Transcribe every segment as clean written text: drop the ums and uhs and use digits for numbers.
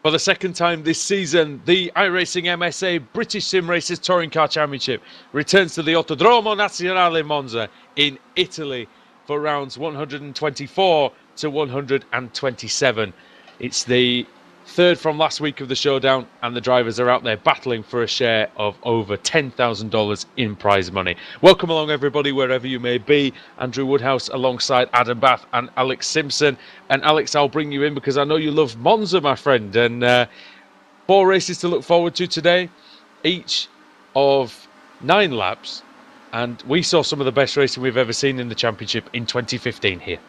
For the second time this season, the iRacing MSA British Sim Racers Touring Car Championship returns to the Autodromo Nazionale Monza in Italy for rounds 124 to 127. It's the third from last week of the showdown, and the drivers are out there battling for a share of over $10,000 in prize money. Welcome along, everybody, wherever you may be. Andrew Woodhouse alongside Adam Bath and Alex Simpson. And Alex, I'll bring you in because I know you love Monza, my friend. And 4 races to look forward to today, each of 9 laps. And we saw some of the best racing we've ever seen in the championship in 2015 here.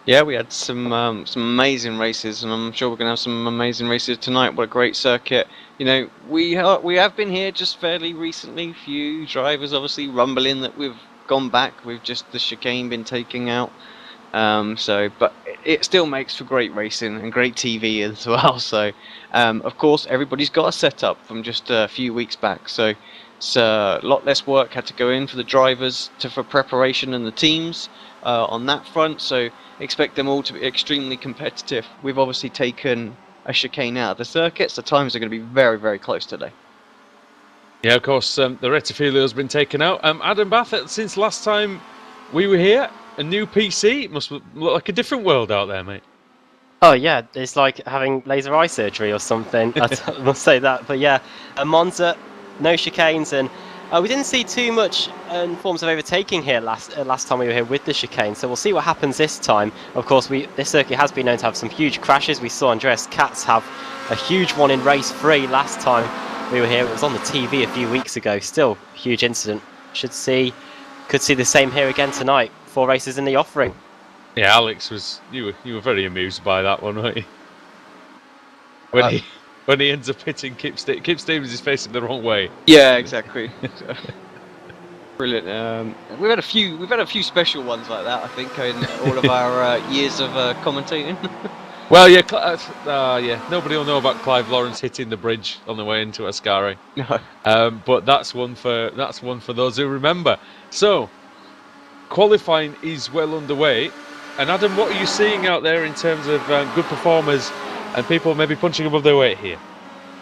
Yeah, we had some amazing races, and I'm sure we're going to have some amazing races tonight. What a great circuit. You know, we have been here just fairly recently. Few drivers obviously rumbling that we've gone back with just the chicane been taken out. But it still makes for great racing and great TV as well. So, of course, everybody's got a setup from just a few weeks back. So it's a lot less work had to go in for the drivers for preparation and the teams on that front. So expect them all to be extremely competitive. We've obviously taken a chicane out of the circuit, so times are going to be very, very close today. Yeah, of course, the Rettifilio's been taken out. Adam Bath, since last time we were here, a new PC. It must look like a different world out there, mate. Oh yeah, it's like having laser eye surgery or something. I must say that. But yeah, Monza, no chicanes, and we didn't see too much forms of overtaking here last time we were here with the chicane. So we'll see what happens this time. Of course, this circuit has been known to have some huge crashes. We saw Andreas Katz have a huge one in race 3 last time we were here. It was on the TV a few weeks ago. Still a huge incident. Could see the same here again tonight. 4 races in the offering. Yeah, Alex, you were very amused by that one, weren't you? When he ends up hitting Kip Stevens is facing the wrong way. Yeah, exactly. Brilliant. We've had a few special ones like that, I think, in all of our years of commentating. Well, yeah, nobody will know about Clive Lawrence hitting the bridge on the way into Ascari. No. But that's one for those who remember. So, qualifying is well underway. And Adam, what are you seeing out there in terms of good performers and people maybe punching above their weight here?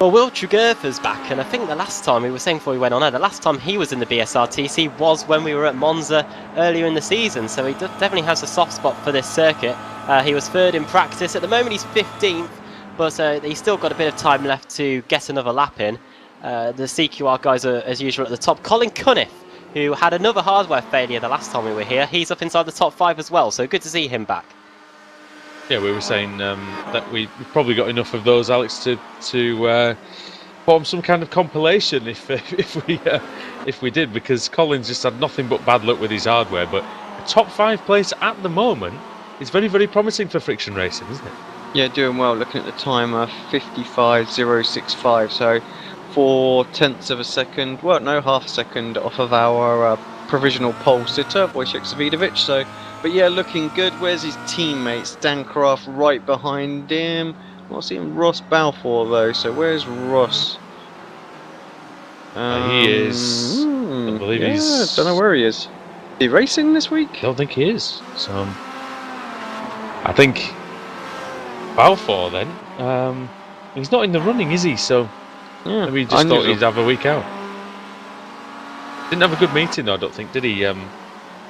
Well, Will Trugerva's back, and I think the last time, we were saying before we went on air, the last time he was in the BSRTC was when we were at Monza earlier in the season, so he definitely has a soft spot for this circuit. He was 3rd in practice. At the moment he's 15th, but he's still got a bit of time left to get another lap in. The CQR guys are, as usual, at the top. Colin Cunniff, who had another hardware failure the last time we were here, he's up inside the top 5 as well, so good to see him back. Yeah, we were saying that we've probably got enough of those, Alex, to form some kind of compilation if we did, because Colin's just had nothing but bad luck with his hardware. But a top 5 place at the moment is very, very promising for friction racing, isn't it? Yeah, doing well. Looking at the time, 55.065. So 4/10 of a second. Well, no, half a second off of our provisional pole sitter, Wojciech Savidovic. So. But yeah, looking good. Where's his teammates? Stancraft right behind him. I'm not seeing Ross Balfour though. So where's Ross? He is. I believe he's. Don't know where he is. Is he racing this week? I don't think he is. So I think Balfour then. He's not in the running, is he? So yeah, maybe he just thought he'd have a week out. Didn't have a good meeting though, I don't think, did he?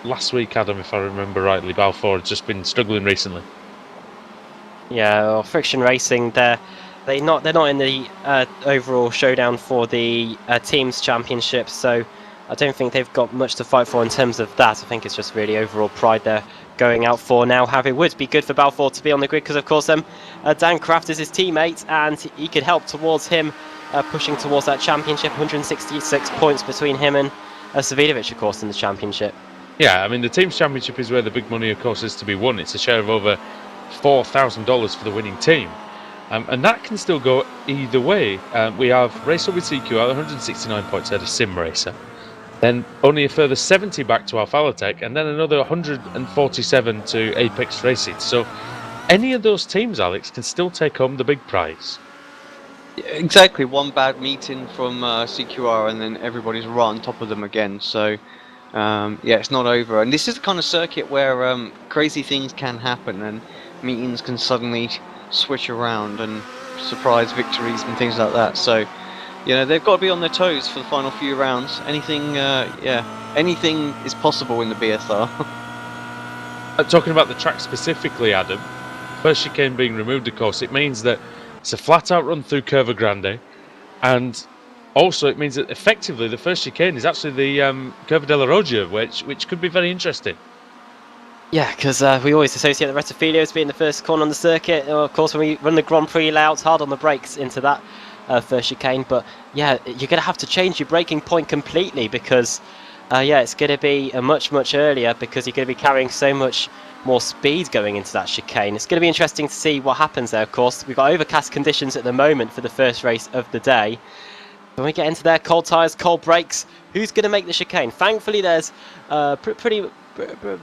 Last week, Adam, if I remember rightly, Balfour had just been struggling recently. Yeah, well, friction racing, they're not in the overall showdown for the teams championship, so I don't think they've got much to fight for in terms of that. I think it's just really overall pride they're going out for now. However, it would be good for Balfour to be on the grid because, of course, Dan Kraft is his teammate, and he could help towards him pushing towards that championship. 166 points between him and Savidovic, of course, in the championship. Yeah, I mean, the team's championship is where the big money, of course, is to be won. It's a share of over $4,000 for the winning team. And that can still go either way. We have Racer with CQR, 169 points ahead of Sim Racer. Then only a further 70 back to Alphalatech, and then another 147 to Apex Racing. So any of those teams, Alex, can still take home the big prize. Exactly. One bad meeting from CQR, and then everybody's right on top of them again. So... yeah, it's not over, and this is the kind of circuit where crazy things can happen, and meetings can suddenly switch around and surprise victories and things like that. So, they've got to be on their toes for the final few rounds. Anything is possible in the BSR. Talking about the track specifically, Adam, first chicane being removed, of course, it means that it's a flat-out run through Curva Grande, and also it means that effectively the first chicane is actually the Curva della Roggia, which could be very interesting. Yeah, because we always associate the Rettifilo as being the first corner on the circuit. Of course, when we run the Grand Prix layouts, hard on the brakes into that first chicane. But yeah, you're going to have to change your braking point completely because, it's going to be much earlier because you're going to be carrying so much more speed going into that chicane. It's going to be interesting to see what happens there, of course. We've got overcast conditions at the moment for the first race of the day. When we get into there, cold tyres, cold brakes, who's going to make the chicane? Thankfully, there's a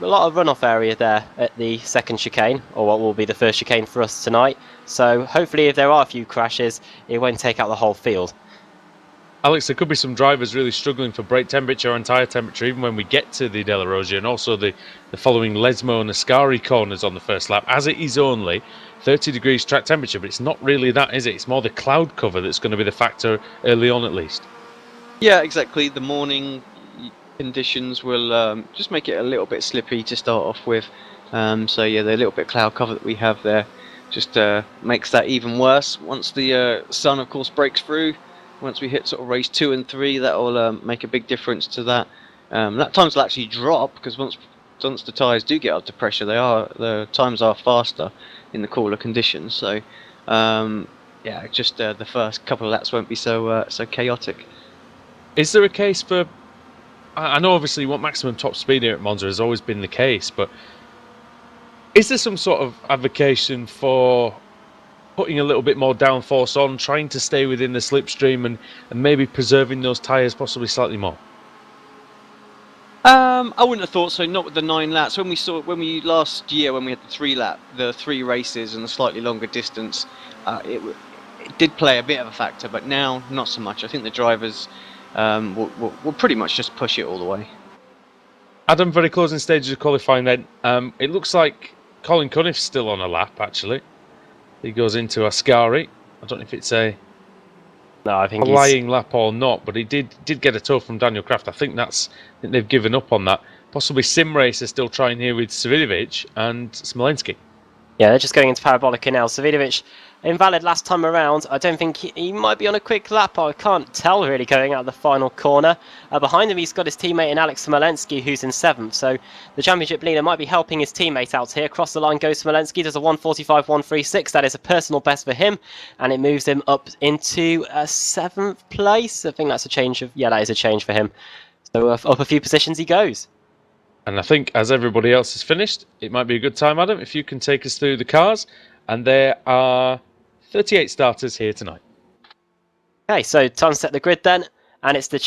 lot of runoff area there at the second chicane, or what will be the first chicane for us tonight. So hopefully if there are a few crashes, it won't take out the whole field. Alex, there could be some drivers really struggling for brake temperature and tyre temperature even when we get to the Della Roggia, and also the following Lesmo and Ascari corners on the first lap, as it is only 30 degrees track temperature, but it's not really that, is it? It's more the cloud cover that's going to be the factor early on at least. Yeah, exactly. The morning conditions will just make it a little bit slippy to start off with. So yeah, the little bit cloud cover that we have there just makes that even worse. Once the sun, of course, breaks through, once we hit sort of race 2 and 3, that will make a big difference to that. That times will actually drop because once the tyres do get up to pressure, the times are faster in the cooler conditions. So just the first couple of laps won't be so chaotic. Is there a case for? I know obviously you want maximum top speed here at Monza has always been the case, but is there some sort of advocacy for putting a little bit more downforce on, trying to stay within the slipstream and maybe preserving those tyres possibly slightly more? I wouldn't have thought so. Not with the 9 laps. When we last year when we had the 3 races and the slightly longer distance, it did play a bit of a factor. But now, not so much. I think the drivers will pretty much just push it all the way. Adam, very closing stages of qualifying then. It looks like Colin Cunniff's still on a lap actually. He goes into Ascari. I don't know if it's a lying lap or not, but he did get a tow from Daniel Kraft. I think they've given up on that. Possibly Sim Racer still trying here with Savidovic and Smolenski. Yeah, they're just going into Parabolica now. Savidovic, invalid last time around. I don't think he might be on a quick lap. I can't tell really going out of the final corner. Behind him, he's got his teammate in Alex Smolenski, who's in 7th. So the championship leader might be helping his teammate out here. Across the line goes Smolenski. Does a 1:45.136. That is a personal best for him, and it moves him up into 7th place. I think that's a change that is a change for him. So up a few positions he goes. And I think as everybody else has finished, it might be a good time, Adam, if you can take us through the cars. And there are 38 starters here tonight. Okay, so time to set the grid then. And it's the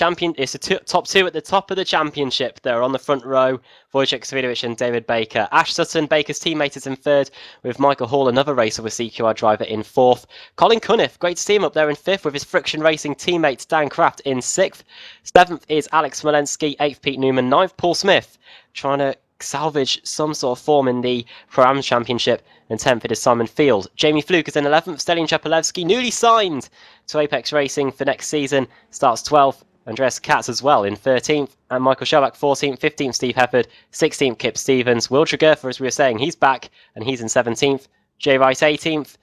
top 2 at the top of the championship. They're on the front row, Wojciech Savidovic and David Baker. Ash Sutton, Baker's teammate, is in 3rd, with Michael Hall, another racer with CQR driver, in 4th. Colin Cunniff, great to see him up there in 5th, with his Friction Racing teammate Dan Kraft in 6th. 7th is Alex Smolenski, 8th Pete Newman, 9th Paul Smith, trying to salvage some sort of form in the Pro-Am Championship, and 10th it is Simon Field. Jamie Fluke is in 11th, Stelin Chapalewski, newly signed to Apex Racing for next season, starts 12th. Andreas Katz as well in 13th, and Michael Schellbach 14th, 15th Steve Hefford, 16th Kip Stevens. Will Tregerfer, as we were saying, he's back and he's in 17th. Jay Rice 18th.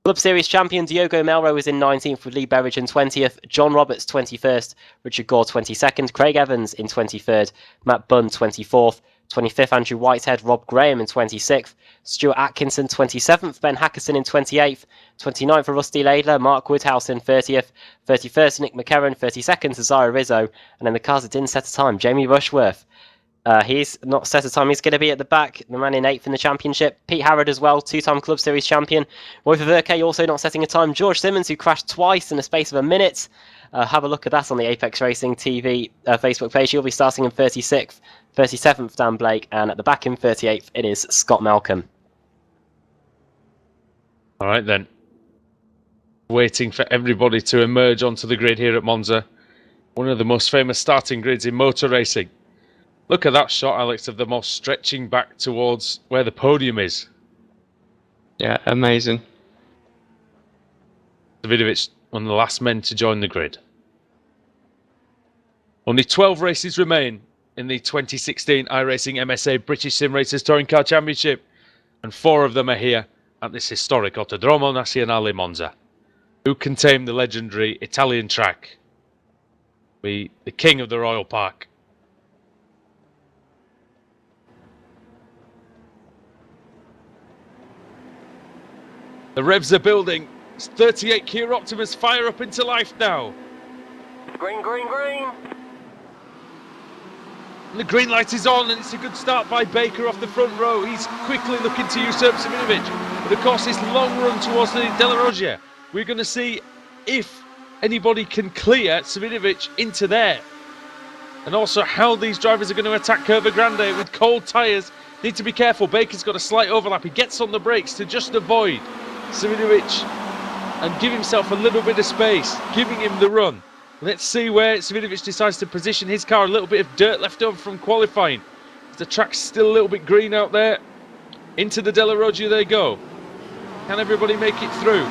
Club Series champion Diogo Melro is in 19th with Lee Berridge in 20th. John Roberts 21st, Richard Gore 22nd, Craig Evans in 23rd, Matt Bunn 24th, 25th Andrew Whitehead, Rob Graham in 26th, Stuart Atkinson 27th, Ben Hackerson in 28th, 29th for Rusty Laidler, Mark Woodhouse in 30th, 31st Nick McCarron, 32nd Cesare Rizzo, and then the cars that didn't set a time, Jamie Rushworth. He's not set a time, he's going to be at the back, the man in 8th in the championship. Pete Harrod as well, 2-time Club Series champion. Roy Verke also not setting a time. George Simmons, who crashed twice in the space of a minute. Have a look at that on the Apex Racing TV Facebook page. He'll be starting in 36th, 37th Dan Blake, and at the back in 38th it is Scott Malcolm. All right then. Waiting for everybody to emerge onto the grid here at Monza. One of the most famous starting grids in motor racing. Look at that shot, Alex, of them all stretching back towards where the podium is. Yeah, amazing. Davidovic, one of the last men to join the grid. Only 12 races remain in the 2016 iRacing MSA British Sim Racers Touring Car Championship, and 4 of them are here at this historic Autodromo Nazionale Monza. Who can tame the legendary Italian track? The king of the Royal Park. The revs are building. It's 38 Kia Optimus fire up into life now. Green, green, green. And the green light is on, and it's a good start by Baker off the front row. He's quickly looking to usurp Savinovic. But of course, this long run towards the Della Roggia, we're going to see if anybody can clear Savinovic into there. And also how these drivers are going to attack Curva Grande with cold tyres. Need to be careful. Baker's got a slight overlap. He gets on the brakes to just avoid Savinovic and give himself a little bit of space, giving him the run. Let's see where Savinovic decides to position his car. A little bit of dirt left over from qualifying. The track's still a little bit green out there. Into the Della Roggia they go. Can everybody make it through?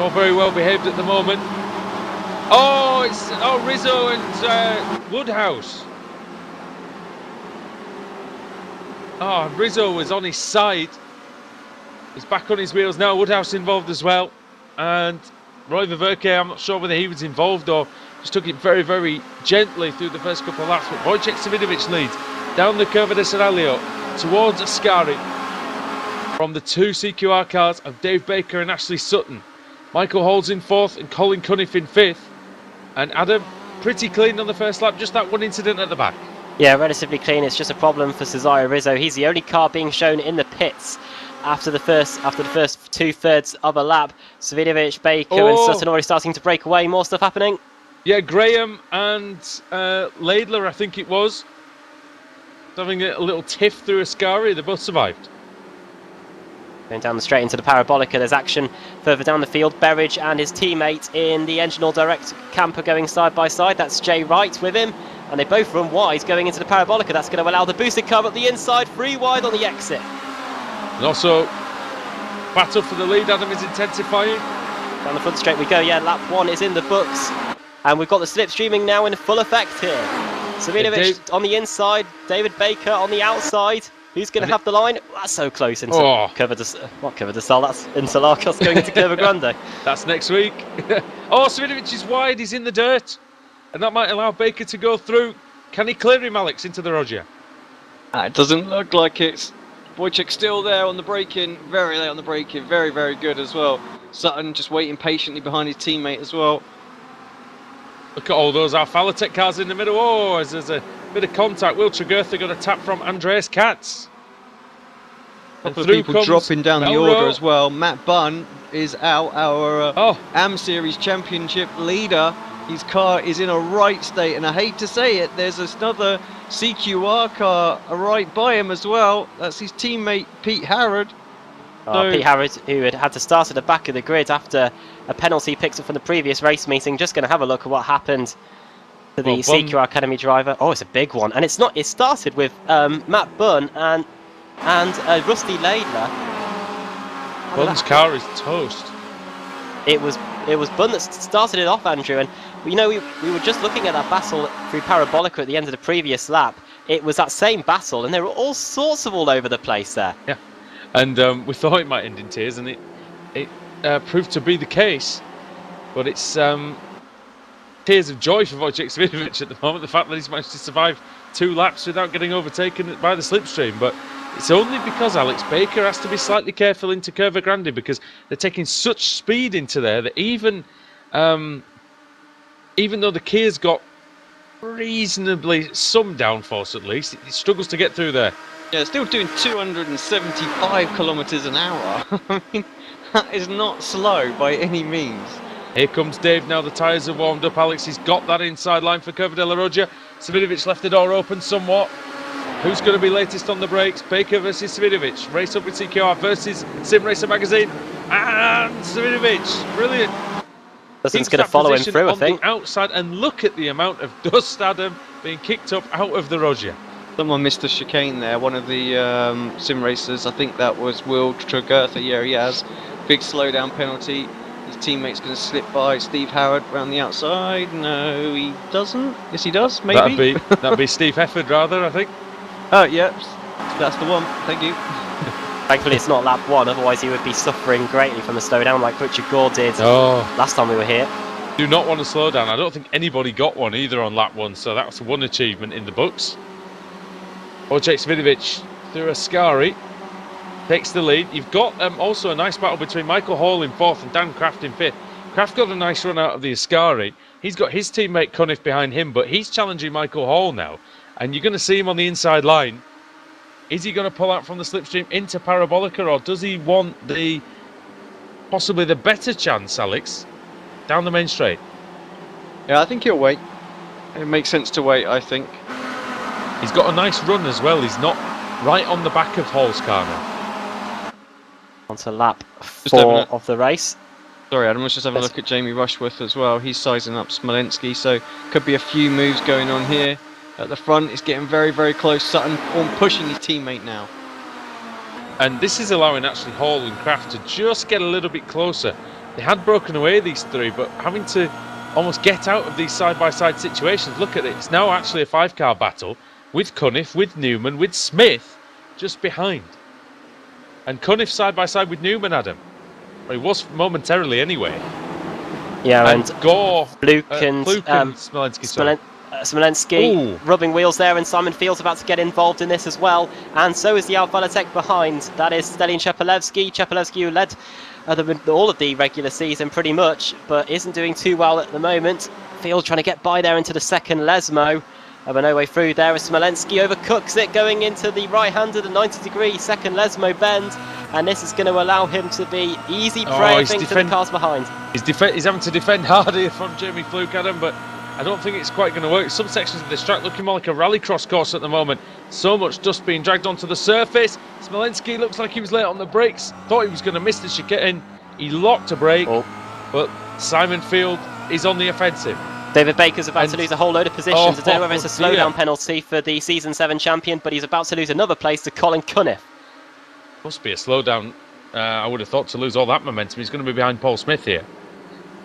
All very well behaved at the moment. Oh, it's Rizzo and Woodhouse. Oh, Rizzo was on his side. He's back on his wheels now. Woodhouse involved as well. And Roy Viverke, I'm not sure whether he was involved or just took it very, very gently through the first couple of laps. But Wojciech Savinovic leads down the Curva de Serralio towards Ascari from the 2 CQR cars of Dave Baker and Ashley Sutton. Michael Holds in 4th and Colin Cunniff in 5th. And Adam, pretty clean on the first lap, just that one incident at the back. Yeah, relatively clean. It's just a problem for Cesare Rizzo. He's the only car being shown in the pits after the first 2/3 of a lap. Savinovic, Baker and Sutton already starting to break away. More stuff happening. Yeah, Graham and Laidler, I think it was, having a little tiff through Ascari. They both survived. Going down the straight into the Parabolica, there's action further down the field. Berridge and his teammate in the Engine All Direct camper going side by side. That's Jay Wright with him, and they both run wide going into the Parabolica. That's going to allow the boosted car up the inside, free wide on the exit. And also, battle for the lead, Adam, is intensifying. Down the front straight we go. Yeah, lap 1 is in the books, and we've got the slipstreaming now in full effect here. Savinovic on the inside, David Baker on the outside. Who's going to have the line? That's so close into Curva de Sal. That's Interlagos going into Curva Grande. That's next week. Oh, Savinovic is wide. He's in the dirt. And that might allow Baker to go through. Can he clear him, Alex, into the Roggia? It doesn't look like it's. Wojciech still there on the braking. Very late on the braking. Very, very good as well. Sutton just waiting patiently behind his teammate as well. Look at all those Alphalatech cars in the middle. Oh, as there's a bit of contact. Will Tregurtha got a tap from Andreas Katz. A couple of people dropping down the order as well. Matt Bunn is out, our AM Series Championship leader. His car is in a right state, and I hate to say it, there's another CQR car right by him as well. That's his teammate Pete Harrod. Pete Harrod, who had to start at the back of the grid after a penalty picked up from the previous race meeting. Just going to have a look at what happened to the CQR Academy driver. Oh, it's a big one, and it's not. It started with Matt Bunn and Rusty Laidler. Bunn's car is toast. It was Bunn that started it off, Andrew, and we were just looking at that battle through Parabolica at the end of the previous lap. It was that same battle, and there were all sorts of all over the place there. Yeah, and we thought it might end in tears, and it proved to be the case. But it's tears of joy for Wojciech Savinovic at the moment. The fact that he's managed to survive 2 laps without getting overtaken by the slipstream, but it's only because Alex Baker has to be slightly careful into Curva Grande because they're taking such speed into there that even though the Kia's got reasonably some downforce at least, it struggles to get through there. Yeah, still doing 275 kilometers an hour. I mean, that is not slow by any means. Here comes Dave now. The tyres are warmed up. Alex, he's got that inside line for Curva della Roggia. Savinovic left the door open somewhat. Who's going to be latest on the brakes? Baker versus Savinovic. Race up with CQR versus Sim Racer Magazine. And Savinovic, brilliant. Sutton's going to follow him through, I think. On the outside, and look at the amount of dust, Adam, being kicked up out of the Roggia. Someone missed the chicane there. One of the sim racers, I think that was Will Tregertha. Yeah, he has. Big slowdown penalty. His teammate's going to slip by. Steve Howard round the outside. No, he doesn't. Yes, he does. Maybe. That'd be Steve Hefford rather, I think. Oh, yeah. That's the one. Thank you. Thankfully, it's not lap 1, otherwise he would be suffering greatly from the slowdown like Richard Gore did last time we were here. Do not want to slow down. I don't think anybody got one either on lap 1, so that's one achievement in the books. Ojek Svidovic through Ascari takes the lead. You've got also a nice battle between Michael Hall in 4th and Dan Kraft in 5th. Kraft got a nice run out of the Ascari. He's got his teammate Cunniff behind him, but he's challenging Michael Hall now. And you're going to see him on the inside line. Is he going to pull out from the slipstream into Parabolica, or does he want possibly the better chance, Alex, down the main straight? Yeah, I think he'll wait. It makes sense to wait, I think. He's got a nice run as well. He's not right on the back of Hall's car now. On to lap 4 of the race. Sorry, Adam, let's just have a look at Jamie Rushworth as well. He's sizing up Smolensky, so could be a few moves going on here. At the front, it's getting very, very close. Sutton pushing his teammate now. And this is allowing actually Hall and Kraft to just get a little bit closer. They had broken away, these three, but having to almost get out of these side-by-side situations. Look at it. It's now actually a 5-car battle with Cunniff, with Newman, with Smith just behind. And Cunniff side-by-side with Newman, Adam. Well, he was momentarily anyway. Yeah, and Gore, Fluke and Smolensky. Smolensky rubbing wheels there, and Simon Field's about to get involved in this as well, and so is the Alpha Tech behind. That is Stalin Chepelevsky, who led all of the regular season pretty much, but isn't doing too well at the moment. Field trying to get by there into the second Lesmo, but no way through there as Smolensky overcooks it, going into the right-hander, the 90-degree second Lesmo bend, and this is going to allow him to be easy prey, I think, to the cars behind. He's having to defend hard here from Jamie Fluke, Adam, but I don't think it's quite going to work. Some sections of this track looking more like a rallycross course at the moment. So much dust being dragged onto the surface. Smolensky looks like he was late on the brakes. Thought he was going to miss the chicane. He locked a brake, but Simon Field is on the offensive. David Baker's about to lose a whole load of positions. I don't know whether it's a slowdown penalty for the Season 7 champion, but he's about to lose another place to Colin Cunniff. Must be a slowdown, I would have thought, to lose all that momentum. He's going to be behind Paul Smith here.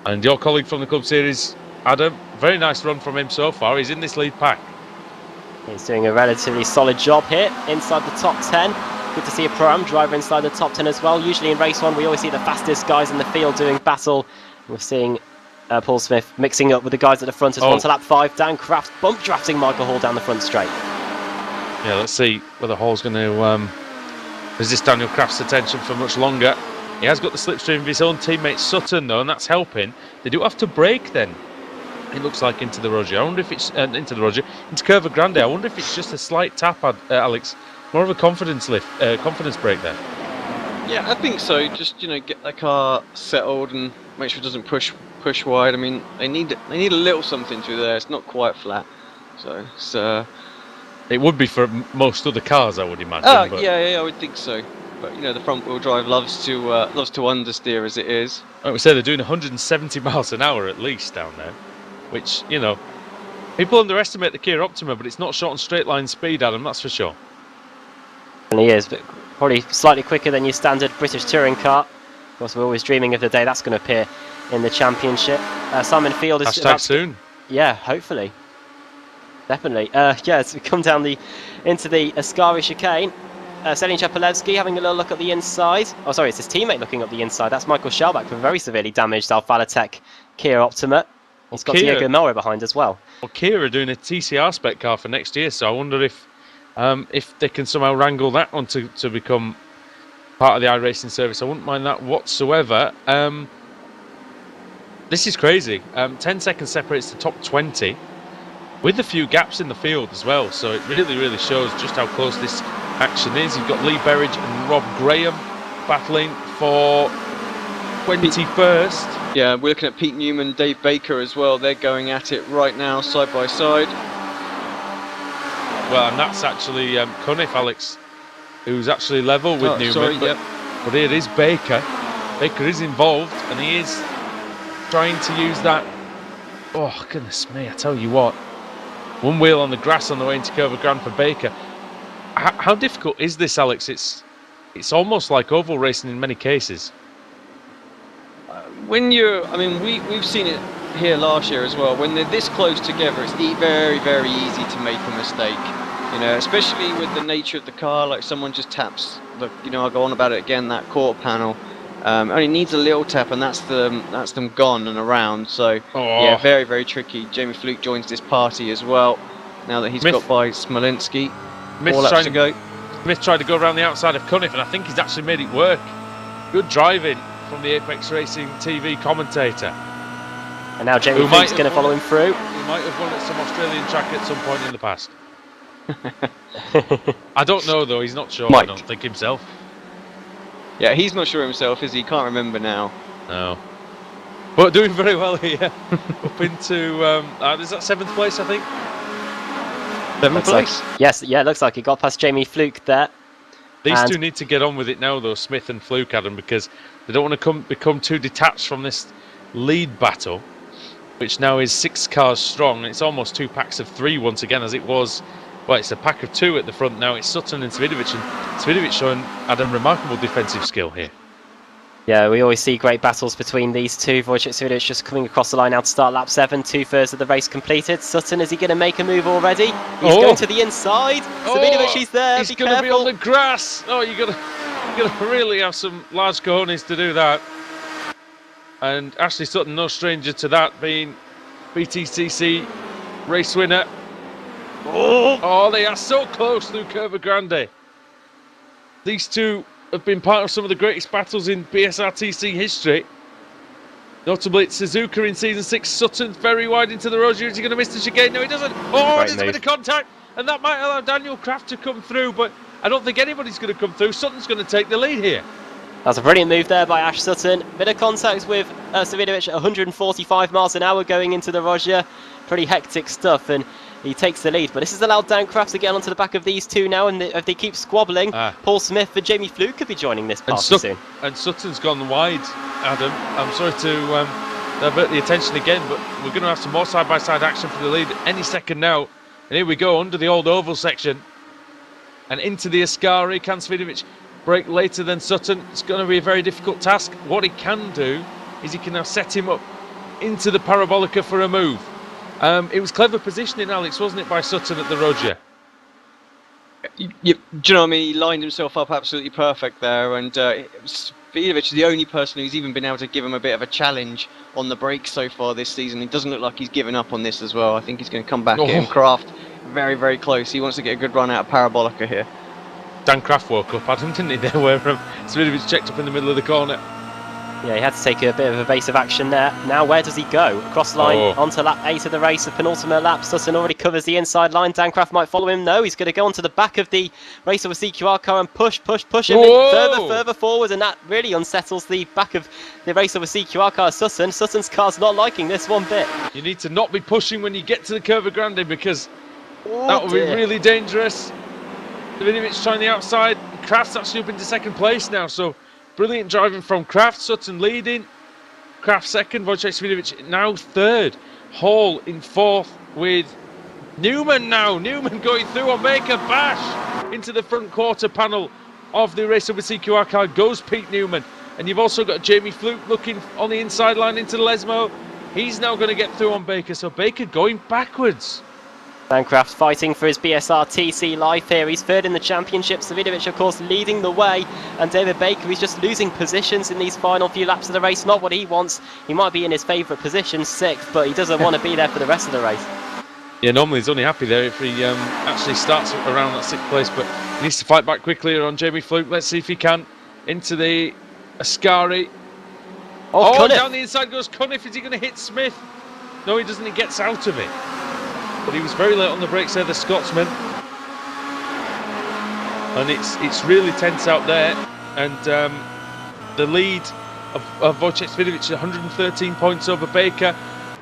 And your colleague from the Club Series, Adam, very nice run from him so far. He's in this lead pack. He's doing a relatively solid job here inside the top 10. Good to see a Pro-Am driver inside the top 10 as well. Usually in race 1 we always see the fastest guys in the field doing battle. We're seeing Paul Smith mixing up with the guys at the front as well. To lap 5. Dan Kraft bump drafting Michael Hall down the front straight. Yeah, let's see whether Hall's going to resist Daniel Kraft's attention for much longer. He has got the slipstream of his own teammate Sutton though, and that's helping. They do have to brake then. It looks like into the Roger. I wonder if it's into Curva Grande. I wonder if it's just a slight tap, Alex. More of a confidence brake there. Yeah, I think so. Just get the car settled and make sure it doesn't push wide. I mean, they need a little something through there. It's not quite flat, so it's. It would be for most other cars, I would imagine. Oh, yeah, I would think so. But the front-wheel drive loves to understeer as it is. Like we say, they're doing 170 miles an hour at least down there, which people underestimate the Kia Optima, but it's not short on straight line speed, Adam. That's for sure. And he is, but probably slightly quicker than your standard British touring car. Of course, we're always dreaming of the day that's going to appear in the championship. Simon Field is # soon. Yeah, hopefully. Definitely. As we come down into the Ascari chicane, Selin Chepelevsky having a little look at the inside. Oh, sorry, it's his teammate looking up the inside. That's Michael Schelbach for very severely damaged Alpha Tech Kia Optima. He's got Diego Melro behind as well. Well, Kia are doing a TCR spec car for next year, so I wonder if they can somehow wrangle that one to become part of the iRacing service. I wouldn't mind that whatsoever. This is crazy. 10 seconds separates the top 20. With a few gaps in the field as well, so it really, really shows just how close this action is. You've got Lee Berridge and Rob Graham battling for 21st. Yeah, we're looking at Pete Newman, Dave Baker as well. They're going at it right now, side by side. Well, and that's actually Cunniff, Alex, who's actually level with Newman. But here is Baker. Baker is involved, and he is trying to use that. Oh, goodness me, I tell you what. One wheel on the grass on the way into Curva Grande for Baker. how difficult is this, Alex? It's almost like oval racing in many cases. When I mean, we've seen it here last year as well. When they're this close together, it's very, very easy to make a mistake. You know, especially with the nature of the car, like someone just taps the, you know, I'll go on about it again, that quarter panel. Only needs a little tap and that's them gone and around. So yeah, very, very tricky. Jamie Fluke joins this party as well, now that he's got by Smolinski. 4 laps to go. Smith tried to go around the outside of Cunniff, and I think he's actually made it work. Good driving from the Apex Racing TV commentator. And now Jamie Fluke's going to follow him through. He might have won at some Australian track at some point in the past. I don't know though, he's not sure, I don't think himself. Yeah, he's not sure himself, is he? Can't remember now. No. But doing very well here. Up into, is that 7th place, I think? 7th place? Yes, yeah, it looks like he got past Jamie Fluke there. These two need to get on with it now though, Smith and Fluke, Adam, because they don't want to become too detached from this lead battle, which now is 6 cars strong. It's almost 2 packs of 3 once again, as it was. Well, it's a pack of 2 at the front now. It's Sutton and Svidovic, and Svidovic showing Adam remarkable defensive skill here. Yeah, we always see great battles between these two. Wojciech Svidovic just coming across the line now to start lap 7, 2/3 of the race completed. Sutton, is he going to make a move already? He's going to the inside. Svidovic, he's there. He's going to be on the grass. Oh, you got to really have some large cojones to do that. And Ashley Sutton, no stranger to that, being BTCC race winner. Oh, they are so close through Curva Grande. These two have been part of some of the greatest battles in BSRTC history. Notably, it's Suzuka in Season 6. Sutton very wide into the road. Is he going to miss the chicane? No, he doesn't. Oh, there's a bit of contact. And that might allow Daniel Kraft to come through, but I don't think anybody's going to come through. Sutton's going to take the lead here. That's a brilliant move there by Ash Sutton. Bit of contact with Svidovic at 145 miles an hour going into the Roger. Pretty hectic stuff, and he takes the lead. But this has allowed Dan Kraft to get onto the back of these two now, and if they keep squabbling, Paul Smith and Jamie Fluke could be joining this party soon. And Sutton's gone wide, Adam. I'm sorry to divert the attention again, but we're going to have some more side-by-side action for the lead any second now. And here we go, under the old oval section. And into the Ascari. Can Svidovic break later than Sutton? It's going to be a very difficult task. What he can do is he can now set him up into the Parabolica for a move. It was clever positioning, Alex, wasn't it, by Sutton at the Roger? Do you know what I mean? He lined himself up absolutely perfect there, and Svidovic is the only person who's even been able to give him a bit of a challenge on the brakes so far this season. It doesn't look like he's given up on this as well. I think he's going to come back in. Kraft very, very close. He wants to get a good run out of Parabolica here. Dan Kraft woke up, Adam, didn't he, there, where Svidovic checked up in the middle of the corner. Yeah, he had to take a bit of evasive action there. Now, where does he go? Across the line, onto lap 8 of the race, the penultimate lap. Sutton already covers the inside line. Dan Kraft might follow him. No, he's going to go onto the back of the Racer with CQR car and push him in further forward, and that really unsettles the back of the Racer with CQR car. Sutton's car's not liking this one bit. You need to not be pushing when you get to the Curva Grande, because that would be really dangerous. Svidovic trying the outside. Kraft's actually up into 2nd place now, so brilliant driving from Kraft. Sutton leading. Kraft 2nd. Wojciech Svidovic now 3rd. Hall in 4th with Newman now. Newman going through on Baker. Bash into the front quarter panel of the Racer with CQR car goes Pete Newman. And you've also got Jamie Fluke looking on the inside line into the Lesmo. He's now going to get through on Baker. So Baker going backwards. Dan Kraft fighting for his BSR TC life here. He's 3rd in the championship. Svidovic, of course, leading the way. And David Baker, he's just losing positions in these final few laps of the race. Not what he wants. He might be in his favourite position, 6th, but he doesn't want to be there for the rest of the race. Yeah, normally he's only happy there if he actually starts around that 6th place, but he needs to fight back quickly here on Jamie Fluke. Let's see if he can. Into the Ascari. Oh, down the inside goes Cunniff. Is he going to hit Smith? No, he doesn't. He gets out of it. But he was very late on the brakes there, the Scotsman. And it's really tense out there. And the lead of Wojciech Svidovic is 113 points over Baker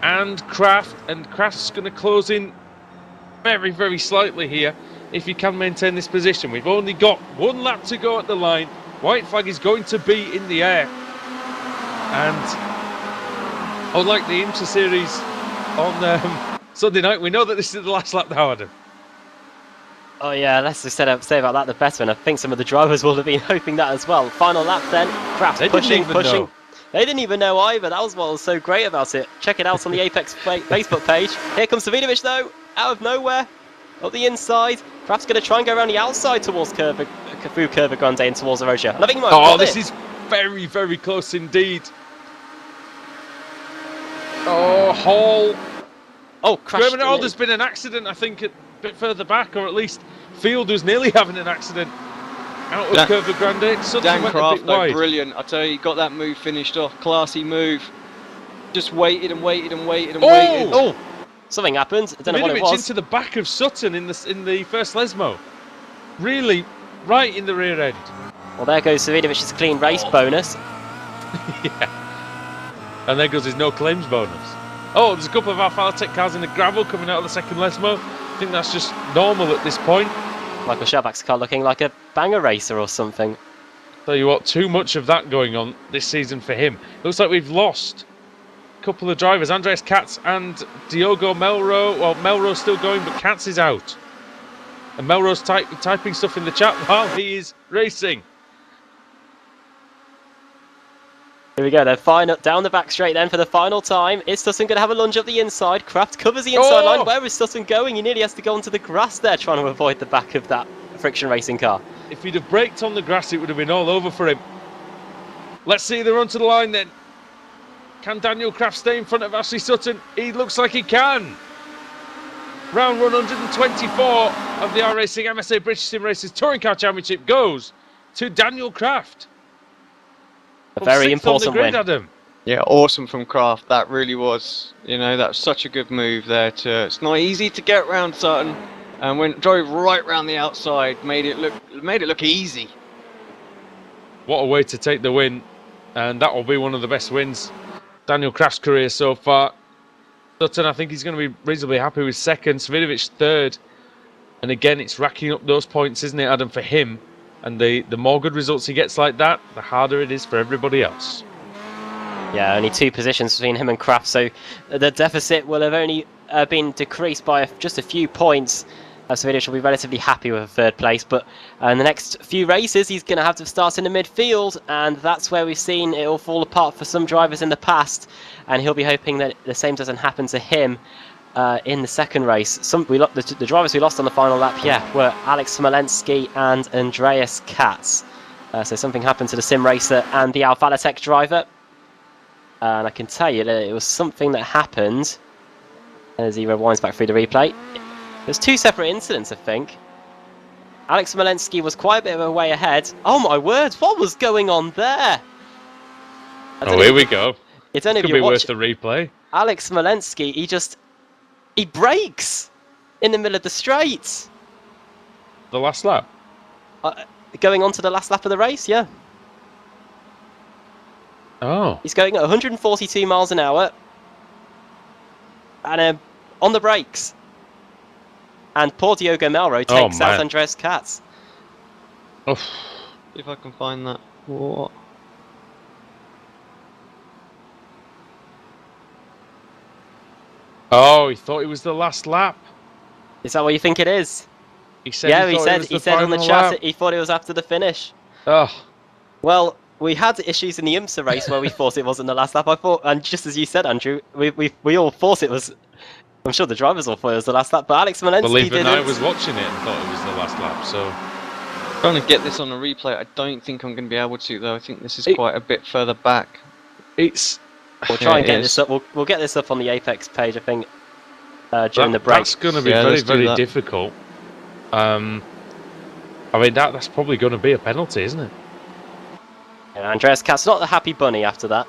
and Kraft. And Kraft's going to close in very, very slightly here if he can maintain this position. We've only got 1 lap to go at the line. White flag is going to be in the air. And unlike the IMSA series on Sunday night, we know that this is the last lap now, Adam. Oh yeah, let's just say about that the better, and I think some of the drivers will have been hoping that as well. Final lap then, perhaps They didn't even pushing. know. They didn't even know either. That was what was so great about it. Check it out on the Apex Facebook page. Here comes Savinovic though, out of nowhere, up the inside. Perhaps going to try and go around the outside towards through Curva Grande and towards Orosia. And I think he might have Oh, got this it. is very, very close indeed. Oh, Hall. Oh, crashed. Oh, there's been an accident, I think, a bit further back, or at least Field was nearly having an accident out of Curva Grande. Sutton Dan went a Craft, bit though, wide. brilliant. I tell you, he got that move finished off. Classy move. Just waited and waited and waited and waited. Oh, something happened. I don't know what it Savinovic was. into the back of Sutton in the first Lesmo. Really, right in the rear end. Well, there goes Savinovic's clean race bonus. Yeah. And there goes his no claims bonus. Oh, there's a couple of Alpha Tech cars in the gravel coming out of the second Lesmo. I think that's just normal at this point. Michael Shabak's car looking like a banger racer or something. Tell you what, too much of that going on this season for him. Looks like we've lost a couple of drivers, Andreas Katz and Diogo Melrose. Well, Melrose still going, but Katz is out. And Melrose typing stuff in the chat while he is racing. Here we go, they're down the back straight then for the final time. Is Sutton going to have a lunge up the inside? Kraft covers the inside line. Where is Sutton going? He nearly has to go onto the grass there trying to avoid the back of that friction racing car. If he'd have braked on the grass, it would have been all over for him. Let's see the run to the line then. Can Daniel Kraft stay in front of Ashley Sutton? He looks like he can. Round 124 of the iRacing MSA British Sim Racers Touring Car Championship goes to Daniel Kraft. A very important grid, win. Adam. Yeah, awesome from Kraft. That really was. You know, that's such a good move there. It's not easy to get round Sutton, and drove right round the outside, made it look easy. What a way to take the win, and that will be one of the best wins Daniel Kraft's career so far. Sutton, I think he's going to be reasonably happy with second, Savinovic third, and again it's racking up those points, isn't it, Adam, for him? And the more good results he gets like that, the harder it is for everybody else. Yeah, only 2 positions between him and Kraft, so the deficit will have only been decreased by just a few points. Savinovic will be relatively happy with a third place, but in the next few races he's going to have to start in the midfield, and that's where we've seen it all fall apart for some drivers in the past, and he'll be hoping that the same doesn't happen to him in the second race. The drivers we lost on the final lap, were Alex Smolensky and Andreas Katz. So something happened to the sim racer and the Alpha Tech driver. And I can tell you that it was something that happened as he rewinds back through the replay. There's 2 separate incidents, I think. Alex Smolensky was quite a bit of a way ahead. Oh my word, what was going on there? Oh, here we go. It's only Could be worth the replay. Alex Smolensky, he brakes in the middle of the straight. The last lap? Going on to the last lap of the race, yeah. Oh. He's going at 142 miles an hour. And on the brakes. And poor Diogo Melro takes out Andreas Katz. Oh. See if I can find that. What? Oh, he thought it was the last lap. Is that what you think it is? He said he said on the chat he thought it was after the finish. Oh. Well, we had issues in the IMSA race where we thought it wasn't the last lap. I thought, and just as you said, Andrew, we all thought it was. I'm sure the drivers all thought it was the last lap, but Alex Smolensky Believe it, didn't. I was watching it and thought it was the last lap. So Trying to get this on a replay. I don't think I'm going to be able to, though. I think this is quite a bit further back. it's. We'll try and get this up. We'll get this up on the Apex page, I think, during the break. That's going to be very difficult. I mean, that's probably going to be a penalty, isn't it? Yeah, Andreas Katz, not the happy bunny after that.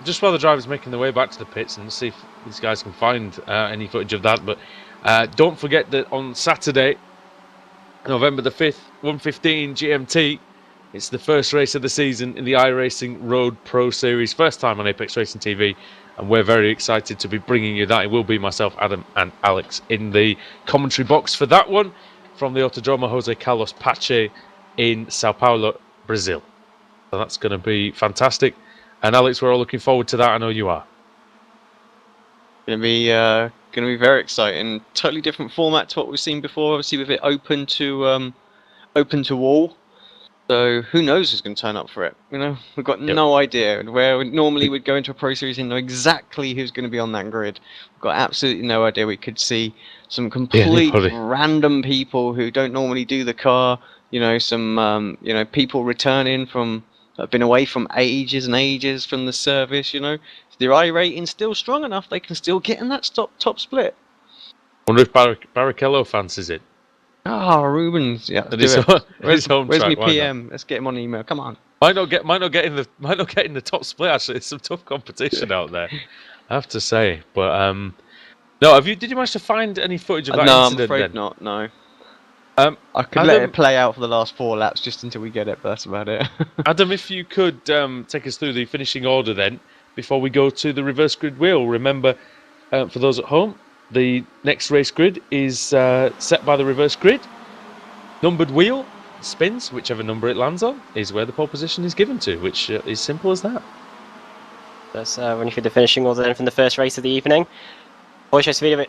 Just while the driver's making their way back to the pits and see if these guys can find any footage of that. But don't forget that on Saturday, November the 5th, 1:15 GMT, it's the first race of the season in the iRacing Road Pro Series. First time on Apex Racing TV. And we're very excited to be bringing you that. It will be myself, Adam, and Alex in the commentary box for that one from the Autodromo Jose Carlos Pache in Sao Paulo, Brazil. So that's going to be fantastic. And Alex, we're all looking forward to that. I know you are. Going Going to be very exciting. Totally different format to what we've seen before. Obviously, with it open to all. So who knows who's going to turn up for it? You know, we've got no idea. Where normally we'd go into a Pro Series and know exactly who's going to be on that grid. We've got absolutely no idea. We could see some complete random people who don't normally do the car. You know, some people returning from have been away from ages and ages from the service. You know, if their I rating's still strong enough, they can still get in that top split. Wonder if Barrichello fancies it. Ah, Rubens, yeah, At his home where's track, my PM? Let's get him on email. Come on. Might not get in the top split. Actually, it's some tough competition out there, I have to say. But no, did you manage to find any footage of that no, incident? I'm afraid then? not. No. I could let it play out for the last 4 laps just until we get it, but that's about it. Adam, if you could take us through the finishing order then, before we go to the reverse grid wheel. Remember, for those at home, the next race grid is set by the reverse grid. Numbered wheel spins, whichever number it lands on, is where the pole position is given to, which is simple as that. Let's run you through the finishing order then from the first race of the evening. Voice race video.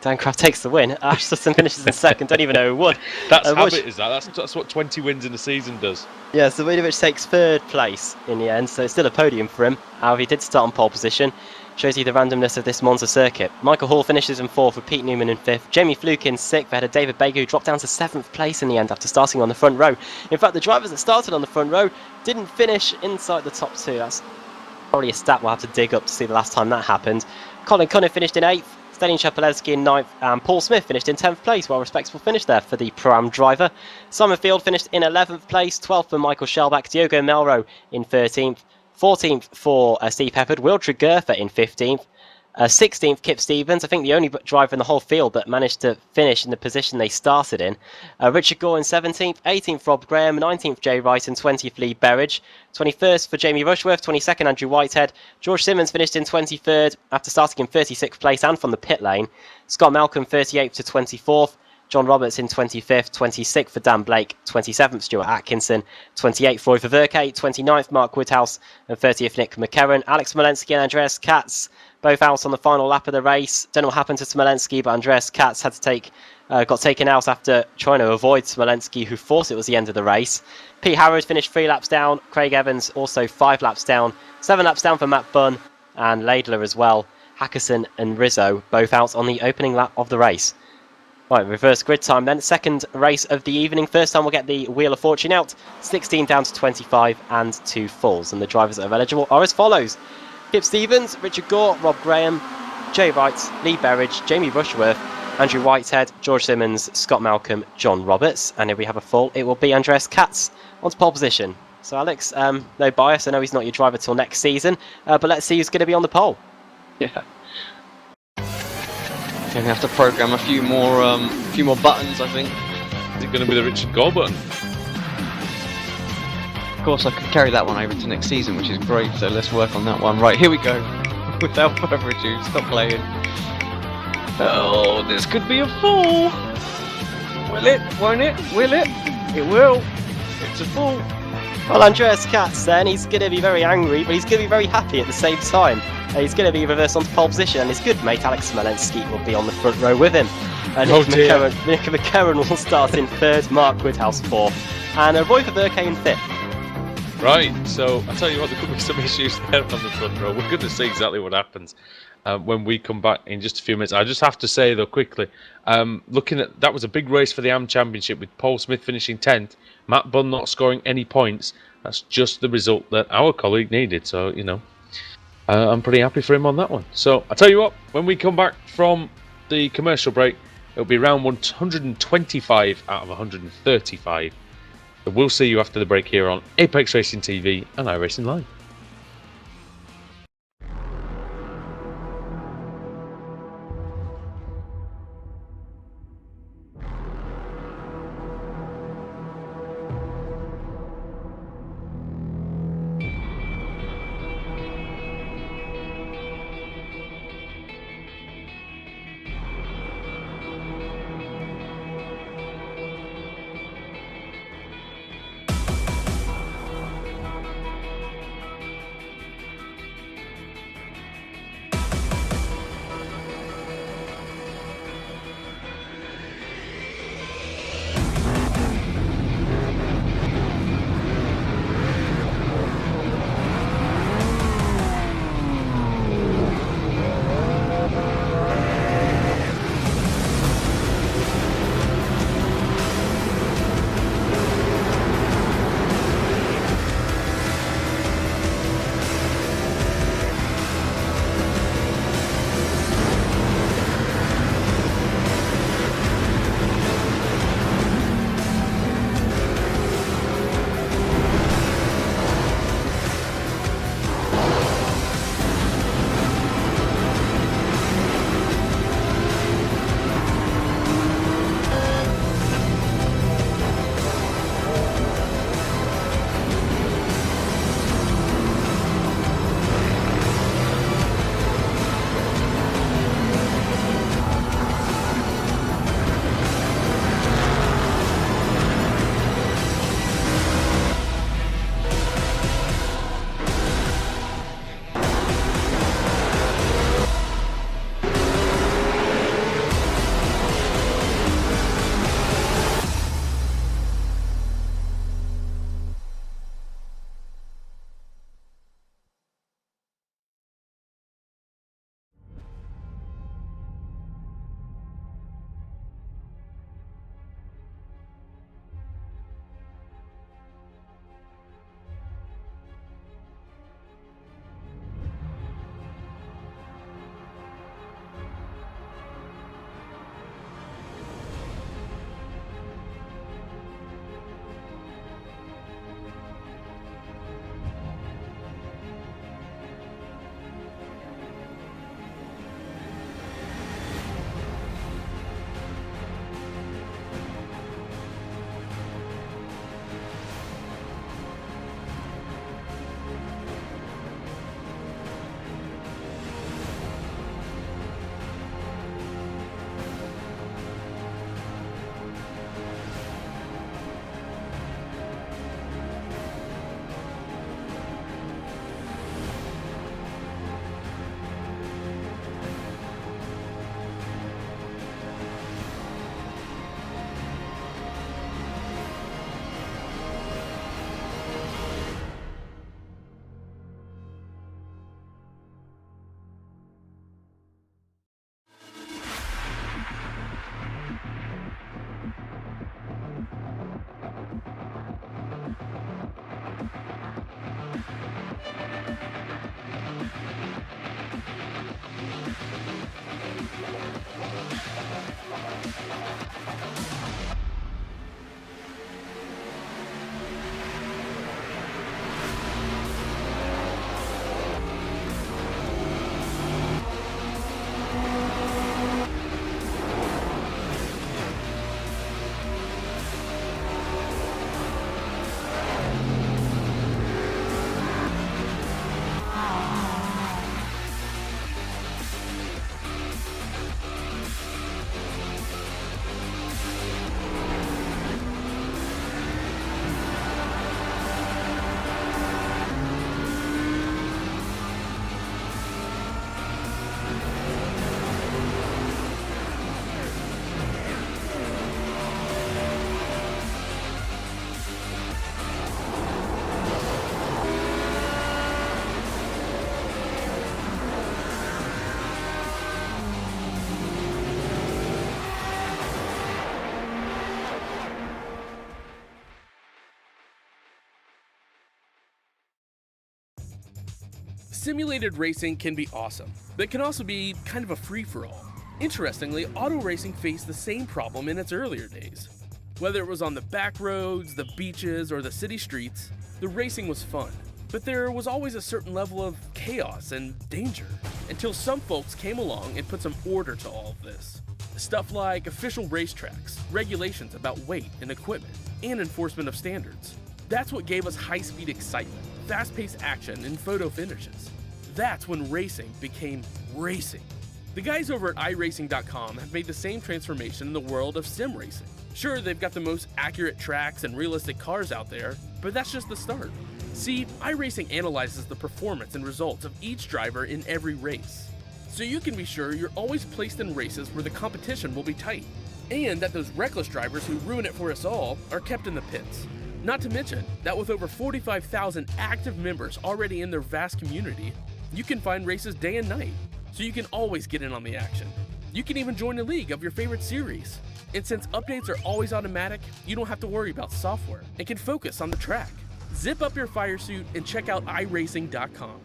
Dan Craft takes the win. Ash Sutton finishes in second. Don't even know who won. That's habit, is that? That's what 20 wins in a season does. Yeah, so Woodhouse takes third place in the end, so it's still a podium for him. However, he did start on pole position. Shows you the randomness of this Monza circuit. Michael Hall finishes in 4th with Pete Newman in 5th. Jamie Fluke in 6th ahead of David Baker, who dropped down to 7th place in the end after starting on the front row. In fact, the drivers that started on the front row didn't finish inside the top 2. That's probably a stat we'll have to dig up to see the last time that happened. Colin Cunningham finished in 8th. Stanislav Shepelevsky in 9th, and Paul Smith finished in 10th place. Well, respectable finish there for the Pro-Am driver. Simon Field finished in 11th place, 12th for Michael Shellback, Diogo Melro in 13th, 14th for Steve Peppard, Will Tregurtha in 15th, 16th Kip Stevens, I think the only driver in the whole field that managed to finish in the position they started in. Richard Gore in 17th, 18th Rob Graham, 19th Jay Wright and 20th Lee Berridge. 21st for Jamie Rushworth, 22nd Andrew Whitehead. George Simmons finished in 23rd after starting in 36th place and from the pit lane. Scott Malcolm 38th to 24th. John Roberts in 25th, 26th for Dan Blake, 27th Stuart Atkinson, 28th Roy Ververke, 29th Mark Woodhouse and 30th Nick McCarron. Alex Smolensky and Andreas Katz both out on the final lap of the race. Don't know what happened to Smolensky, but Andreas Katz had to got taken out after trying to avoid Smolensky, who thought it was the end of the race. Pete Harrod finished 3 laps down. Craig Evans also 5 laps down. 7 laps down for Matt Bunn and Laidler as well. Hackerson and Rizzo both out on the opening lap of the race. Right, reverse grid time then. Second race of the evening. First time we'll get the Wheel of Fortune out. 16 down to 25 and 2 falls. And the drivers that are eligible are as follows. Kip Stevens, Richard Gore, Rob Graham, Jay Wright, Lee Berridge, Jamie Rushworth, Andrew Whitehead, George Simmons, Scott Malcolm, John Roberts. And if we have a fall, it will be Andreas Katz onto pole position. So Alex, no bias. I know he's not your driver till next season. But let's see who's going to be on the pole. Yeah. Going to have to program a few more buttons, I think. Is it going to be the Richard Gore button? Of course, I could carry that one over to next season, which is great. So let's work on that one. Right, here we go. Without further ado, stop playing. Oh, this could be a fall. Will it? Won't it? Will it? It will. It's a fall. Well, Andreas Katz then, he's going to be very angry, but he's going to be very happy at the same time. He's going to be reversed onto pole position, and his good mate Alex Smolensky will be on the front row with him. Nick McCarron will start in 3rd, Mark Woodhouse 4th, and Roy Ververke in 5th. Right, so I tell you what, there could be some issues there on the front row. We're going to see exactly what happens when we come back in just a few minutes. I just have to say though quickly, looking at that was a big race for the AM Championship with Paul Smith finishing 10th, Matt Bunn not scoring any points. That's just the result that our colleague needed. So you know, I'm pretty happy for him on that one. So I tell you what, when we come back from the commercial break, it'll be round 125 out of 135. So we'll see you after the break here on Apex Racing TV and iRacing Live. Simulated racing can be awesome, but it can also be kind of a free-for-all. Interestingly, auto racing faced the same problem in its earlier days. Whether it was on the back roads, the beaches, or the city streets, the racing was fun. But there was always a certain level of chaos and danger, until some folks came along and put some order to all of this. Stuff like official racetracks, regulations about weight and equipment, and enforcement of standards. That's what gave us high-speed excitement, fast-paced action, and photo finishes. That's when racing became racing. The guys over at iRacing.com have made the same transformation in the world of sim racing. Sure, they've got the most accurate tracks and realistic cars out there, but that's just the start. See, iRacing analyzes the performance and results of each driver in every race, so you can be sure you're always placed in races where the competition will be tight, and that those reckless drivers who ruin it for us all are kept in the pits. Not to mention that with over 45,000 active members already in their vast community, you can find races day and night, so you can always get in on the action. You can even join a league of your favorite series. And since updates are always automatic, you don't have to worry about software and can focus on the track. Zip up your fire suit and check out iRacing.com.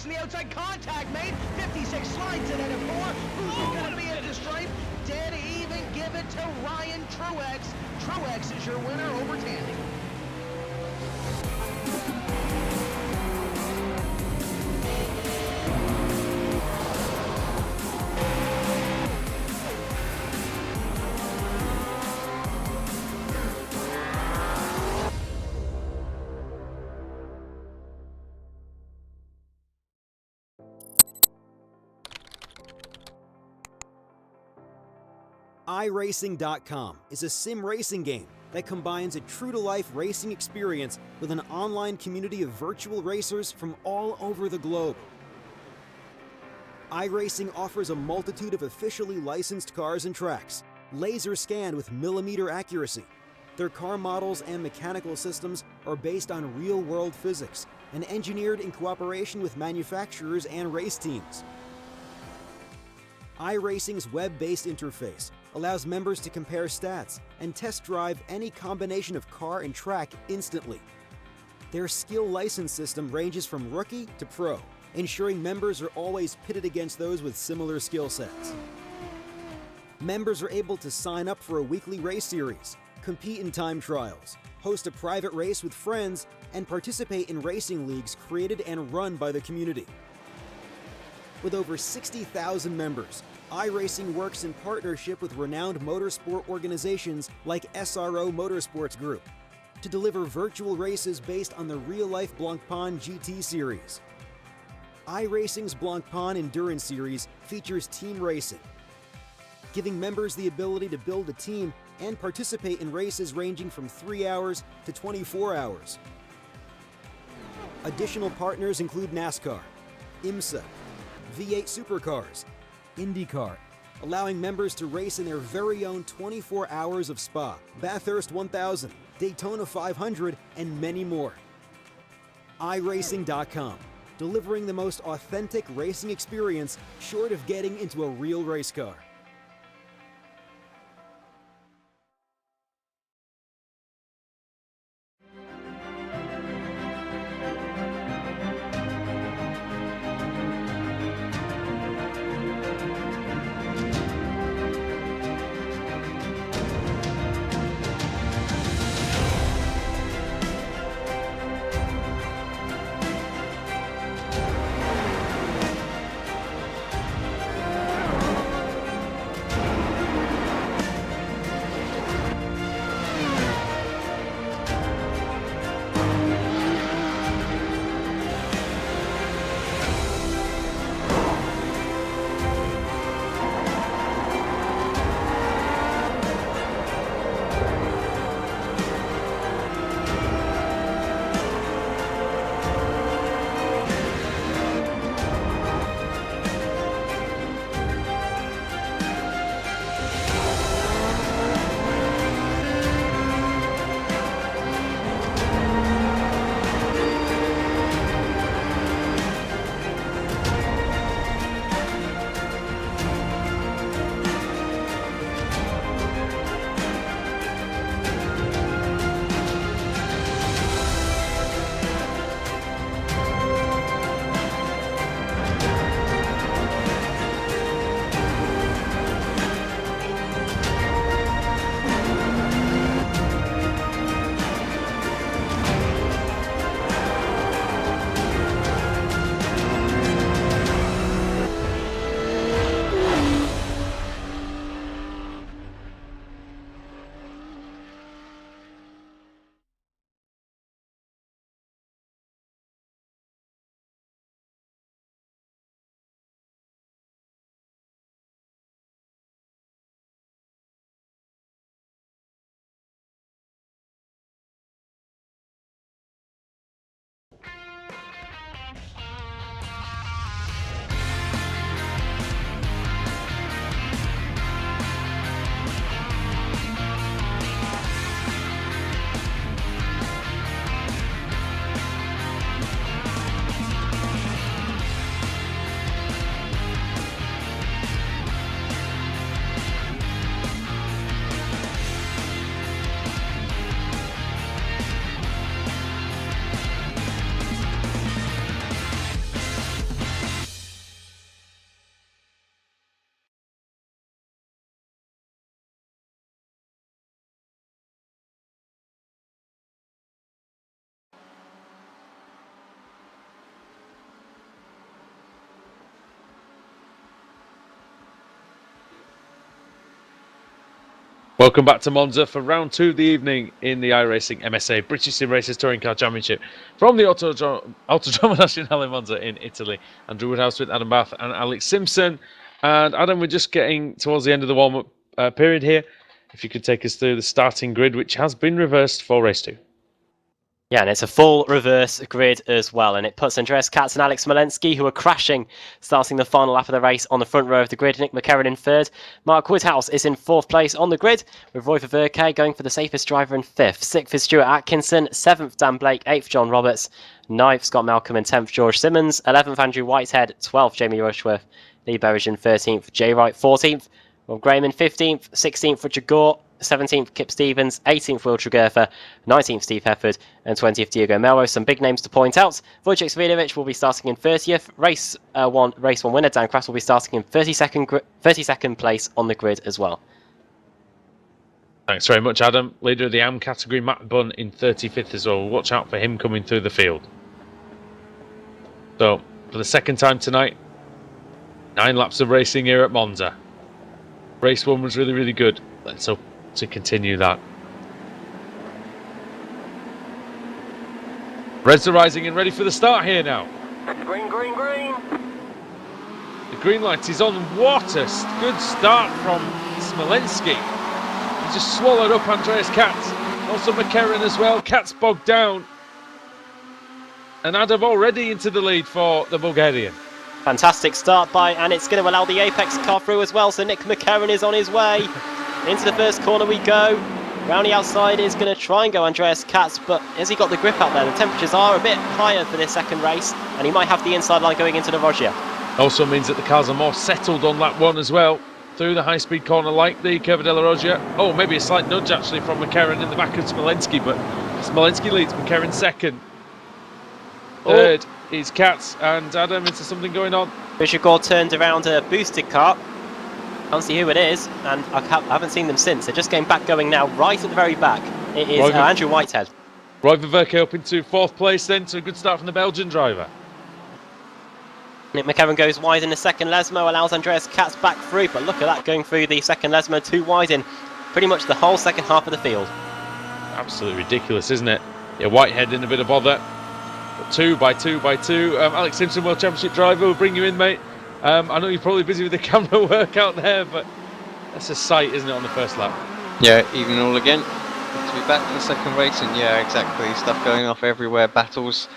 in the outside, contact made, 56 slides it at a 4, who's gonna be at the stripe? Dead even, give it to Ryan Truex. Truex is your winner over Tandy. iRacing.com is a sim racing game that combines a true-to-life racing experience with an online community of virtual racers from all over the globe. iRacing offers a multitude of officially licensed cars and tracks, laser scanned with millimeter accuracy. Their car models and mechanical systems are based on real-world physics and engineered in cooperation with manufacturers and race teams. iRacing's web-based interface allows members to compare stats and test drive any combination of car and track instantly. Their skill license system ranges from rookie to pro, ensuring members are always pitted against those with similar skill sets. Members are able to sign up for a weekly race series, compete in time trials, host a private race with friends, and participate in racing leagues created and run by the community. With over 60,000 members, iRacing works in partnership with renowned motorsport organizations like SRO Motorsports Group to deliver virtual races based on the real-life Blancpain GT series. iRacing's Blancpain Endurance Series features team racing, giving members the ability to build a team and participate in races ranging from 3 hours to 24 hours. Additional partners include NASCAR, IMSA, V8 Supercars, IndyCar, allowing members to race in their very own 24 hours of Spa, Bathurst 1000, Daytona 500, and many more. iRacing.com, delivering the most authentic racing experience short of getting into a real race car. Welcome back to Monza for round 2 of the evening in the iRacing MSA British Sim Racers Touring Car Championship from the Autodromo Nazionale in Monza in Italy. Andrew Woodhouse with Adam Bath and Alex Simpson. And Adam, we're just getting towards the end of the warm-up period here. If you could take us through the starting grid, which has been reversed for race 2. Yeah, and it's a full reverse grid as well, and it puts Andreas Katz and Alex Smolenski, who are crashing, starting the final lap of the race on the front row of the grid. Nick McCarron in third. Mark Woodhouse is in fourth place on the grid, with Roy Verke going for the safest driver in fifth. Sixth is Stuart Atkinson. Seventh, Dan Blake. Eighth, John Roberts. Ninth, Scott Malcolm. And 10th, George Simmons. 11th, Andrew Whitehead. 12th, Jamie Rushworth. Lee Berrigan 13th. Jay Wright 14th. Rob Graham in 15th. 16th, Richard Gore. 17th, Kip Stevens, 18th, Will Tregertha, 19th, Steve Hefford, and 20th, Diego Melrose. Some big names to point out. Wojciech Svidovic will be starting in 30th. Race one winner, Dan Kraft, will be starting in 32nd place on the grid as well. Thanks very much, Adam. Leader of the AM category, Matt Bunn, in 35th as well. Watch out for him coming through the field. So, for the second time tonight, 9 laps of racing here at Monza. Race 1 was really, really good. Let's hope to continue that. Reds are rising and ready for the start here now. Green, green, green. The green light is on. What a good start from Smolenski. He just swallowed up Andreas Katz. Also McCarron as well. Katz bogged down. And Adam already into the lead for the Bulgarian. Fantastic start and it's going to allow the Apex car through as well, so Nick McCarron is on his way. Into the first corner we go. Round the outside is going to try and go Andreas Katz, but has he got the grip out there? The temperatures are a bit higher for this second race, and he might have the inside line going into the Rogia. Also means that the cars are more settled on lap 1 as well. Through the high-speed corner like the Curva della Rogia. Oh, maybe a slight nudge actually from McCarron in the back of Smolenski, but Smolenski leads, McCarron second. Third is Katz, and Adam, is there something going on? Richard Gore turned around a boosted car. Can't see who it is, and I haven't seen them since. They're just getting back going now, right at the very back. It is Andrew Whitehead. Roy Verke up into 4th place then, so a good start from the Belgian driver. Nick McCarron goes wide in the second Lesmo, allows Andreas Katz back through, but look at that, going through the second Lesmo, 2 wide in pretty much the whole second half of the field. Absolutely ridiculous, isn't it? Yeah, Whitehead in a bit of bother. 2 by 2 by 2. Alex Simpson, World Championship driver, will bring you in, mate. I know you're probably busy with the camera work out there, but that's a sight, isn't it, on the first lap? Yeah, evening all again. Good to be back for the second race, and yeah, exactly. Stuff going off everywhere, battles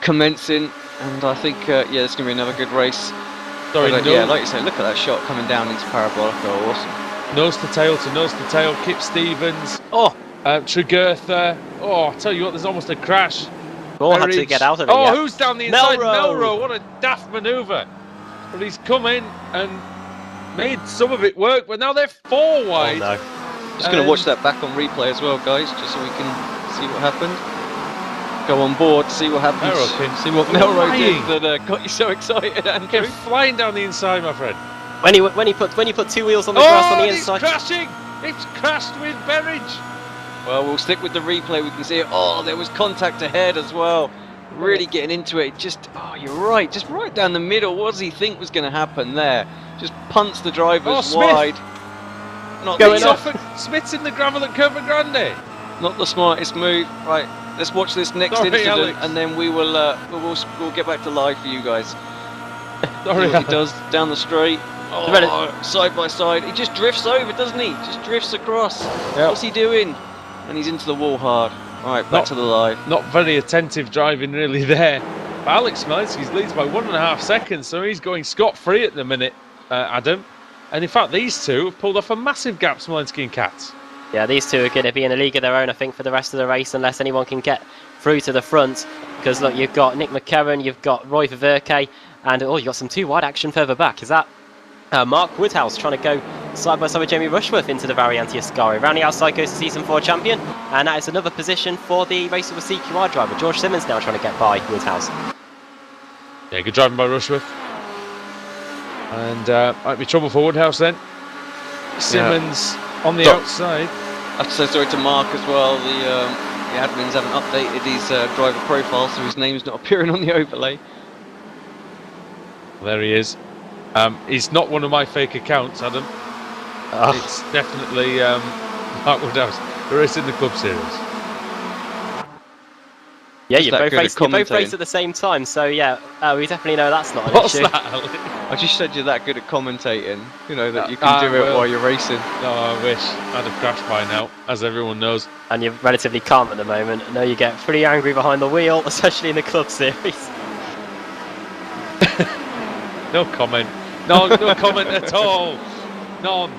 commencing, and I think, yeah, it's going to be another good race. Sorry, but, yeah, like you say, look at that shot coming down into Parabolica, awesome. Nose to tail, Kip Stevens. Tregertha. I tell you what, there's almost a crash. Gore had to get out of it. Who's down the inside? Melrose. What a daft manoeuvre. But he's come in and made some of it work, but now they're 4 wide. Oh, no. Just going to watch that back on replay as well, guys, just so we can see what happened. Go on board, see what happens. See what Melrose did that got you so excited, Andrew. Came flying down the inside, my friend. When he put 2 wheels on the grass on the inside. It's crashing! It's crashed with Berridge. Well, we'll stick with the replay. We can see it. Oh, there was contact ahead as well. Really getting into it. Just, you're right. Just right down the middle. What does he think was going to happen there? Just punts the drivers wide. Not going off. Smith's in the gravel at Curva Grande. Not the smartest move. Right, let's watch this next incident, Alex. And then we will we'll get back to live for you guys. Sorry, he does down the straight. Side by side. He just drifts over, doesn't he? Just drifts across. Yep. What's he doing? And he's into the wall hard. All right, back to the live. Not very attentive driving really there. But Alex Smolenski leads by 1.5 seconds, so he's going scot-free at the minute, Adam. And in fact, these two have pulled off a massive gap, Smolenski and Katz. Yeah, these two are going to be in a league of their own, I think, for the rest of the race, unless anyone can get through to the front. Because look, you've got Nick McCarron, you've got Roy Verke, and you've got some 2 wide action further back. Is that Mark Woodhouse trying to go side by side with Jamie Rushworth into the Variante Ascari? Round the outside goes the Season 4 champion, and that is another position for the Racer with CQR driver. George Simmons now trying to get by Woodhouse. Yeah, good driving by Rushworth. And might be trouble for Woodhouse then. Simmons on the outside. I have to say sorry to Mark as well. The admins haven't updated his driver profile, so his name's not appearing on the overlay. There he is. He's not one of my fake accounts, Adam. It's definitely Mark Woodhouse, the race in the Club Series. Yeah, Just you that both good at race commentating. at the same time, so yeah, we definitely know that's not an What's issue. that, Ali? I just said you're that good at commentating, you know, that you Ah, can do it well. while you're racing. No, I wish I'd have crashed by now, as everyone knows. And you're relatively calm at the moment. I know you get pretty angry behind the wheel, especially in the Club Series. No comment. No comment at all. None.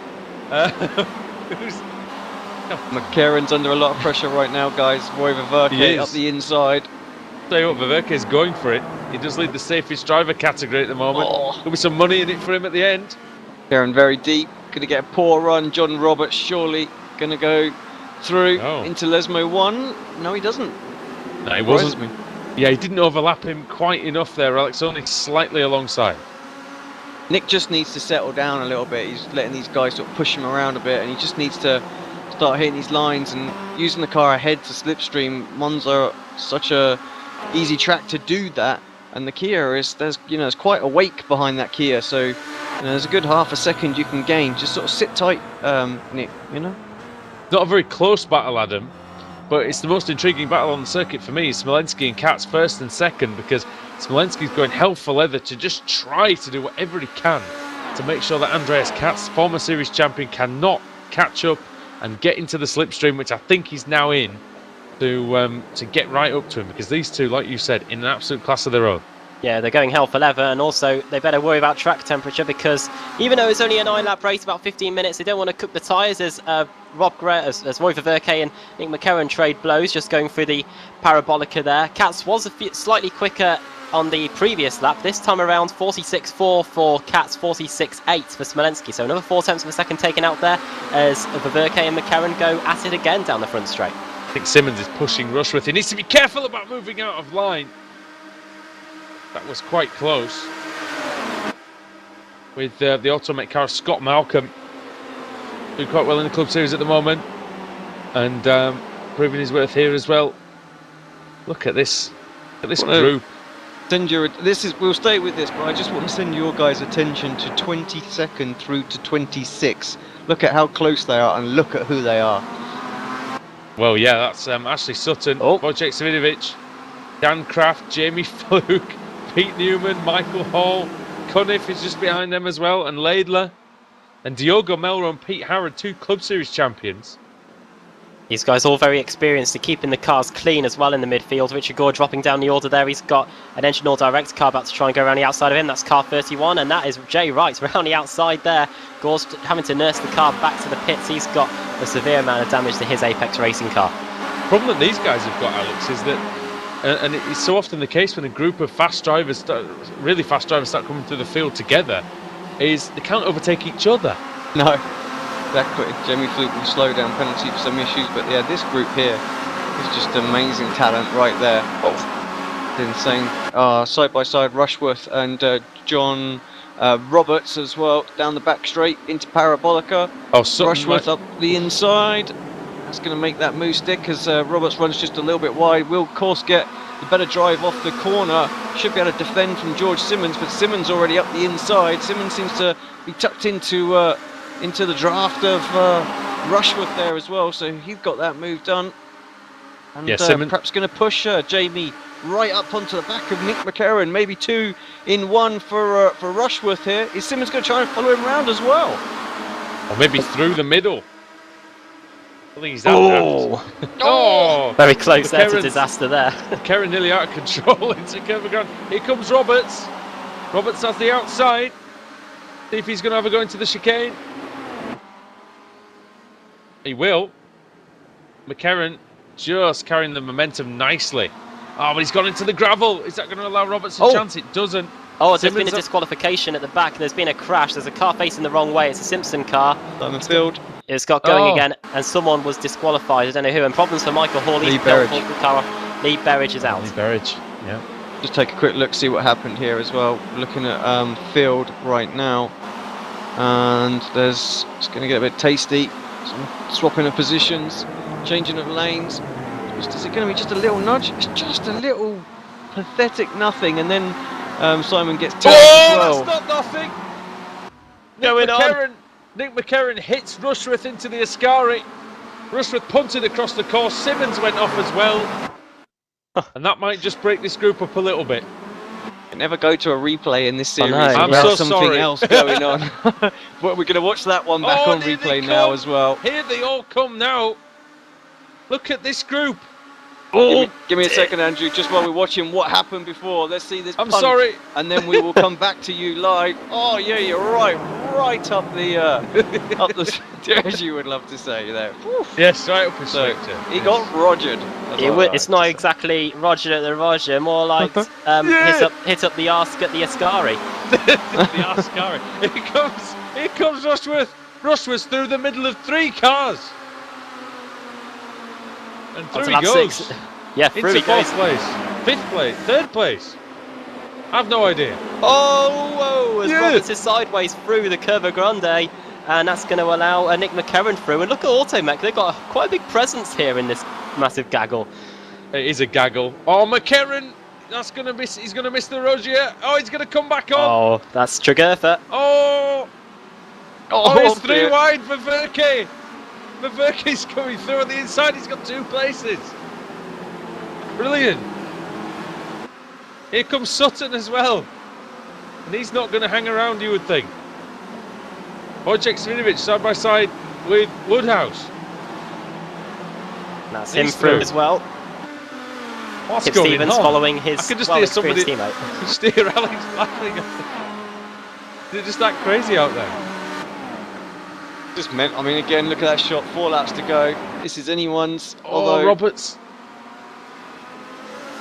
McLaren's under a lot of pressure right now, guys. Roy He Verke is. up the inside. Tell you what, Viverke's going for it. He does lead the safest driver category at the moment. There'll be some money in it for him at the end. McLaren very deep. Going to get a poor run. John Roberts surely going to go through into Lesmo 1. No, he doesn't. No, he Surprises wasn't. Yeah, he didn't overlap him quite enough there, Alex. Only slightly alongside. Nick just needs to settle down a little bit. He's letting these guys sort of push him around a bit, and he just needs to start hitting these lines and using the car ahead to slipstream. Monza, such a easy track to do that, and the Kia is there's quite a wake behind that Kia, so there's a good half a second you can gain. Just sort of sit tight, Nick. Not a very close battle, Adam, but it's the most intriguing battle on the circuit for me. Smolensky and Katz first and second, because Smolensky's going hell for leather to just try to do whatever he can to make sure that Andreas Katz, former series champion, cannot catch up and get into the slipstream, which I think he's now in, to get right up to him, because these two, like you said, in an absolute class of their own. Yeah, they're going hell for leather, and also they better worry about track temperature, because even though it's only a 9-lap race, about 15 minutes, they don't want to cook the tyres as Roy Verke and Nick McLaren trade blows, just going through the parabolica there. Katz was slightly quicker on the previous lap. This time around, 46.4 for Katz, 46.8 for Smolensky. So another 4 tenths of a second taken out there as Verke and McLaren go at it again down the front straight. I think Simmons is pushing Rushworth. He needs to be careful about moving out of line. That was quite close. With the Automec car, Scott Malcolm, doing quite well in the Club Series at the moment, and proving his worth here as well. Look at this group. We'll stay with this, but I just want to send your guys' attention to 22nd through to 26. Look at how close they are, and look at who they are. Well, yeah, that's Ashley Sutton, Wojciech Savidovic, Dan Kraft, Jamie Fluke, Pete Newman, Michael Hall, Cunniff is just behind them as well, and Laidler, and Diogo Melro and Pete Harrod, 2 Club Series champions. These guys all very experienced at keeping the cars clean as well in the midfield. Richard Gore dropping down the order there. He's got an Engine All Direct car about to try and go around the outside of him. That's car 31, and that is Jay Wright around the outside there. Gore's having to nurse the car back to the pits. He's got a severe amount of damage to his Apex Racing car. The problem that these guys have got, Alex, is that, and it's so often the case when a group of really fast drivers start coming through the field together, is they can't overtake each other. No. Exactly. Jamie Fluke will slow down penalty for some issues, but yeah, this group here is just amazing talent right there. Insane. Side by side, Rushworth and John Roberts as well, down the back straight into Parabolica. Rushworth up the inside. That's going to make that move stick as Roberts runs just a little bit wide. Will, of course, get the better drive off the corner. Should be able to defend from George Simmons, but Simmons already up the inside. Simmons seems to be tucked into the draft of Rushworth there as well, so he's got that move done. And perhaps going to push Jamie right up onto the back of Nick McLaren, maybe 2 in 1 for Rushworth here. Is Simmons going to try and follow him around as well? Or maybe through the middle. I think he's out. Very close there to disaster there. McLaren nearly out of control into Kevin Grant. Here comes Roberts. Roberts has the outside. See if he's going to have a go into the chicane. He will. McLaren just carrying the momentum nicely. Oh, but he's gone into the gravel. Is that going to allow Roberts a chance? It doesn't. Oh, there's been a disqualification at the back. There's been a crash. There's a car facing the wrong way. It's a Simpson car. Diamond Field. It's got going again, and someone was disqualified. I don't know who. And problems for Michael Hall. Lee Berridge is out. Lee Berridge, yeah. Just take a quick look, see what happened here as well. Looking at field right now. And it's going to get a bit tasty. Some swapping of positions, changing of lanes. Is it going to be just a little nudge? It's just a little pathetic nothing, and then Simon gets turned as well. That's not nothing. Going on. Nick McCarron hits Rushworth into the Ascari. Rushworth punted across the course. Simmons went off as well. And that might just break this group up a little bit. Never go to a replay in this series. no, I'm without so something sorry. else going on. But we're going to watch that one back on here they replay now come. as well. Here they all come now. Look at this group. Give me a second, Andrew, just while we're watching what happened before. Let's see this I'm punt, sorry. and then we will come back to you live. Oh, yeah, you're right up the, up the, as you would love to say there. Whew. Yes, right up his So, sector. he got rogered. It's not exactly Roger at the Roger, more like hit up the ask at the Ascari. The Ascari. Here comes Rushworth. Rushworth's through the middle of 3 cars. And through he goes. 6. Yeah, through Into he goes. 4th place, 5th place, 3rd place. I've no idea. Oh, whoa, as Yeah. Roberts is sideways through the Curva Grande, and that's going to allow Nick McCarron through. And look at Automech, they've got quite a big presence here in this massive gaggle. It is a gaggle. Oh, McCarron, that's gonna miss. He's gonna miss the Rogier. Oh, he's gonna come back on. Oh, that's Tregertha. Oh, it's 3 dear. wide for Verke. Verke's coming through on the inside. He's got 2 places. Brilliant. Here comes Sutton as well, and he's not going to hang around, you would think. Wojciech Svinovic side by side with Woodhouse. That's He's him through through. as well. What's Kip going Stevens on? following his I could just well hear somebody experienced teammate. steer Alex laughing. They're just that crazy out there. Just meant, I mean, again, look at that shot, 4 laps to go. This is anyone's, Oh, although Roberts.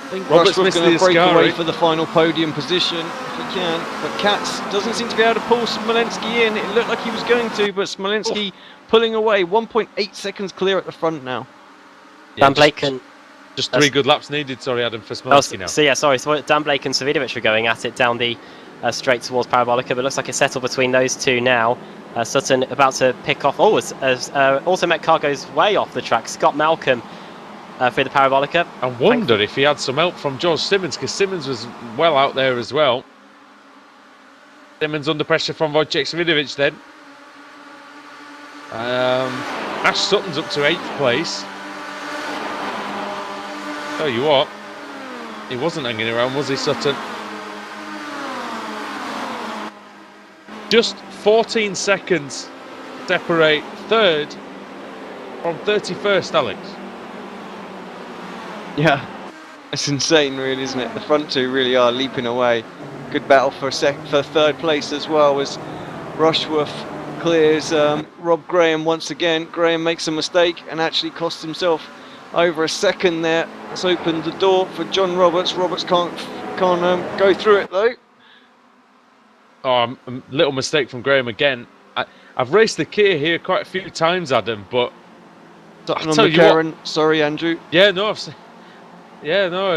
I think Roberts Rushworth's missed going the to break away Ascari. for the final podium position if he can. But Katz doesn't seem to be able to pull Smolenski in. It looked like he was going to, but Smolenski pulling away, 1.8 seconds clear at the front now. Dan Blake and Just 3 good laps needed, sorry, Adam, for oh, Smolenski now. so yeah, sorry. So Dan Blake and Savidovic were going at it down the straight towards Parabolica, but it looks like it's settled between those two now. Sutton about to pick off. Oh, as Automech car goes way off the track. Scott Malcolm through the Parabolica. I wonder if he had some help from George Simmons, because Simmons was well out there as well. Simmons under pressure from Wojciech Svidovic then. Ash Sutton's up to 8th place. Tell you what, he wasn't hanging around, was he, Sutton? Just 14 seconds separate 3rd from 31st, Alex. Yeah, it's insane, really, isn't it? The front two really are leaping away. Good battle for 3rd place as well as Rushworth clears Rob Graham once again. Graham makes a mistake and actually costs himself over a second there. That's opened the door for John Roberts. Roberts can't go through it though. Oh, a little mistake from Graham again. I've raced the Kia here quite a few times, Adam, but Sutton I on tell you what, McCarron. Sorry, Andrew.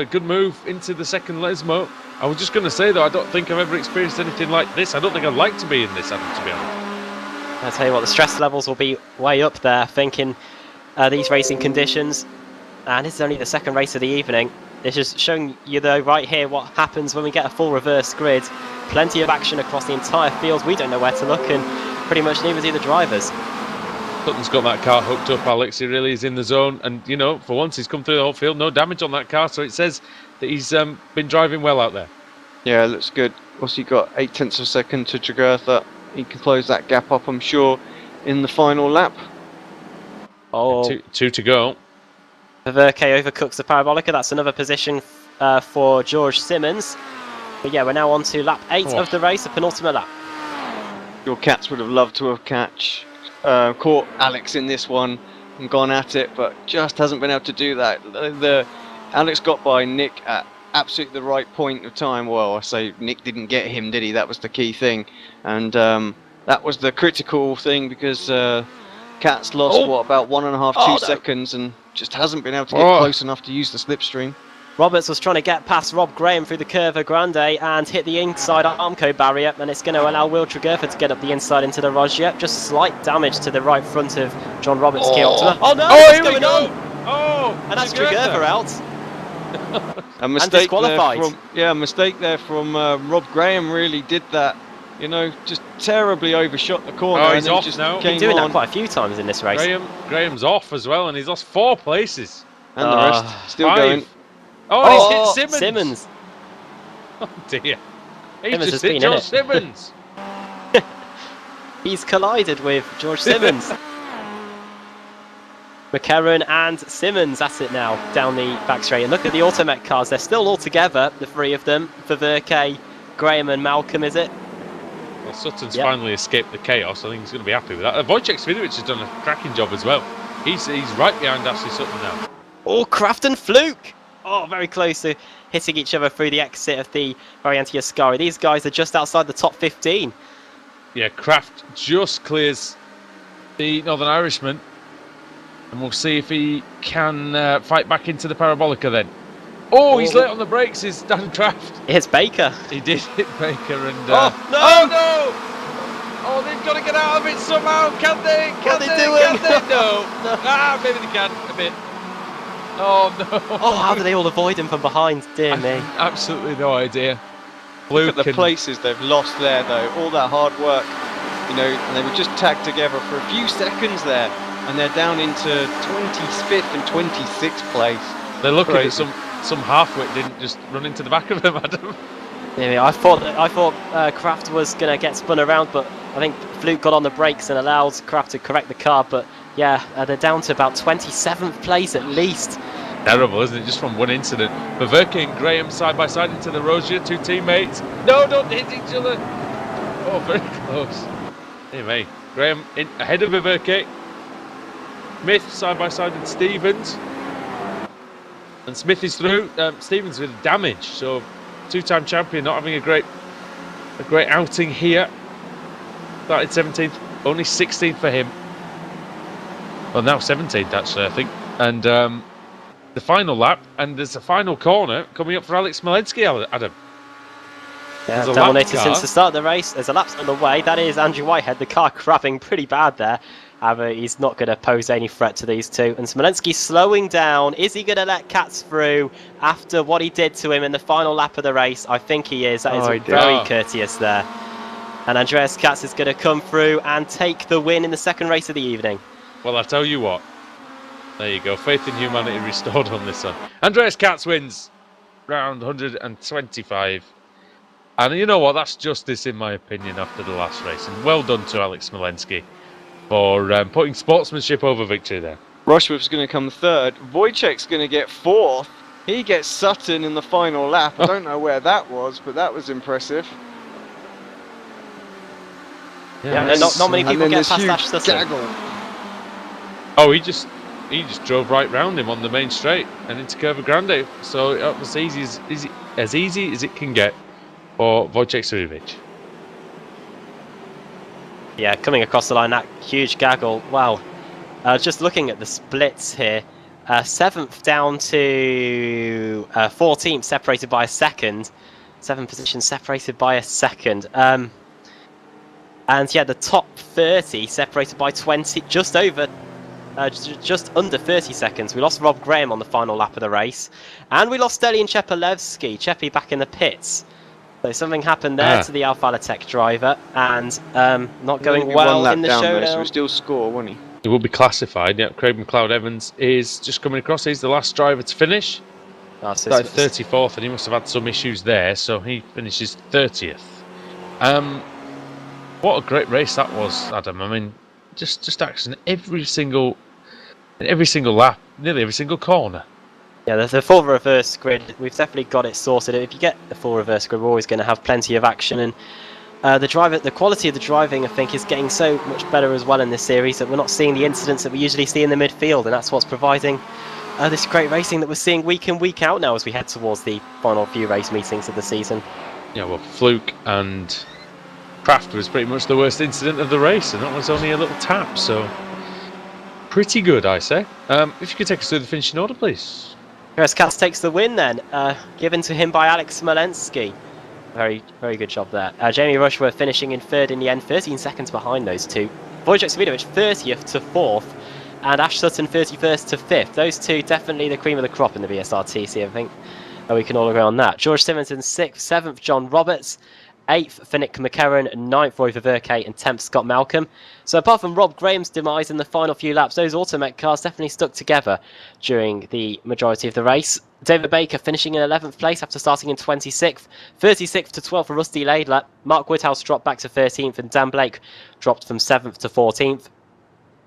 a good move into the second Lesmo. I was just going to say though, I don't think I've ever experienced anything like this. I don't think I'd like to be in this, Adam, to be honest. I'll tell you what, the stress levels will be way up there, thinking these racing conditions. And this is only the 2nd race of the evening. It's just showing you though right here what happens when we get a full reverse grid. Plenty of action across the entire field. We don't know where to look, and pretty much neither do the drivers. Sutton's got that car hooked up, Alex. He really is in the zone, and you know, for once he's come through the whole field, no damage on that car, so it says that he's been driving well out there. Yeah, looks good. What's he got? 0.8 of a second to Tregertha. He can close that gap up, I'm sure, in the final lap. Oh, Two to go. Verke overcooks the Parabolica. That's another position for George Simmons. But yeah, we're now on to lap 8 of the race, the penultimate lap. Your Cats would have loved to have caught Alex in this one and gone at it, but just hasn't been able to do that. Alex got by Nick at absolutely the right point of time. Well, I say Nick didn't get him, did he? That was the key thing, and that was the critical thing, because Cats lost about 1.5, 2 seconds, and just hasn't been able to get close enough to use the slipstream. Roberts was trying to get past Rob Graham through the Curva Grande and hit the inside Armco barrier, and it's going to allow Will Tregertha to get up the inside into the Rogier. Just slight damage to the right front of John Roberts' Kia Optima. Oh no, what's going on? Oh, And that's Tregertha out. A mistake there disqualified. from Rob Graham. Really did that You know, just terribly overshot the corner. Oh, and he's then off just now. came He's doing on, that quite a few times in this race. Graham's off as well, and he's lost 4 places. and the rest still 5. going. Oh, and he's hit Simmons. Oh dear. He's Simmons just has hit been in George it. Simmons. He's collided with George Simmons. McCarron and Simmons at it now down the back straight. And look at the Automet cars. They're still all together, the 3 of them. For Verke, Graham and Malcolm, is it? Well, Sutton's finally escaped the chaos. I think he's going to be happy with that. Wojciech Svidovic has done a cracking job as well. He's right behind Ashley Sutton now. Oh, Kraft and Fluke! Oh, very close to hitting each other through the exit of the Variante Ascari. These guys are just outside the top 15. Yeah, Kraft just clears the Northern Irishman. And we'll see if he can fight back into the Parabolica then. Oh, he's late on the brakes, is Dan Kraft. It's Baker. He did hit Baker and... Oh, no! Oh, no! Oh, they've got to get out of it somehow. Can they? Can What are they? they doing? Can they? No. Ah, maybe they can a bit. Oh, no. Oh, how do they all avoid him from behind? Dear me. Absolutely no idea. Look at the places they've lost there, though. All that hard work, you know, and they were just tagged together for a few seconds there, and they're down into 25th and 26th place. They're lucky that some halfwit didn't just run into the back of them, Adam. Yeah, I thought Kraft was going to get spun around, but I think Fluke got on the brakes and allowed Kraft to correct the car. But yeah, they're down to about 27th place at least. Terrible, isn't it? Just from one incident. Verke and Graham side by side into the Rozier, 2 teammates. No, don't hit each other. Oh, very close. Anyway, Graham ahead of Verke. Smith side by side with Stevens. And Smith is through. Stevens with damage, so 2-time champion not having a great outing here. Started 17th, only 16th for him. Well, now 17th actually, I think. And the final lap, and there's a final corner coming up for Alex Smolensky, Adam. Yeah, There's a dominated lap since car. the start of the race. There's a lap on the way. That is Andrew Whitehead. The car crapping pretty bad there. However, he's not going to pose any threat to these two. And Smolensky slowing down. Is he going to let Katz through after what he did to him in the final lap of the race? I think he is. That is very courteous there. And Andreas Katz is going to come through and take the win in the second race of the evening. Well, I tell you what. There you go. Faith in humanity restored on this one. Andreas Katz wins round 125. And you know what? That's justice, in my opinion, after the last race. And well done to Alex Smolensky for putting sportsmanship over victory there. Rushworth's going to come third. Wojciech's going to get fourth. He gets Sutton in the final lap. I don't know where that was, but that was impressive. Yeah, not many people get past Ash Sutton. Gaggle. Oh, he just drove right round him on the main straight and into Curva Grande. So it was as easy as it can get for Wojciech Svidovic. Yeah, coming across the line, that huge gaggle. Wow. Just looking at the splits here. 7th down to 14th, separated by a second. 7 positions separated by a second. And yeah, the top 30 separated by 20, just under 30 seconds. We lost Rob Graham on the final lap of the race. And we lost Delian Chepelevsky. Cheppy back in the pits. So something happened there to the Alfa Tech driver, and not going well in the showdown. So we still score, won't he? It will be classified. Yeah, Craig McLeod Evans is just coming across. He's the last driver to finish. Started 34th, and he must have had some issues there, so he finishes 30th. What a great race that was, Adam. I mean, just action every single lap, nearly every single corner. Yeah, the full reverse grid, we've definitely got it sorted. If you get the full reverse grid, we're always going to have plenty of action. And the quality of the driving, I think, is getting so much better as well in this series that we're not seeing the incidents that we usually see in the midfield, and that's what's providing this great racing that we're seeing week in, week out now as we head towards the final few race meetings of the season. Yeah, well, Fluke and Kraft was pretty much the worst incident of the race, and that was only a little tap, so pretty good, I say. If you could take us through the finishing order, please. Andreas Katz takes the win then, given to him by Alex Smolensky. Very, very good job there. Jamie Rushworth finishing in third in the end, 13 seconds behind those two. Wojciech Svidovic 30th to 4th, and Ash Sutton 31st to 5th. Those two definitely the cream of the crop in the BSRTC, I think. We can all agree on that. George Simmons in 6th, 7th John Roberts, 8th for Nick McCarron, 9th Roy Ververke, and 10th Scott Malcolm. So apart from Rob Graham's demise in the final few laps, those Automech cars definitely stuck together during the majority of the race. David Baker finishing in 11th place after starting in 26th, 36th to 12th for Rusty Laidler. Mark Woodhouse dropped back to 13th, and Dan Blake dropped from 7th to 14th.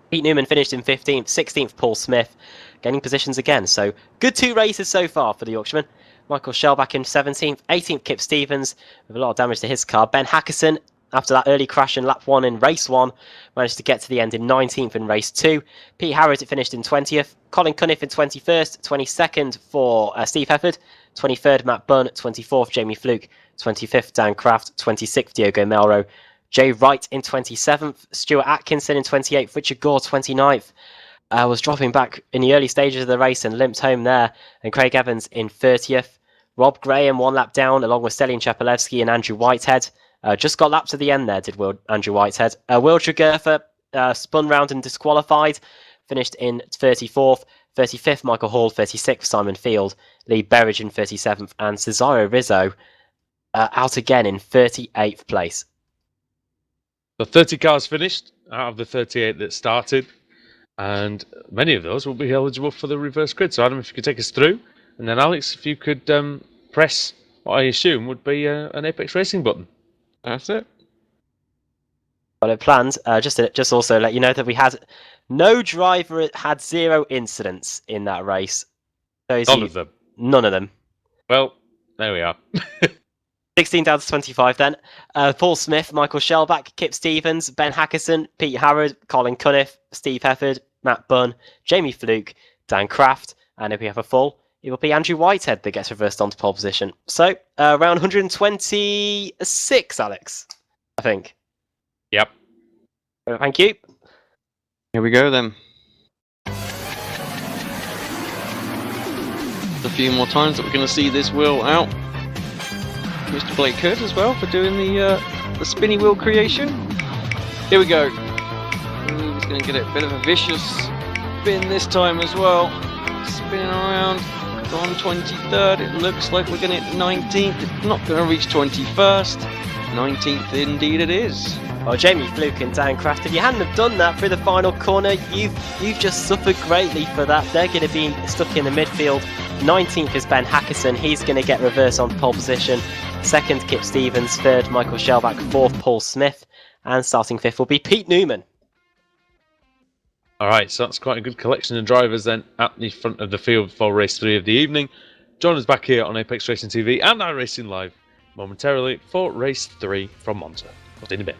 Pete Newman finished in 15th, 16th Paul Smith, gaining positions again. So good 2 races so far for the Yorkshireman. Michael Shellback in 17th, 18th Kip Stevens with a lot of damage to his car. Ben Hackerson, after that early crash in lap 1 in race 1, managed to get to the end in 19th in race 2. Pete Harrod finished in 20th, Colin Cunniff in 21st, 22nd for Steve Hefford, 23rd Matt Bunn, 24th Jamie Fluke, 25th Dan Kraft, 26th Diogo Melro, Jay Wright in 27th, Stuart Atkinson in 28th, Richard Gore 29th. Was dropping back in the early stages of the race and limped home there. And Craig Evans in 30th. Rob Graham 1 lap down along with Stelian Chapelewski and Andrew Whitehead. Just got lapped to the end there, did Andrew Whitehead. Will Tregerfer spun round and disqualified. Finished in 34th. 35th Michael Hall, 36th Simon Field. Lee Berridge in 37th. And Cesaro Rizzo out again in 38th place. The 30 cars finished out of the 38 that started. And many of those will be eligible for the reverse grid. So Adam, if you could take us through, and then Alex, if you could press what I assume would be an Apex Racing button. That's it. Got it planned. Just also let you know that we had no driver had 0 incidents in that race. None of them. None of them. Well, there we are. 16 down to 25 then. Paul Smith, Michael Shellback, Kip Stevens, Ben Hackerson, Pete Harrod, Colin Cunniff, Steve Hefford, Matt Bunn, Jamie Fluke, Dan Kraft, and if we have a full, it will be Andrew Whitehead that gets reversed onto pole position. So, round 126, Alex, I think. Yep. Thank you. Here we go then. A few more times that we're going to see this wheel out. Mr. Blake Hood as well for doing the spinny wheel creation. Here we go. Ooh, he's going to get a bit of a vicious spin this time as well. Spinning around. On 23rd, it looks like we're going to hit 19th. It's not going to reach 21st. 19th indeed it is. Well, Jamie Fluke and Dan Kraft, if you hadn't have done that through the final corner, you've just suffered greatly for that. They're going to be stuck in the midfield. 19th is Ben Hackerson. He's going to get reversed on pole position. 2nd, Kip Stevens. 3rd, Michael Shellback. 4th, Paul Smith. And starting 5th will be Pete Newman. All right, so that's quite a good collection of drivers then at the front of the field for race 3 of the evening. Join us back here on Apex Racing TV and iRacing Live momentarily for race 3 from Monza. I'll see you in a bit.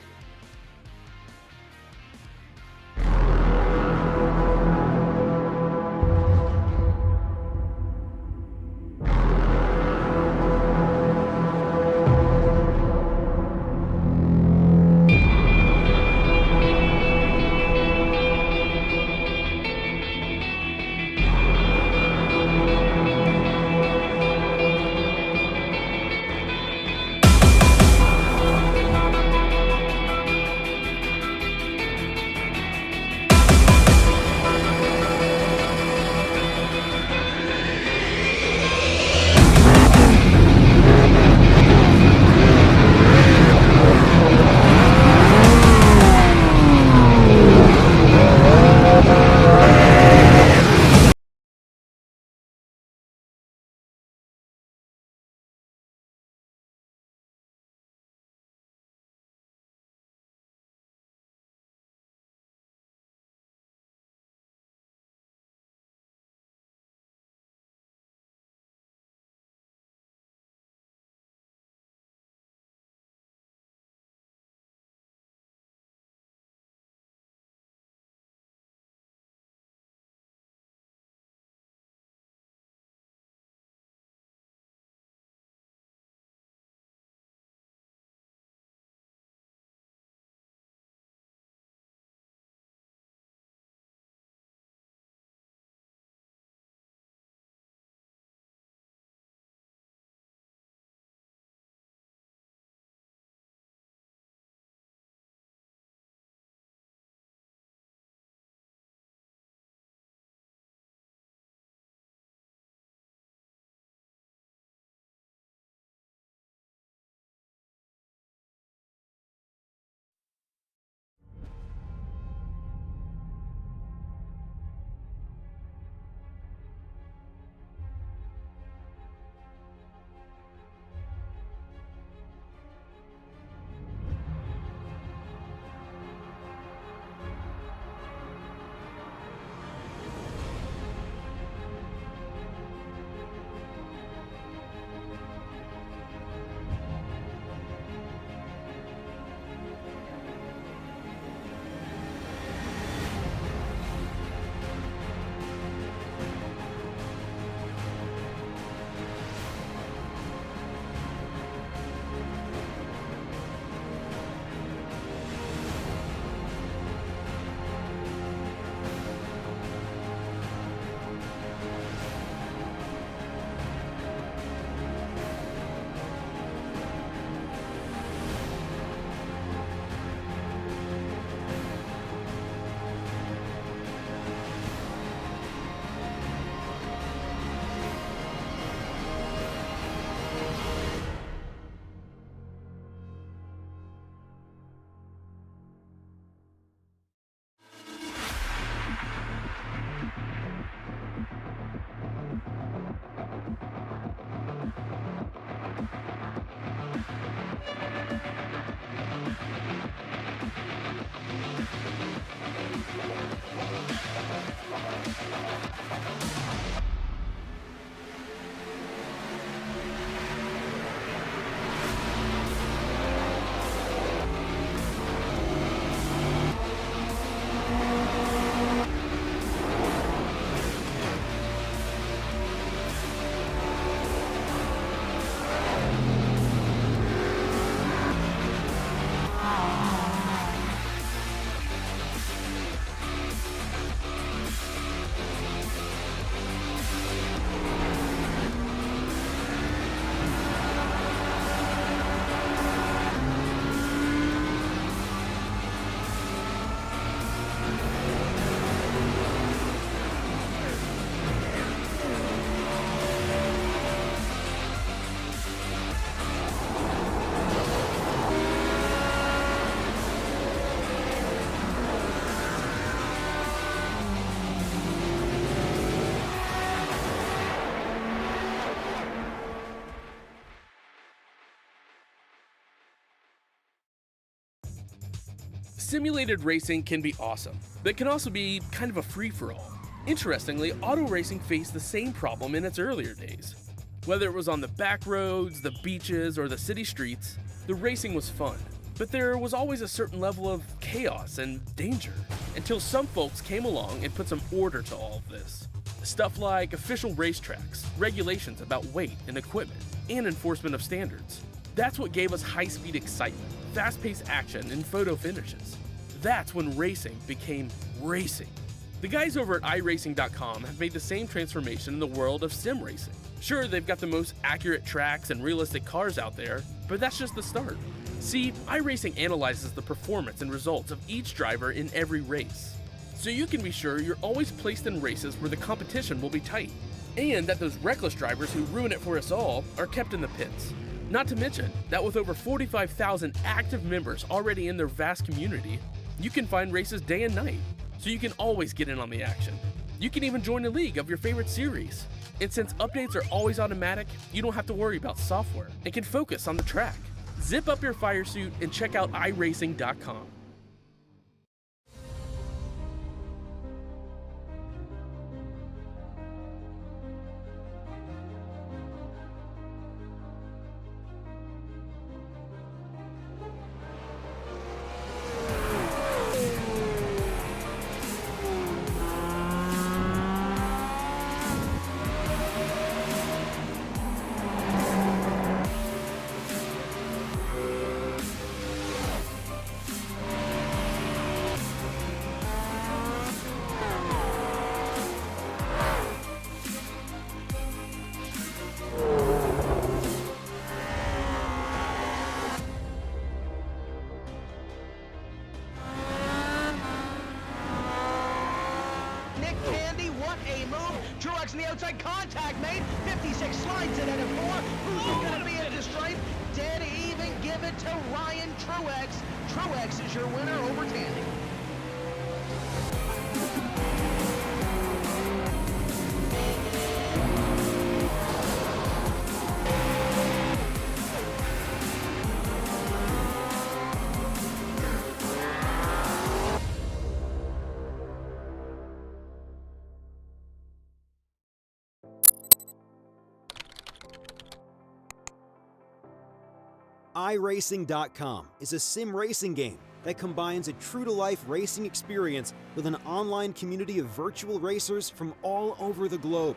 Simulated racing can be awesome, but it can also be kind of a free-for-all. Interestingly, auto racing faced the same problem in its earlier days. Whether it was on the back roads, the beaches, or the city streets, the racing was fun. But there was always a certain level of chaos and danger, until some folks came along and put some order to all of this. Stuff like official racetracks, regulations about weight and equipment, and enforcement of standards. That's what gave us high-speed excitement, fast-paced action, and photo finishes. That's when racing became racing. The guys over at iRacing.com have made the same transformation in the world of sim racing. Sure, they've got the most accurate tracks and realistic cars out there, but that's just the start. See, iRacing analyzes the performance and results of each driver in every race, so you can be sure you're always placed in races where the competition will be tight, and that those reckless drivers who ruin it for us all are kept in the pits. Not to mention that with over 45,000 active members already in their vast community, you can find races day and night, so you can always get in on the action. You can even join a league of your favorite series. And since updates are always automatic, you don't have to worry about software and can focus on the track. Zip up your fire suit and check out iRacing.com. Nick Candy, what a move! Truex in the outside, contact made. 56 slides it at a 4. Who's gonna be at the stripe? Dead even, give it to Ryan Truex. Truex is your winner over Tandy. iRacing.com is a sim racing game that combines a true-to-life racing experience with an online community of virtual racers from all over the globe.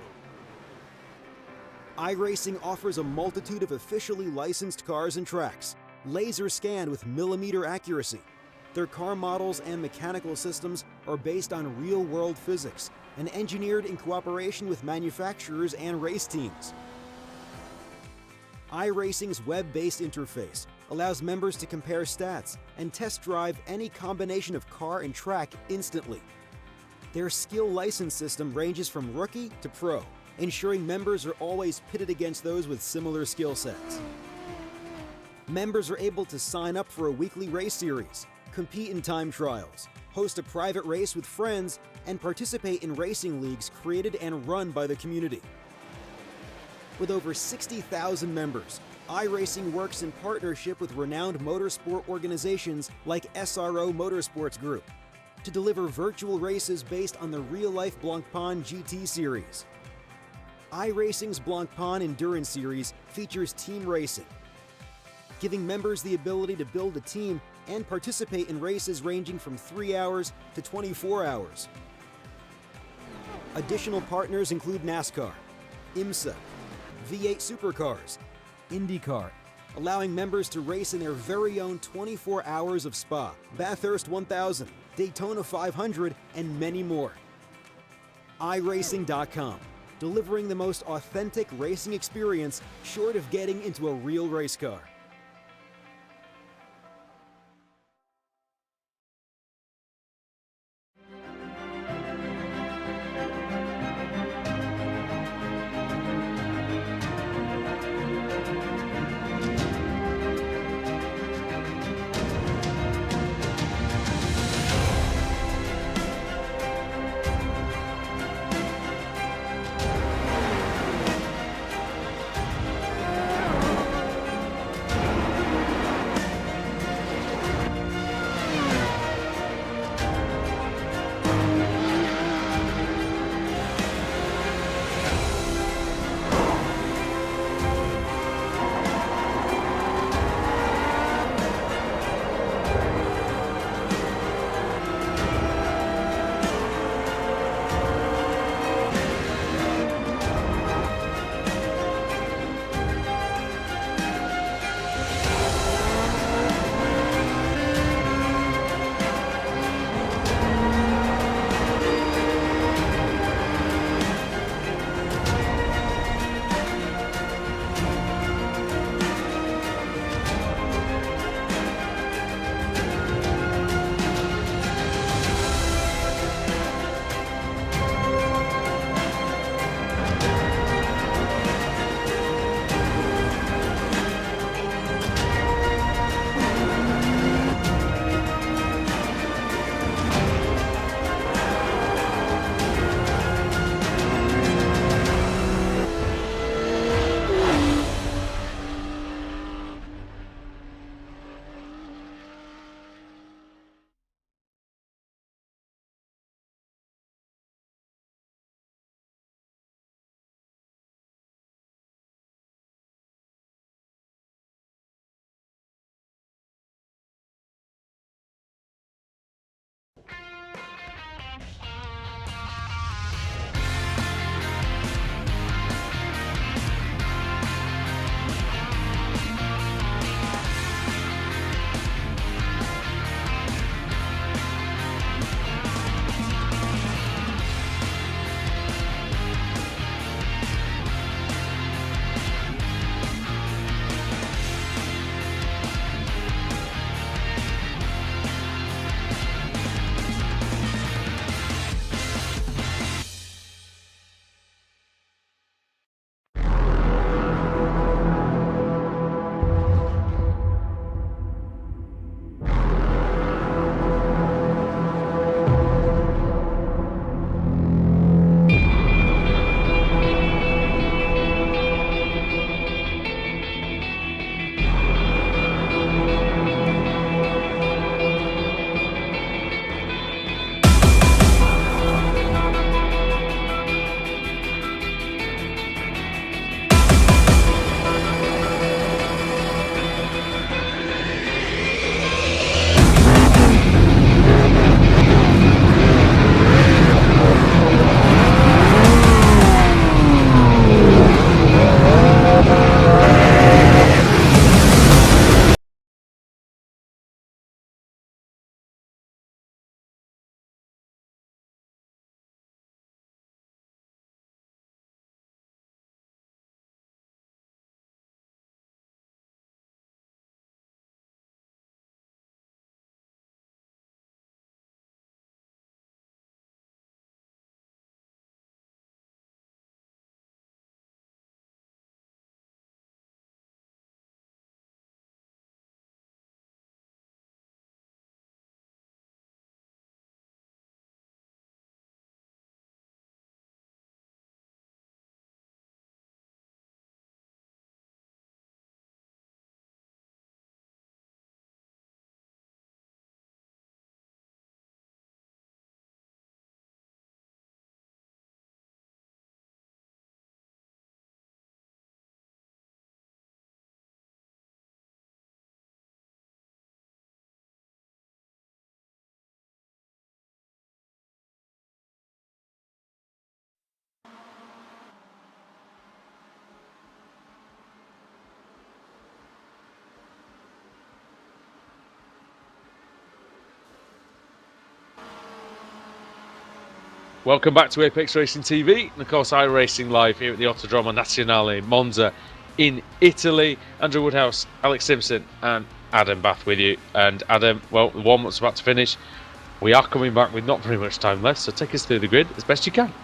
iRacing offers a multitude of officially licensed cars and tracks, laser scanned with millimeter accuracy. Their car models and mechanical systems are based on real-world physics and engineered in cooperation with manufacturers and race teams. iRacing's web-based interface allows members to compare stats and test drive any combination of car and track instantly. Their skill license system ranges from rookie to pro, ensuring members are always pitted against those with similar skill sets. Members are able to sign up for a weekly race series, compete in time trials, host a private race with friends, and participate in racing leagues created and run by the community. With over 60,000 members, iRacing works in partnership with renowned motorsport organizations like SRO Motorsports Group to deliver virtual races based on the real-life Blancpain GT series. iRacing's Blancpain Endurance Series features team racing, giving members the ability to build a team and participate in races ranging from 3 hours to 24 hours. Additional partners include NASCAR, IMSA, V8 Supercars, IndyCar, allowing members to race in their very own 24 hours of Spa, Bathurst 1000, Daytona 500, and many more. iRacing.com, delivering the most authentic racing experience short of getting into a real race car. Welcome back to Apex Racing TV, and of course iRacing live here at the Autodromo Nazionale Monza in Italy. Andrew Woodhouse, Alex Simpson and Adam Bath with you. And Adam, well, the warm-up's about to finish. We are coming back with not very much time left, so take us through the grid as best you can.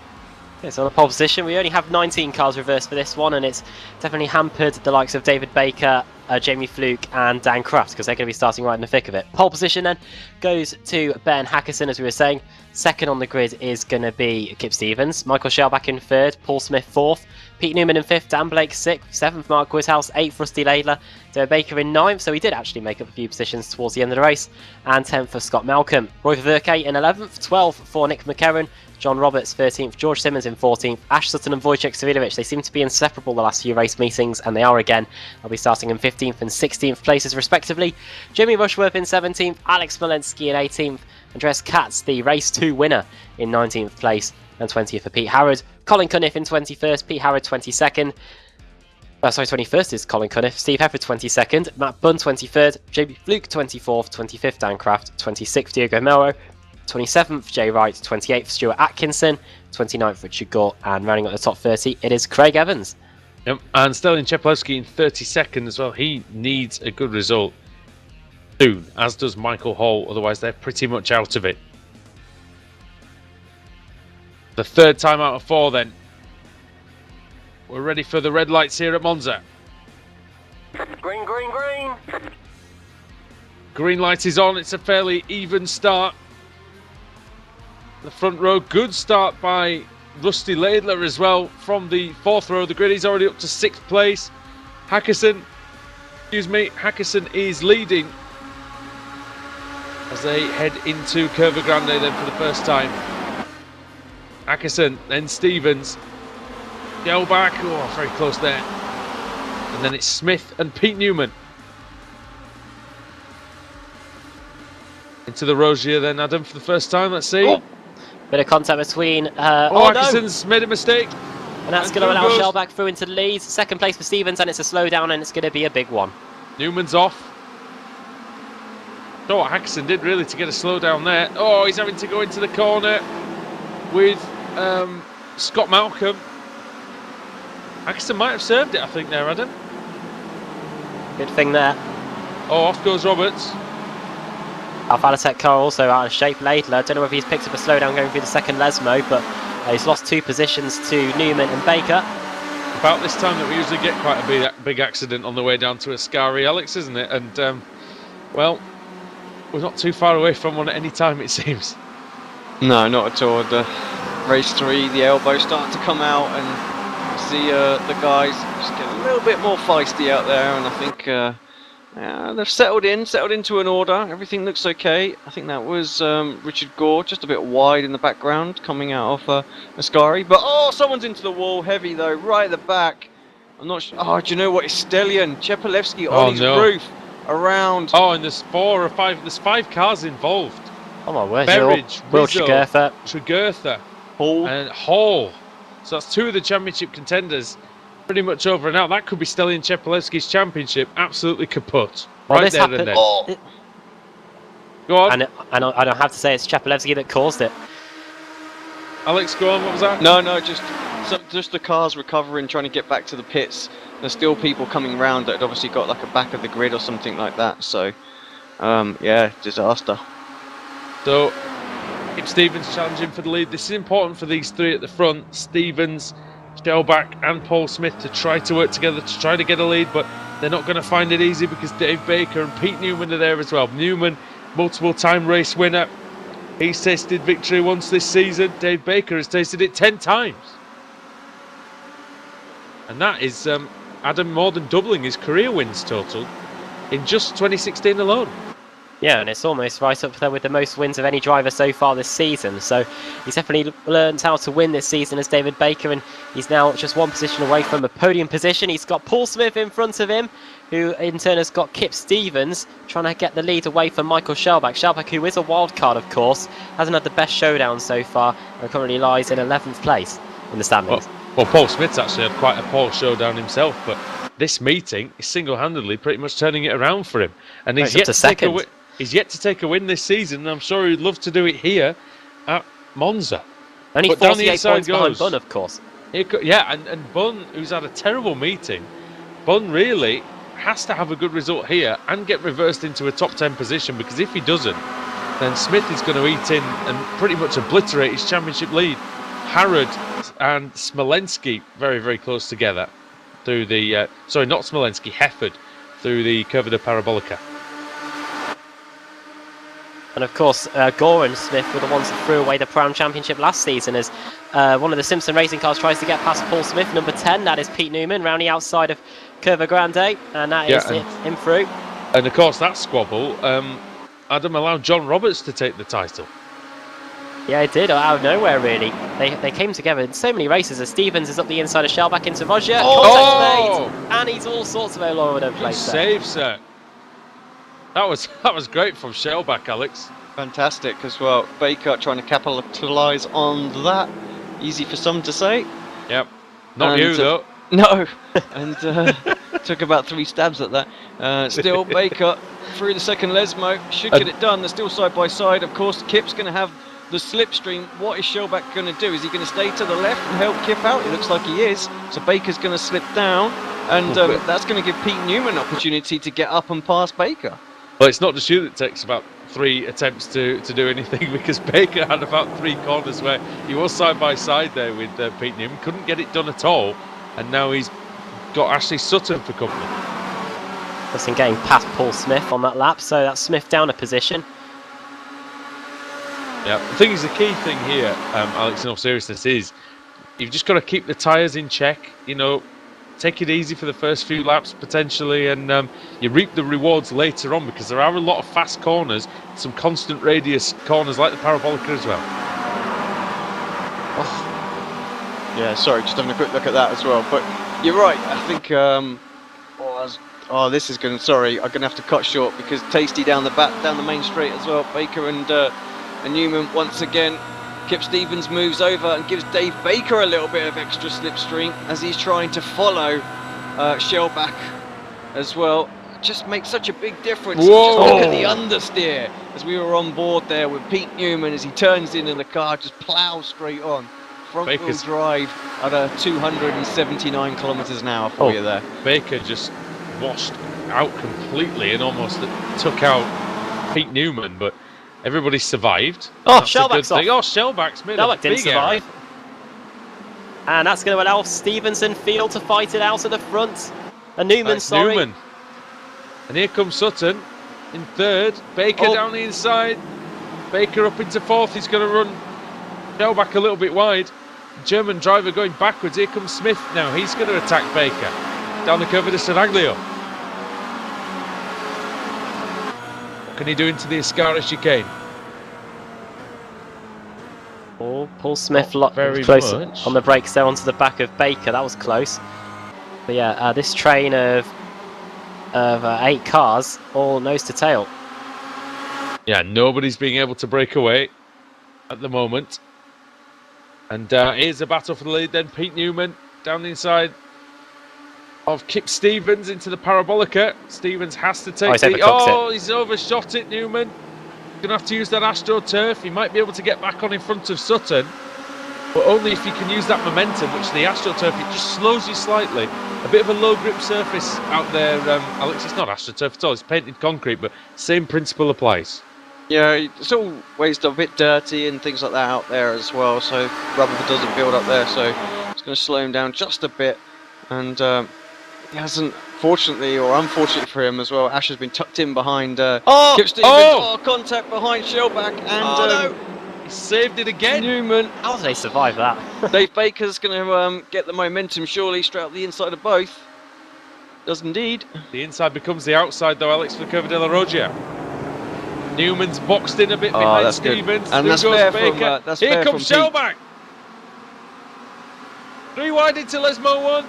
It's on the pole position. We only have 19 cars reversed for this one, and it's definitely hampered the likes of David Baker, Jamie Fluke and Dan Kraft, because they're going to be starting right in the thick of it. Pole position then goes to Ben Hackerson, as we were saying. Second on the grid is going to be Kip Stevens. Michael Shellback in third, Paul Smith fourth, Pete Newman in fifth, Dan Blake sixth, seventh Mark Woodhouse, eighth Rusty Laidler, David Baker in ninth, so he did actually make up a few positions towards the end of the race, and 10th for Scott Malcolm. Roy Verke in 11th, 12th for Nick McCarron, John Roberts 13th, George Simmons in 14th, Ash Sutton and Wojciech Savilovic. They seem to be inseparable the last few race meetings, and they are again. They'll be starting in 15th and 16th places respectively. Jimmy Rushworth in 17th, Alex Smolensky in 18th, Andreas Katz, the race 2 winner, in 19th place, and 20th for Pete Harrod. Colin Cunniff in 21st, Pete Harrod 22nd. 21st is Colin Cunniff, Steve Hefford 22nd, Matt Bunn 23rd, JB Fluke 24th, 25th Dan Kraft, 26th Diego Melro, 27th Jay Wright, 28th Stuart Atkinson, 29th Richard Gore, and rounding up the top 30 it is Craig Evans. Yep, and Sterling Cheplewski in 32nd as well. He needs a good result soon, as does Michael Hall, otherwise they're pretty much out of it. The third time out of 4 then. We're ready for the red lights here at Monza. Green, green, green. Green light is on, it's a fairly even start. The front row, good start by Rusty Laidler as well from the 4th row of the grid. He's already up to 6th place. Hackerson is leading as they head into Curva Grande then for the first time. Hackerson, then Stevens, Gelbach, oh very close there. And then it's Smith and Pete Newman. Into the Rogier then, Adam, for the first time, let's see. Oh. Bit of contact between. Hackerson's made a mistake. And that's going to allow Shellback through into the lead. Second place for Stevens, and it's a slowdown, and it's going to be a big one. Newman's off. Know what Hackerson did really to get a slowdown there. Oh, he's having to go into the corner with Scott Malcolm. Hackerson might have served it, I think, there, Adam. Good thing there. Oh, off goes Roberts. Alpha Alatech car also out of shape. Laidler, don't know if he's picked up a slowdown going through the second Lesmo, but he's lost 2 positions to Newman and Baker. About this time that we usually get quite a big accident on the way down to Ascari, Alex, isn't it? And, well, we're not too far away from one at any time, it seems. No, not at all. The race 3, the elbows start to come out, and see the guys just get a little bit more feisty out there, and I think they've settled into an order. Everything looks okay. I think that was Richard Gore, just a bit wide in the background, coming out of Ascari. But someone's into the wall, heavy though, right at the back. I'm not sure. Oh, do you know what? It's Stelian Chepelevsky on his roof, around. Oh, and there's 4 or 5. There's 5 cars involved. Oh my word! Berridge, Will Rizzo, Tregurtha, Hall, and Hall. So that's 2 of the championship contenders pretty much over and out. That could be Stelian Chepelevsky's championship absolutely kaput. Well, right this there happened. and then. Go on. And I don't have to say it's Chepelevsky that caused it. Alex, go on. What was that? No, just the cars recovering, trying to get back to the pits. There's still people coming round that had obviously got like a back of the grid or something like that. So, yeah, disaster. So, Kip Stevens challenging for the lead. This is important for these 3 at the front. Stevens, Shellback and Paul Smith to try to work together to try to get a lead, but they're not going to find it easy because Dave Baker and Pete Newman are there as well. Newman, multiple time race winner. He's tasted victory once this season. Dave Baker has tasted it 10 times. And that is, Adam, more than doubling his career wins total in just 2016 alone. Yeah, and it's almost right up there with the most wins of any driver so far this season. So he's definitely learned how to win this season as David Baker, and he's now just 1 position away from a podium position. He's got Paul Smith in front of him, who in turn has got Kip Stevens trying to get the lead away from Michael Shellback. Shellback, who is a wild card, of course, hasn't had the best showdown so far and currently lies in 11th place in the standings. Well, Paul Smith's actually had quite a poor showdown himself, but this meeting is single-handedly pretty much turning it around for him. And he's yet to take a win. He's yet to take a win this season, and I'm sure he'd love to do it here at Monza. Only But down the 48 inside points behind goes. Bunn, of course. Yeah, and Bunn, who's had a terrible meeting, Bunn really has to have a good result here and get reversed into a top 10 position, because if he doesn't, then Smith is going to eat in and pretty much obliterate his championship lead. Harrod and Smolensky very, very close together through the, sorry, not Smolensky, Hefford through the Curva de Parabolica. And of course, Gore and Smith were the ones that threw away the Pro-Am Championship last season as one of the Simpson racing cars tries to get past Paul Smith, number 10. That is Pete Newman, round the outside of Curva Grande, and that is it, him through. And of course, that squabble, Adam allowed John Roberts to take the title. Yeah, it did, out of nowhere, really. They came together in so many races as Stevens is up the inside of Shellback into Roger. Oh! Contact made, and he's all sorts of all over the place there. Save, sir. That was great from Shellback, Alex. Fantastic as well. Baker trying to capitalise on that. Easy for some to say. Yep. Not And, you, though. No. And took about 3 stabs at that. Still, Baker through the second Lesmo. Should get it done. They're still side by side. Of course, Kip's going to have the slipstream. What is Shellback going to do? Is he going to stay to the left and help Kip out? It looks like he is. So Baker's going to slip down. And that's going to give Pete Newman an opportunity to get up and pass Baker. Well, it's not just you that takes about 3 attempts to do anything, because Baker had about 3 corners where he was side by side there with Pete Newman, couldn't get it done at all, and now he's got Ash Sutton for company. Justin getting past Paul Smith on that lap, so that's Smith down a position. Yeah, the thing is, the key thing here, Alex, in all seriousness, is you've just got to keep the tyres in check, you know, take it easy for the first few laps potentially, and you reap the rewards later on, because there are a lot of fast corners, some constant radius corners like the Parabolica as well. Oh. Yeah, sorry, just having a quick look at that as well. But you're right, I think, this is going to, sorry, I'm going to have to cut short, because Tasty down the main straight as well. Baker and Newman once again. Kip Stevens moves over and gives Dave Baker a little bit of extra slipstream as he's trying to follow Shellback as well. Just makes such a big difference. Whoa. Just look at the understeer as we were on board there with Pete Newman as he turns in and the car just plows straight on. Front wheel drive at 279 kilometers an hour for you there. Baker just washed out completely and almost took out Pete Newman, but everybody survived. Oh, Shellback's off. Oh, Shellback's made Shellback a didn't big survive. Error. And that's going to allow Stevenson Field to fight it out at the front. And Newman, sorry. Newman. And here comes Sutton in third. Baker down the inside. Baker up into fourth. He's going to run Shellback a little bit wide. German driver going backwards. Here comes Smith now. He's going to attack Baker down the Curva de Seraglio. What can he do into the Ascara chicane? Paul Smith very close much on the brakes there onto the back of Baker. That was close. But yeah, this train of 8 cars, all nose to tail. Yeah, nobody's being able to break away at the moment. And here's a battle for the lead then. Pete Newman down the inside of Kip Stevens into the Parabolica. Stevens has to take he's overshot it, Newman. Gonna have to use that AstroTurf. He might be able to get back on in front of Sutton, but only if you can use that momentum, which the AstroTurf, it just slows you slightly. A bit of a low grip surface out there, Alex. It's not AstroTurf at all, it's painted concrete, but same principle applies. Yeah, it's always a bit dirty and things like that out there as well, so rubber doesn't build up there, so it's going to slow him down just a bit. And he hasn't, fortunately or unfortunately for him as well, Ash has been tucked in behind Kip Stevens. Contact behind Shellback, and he saved it again. Newman. How did they survive that? Dave Baker's going to get the momentum surely straight up the inside of both. Does indeed. The inside becomes the outside though, Alex, for Curva de la Roggia. Newman's boxed in a bit behind Stevens. And that's fair from, Here comes Shellback. 3 wide into Lesmo 1.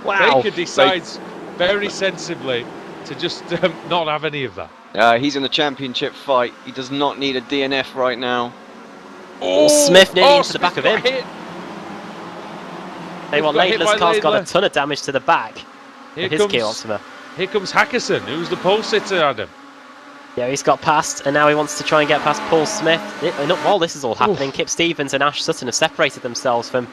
Wow. Baker decides very sensibly to just not have any of that. He's in the championship fight. He does not need a DNF right now. Smith nearly into the back of him. Hit. Hey, well, Laidler's car's got a ton of damage to the back. Here his comes Kia Optima. Here comes Hackerson, who's the pole sitter, Adam. Yeah, he's got past, and now he wants to try and get past Paul Smith. While this is all happening, Kip Stevens and Ash Sutton have separated themselves from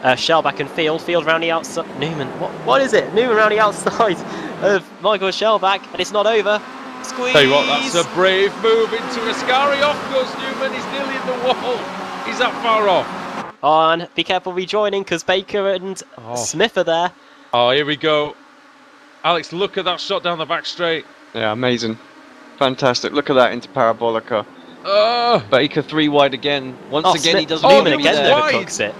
Shellback and Field. Field round the outside. Newman, what is it? Newman round the outside of Michael Shellback, and it's not over. Squeeze! Tell you what, that's a brave move into Ascari. Off goes Newman. He's nearly in the wall. He's that far off. Oh, and be careful rejoining because Baker and Smith are there. Oh, here we go. Alex, look at that shot down the back straight. Yeah, amazing. Fantastic. Look at that into Parabolica. Oh, Baker 3 wide again. Once again, Smith, he doesn't Newman even again there. overcooks it.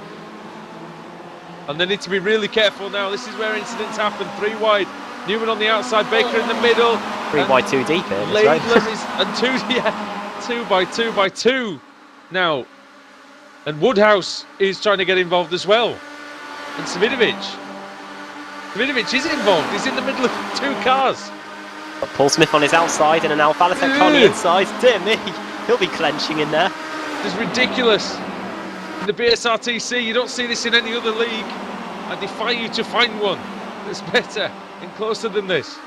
and they need to be really careful now. This is where incidents happen. 3 wide. Newman on the outside, Baker in the middle. 3 wide, 2 deep here. Laidler is and 2 by 2 now. And Woodhouse is trying to get involved as well. And Svidovic is involved. He's in the middle of 2 cars. Paul Smith on his outside and an Alfa Latech on the inside. Dear me, he'll be clenching in there. It's ridiculous. In the BSRTC, you don't see this in any other league. I defy you to find one that's better and closer than this.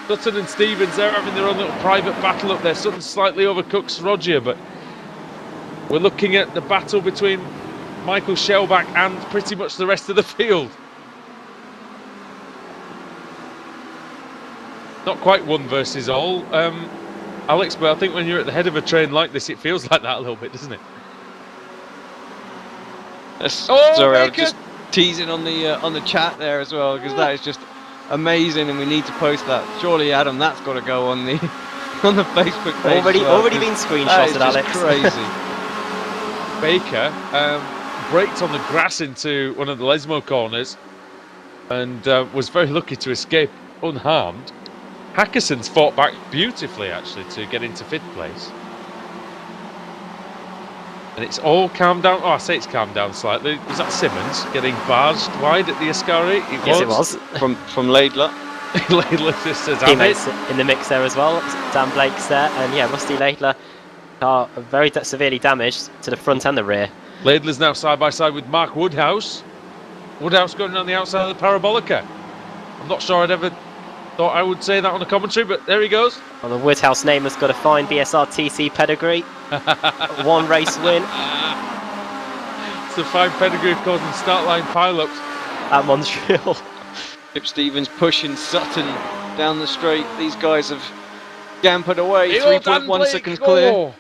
Sutton and Stevens, they're having their own little private battle up there. Sutton slightly overcooks Roger, but we're looking at the battle between Michael Shellback and pretty much the rest of the field. Not quite one versus all, Alex, but I think when you're at the head of a train like this, it feels like that a little bit, doesn't it? Sorry, I was just teasing on the chat there as well, because that is just amazing, and we need to post that. Surely, Adam, that's got to go on the Facebook page. Already been screenshotted, Alex. Crazy. Baker braked on the grass into one of the Lesmo corners and was very lucky to escape unharmed. Hackerson's fought back beautifully, actually, to get into 5th place. And it's all calmed down. Oh, I say it's calmed down slightly. Was that Simmons getting barged wide at the Ascari? Yes, it was. From Laidler. Laidler just says, teammates in the mix there as well. Dan Blake's there, and yeah, Rusty Laidler are very severely damaged to the front and the rear. Laidler's now side by side with Mark Woodhouse. Woodhouse going on the outside of the Parabolica. I'm not sure I'd ever thought I would say that on the commentary, but there he goes. Well, the Woodhouse name has got a fine BSRTC pedigree. 1 race win. It's a fine pedigree, of course, in start line pile-ups at Montreal. Kip Stevens pushing Sutton down the straight. These guys have scampered away. 3.1 seconds clear. Oh,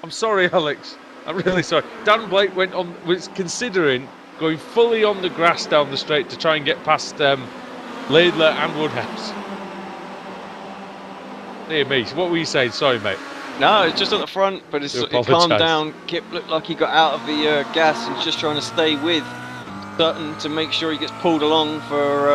I'm sorry, Alex. I'm really sorry. Dan Blake was considering going fully on the grass down the straight to try and get past Laidler and Woodhouse. Dear me, what were you saying? Sorry, mate. No, it's just at the front, but it calmed down. Kip looked like he got out of the gas and just trying to stay with Sutton to make sure he gets pulled along for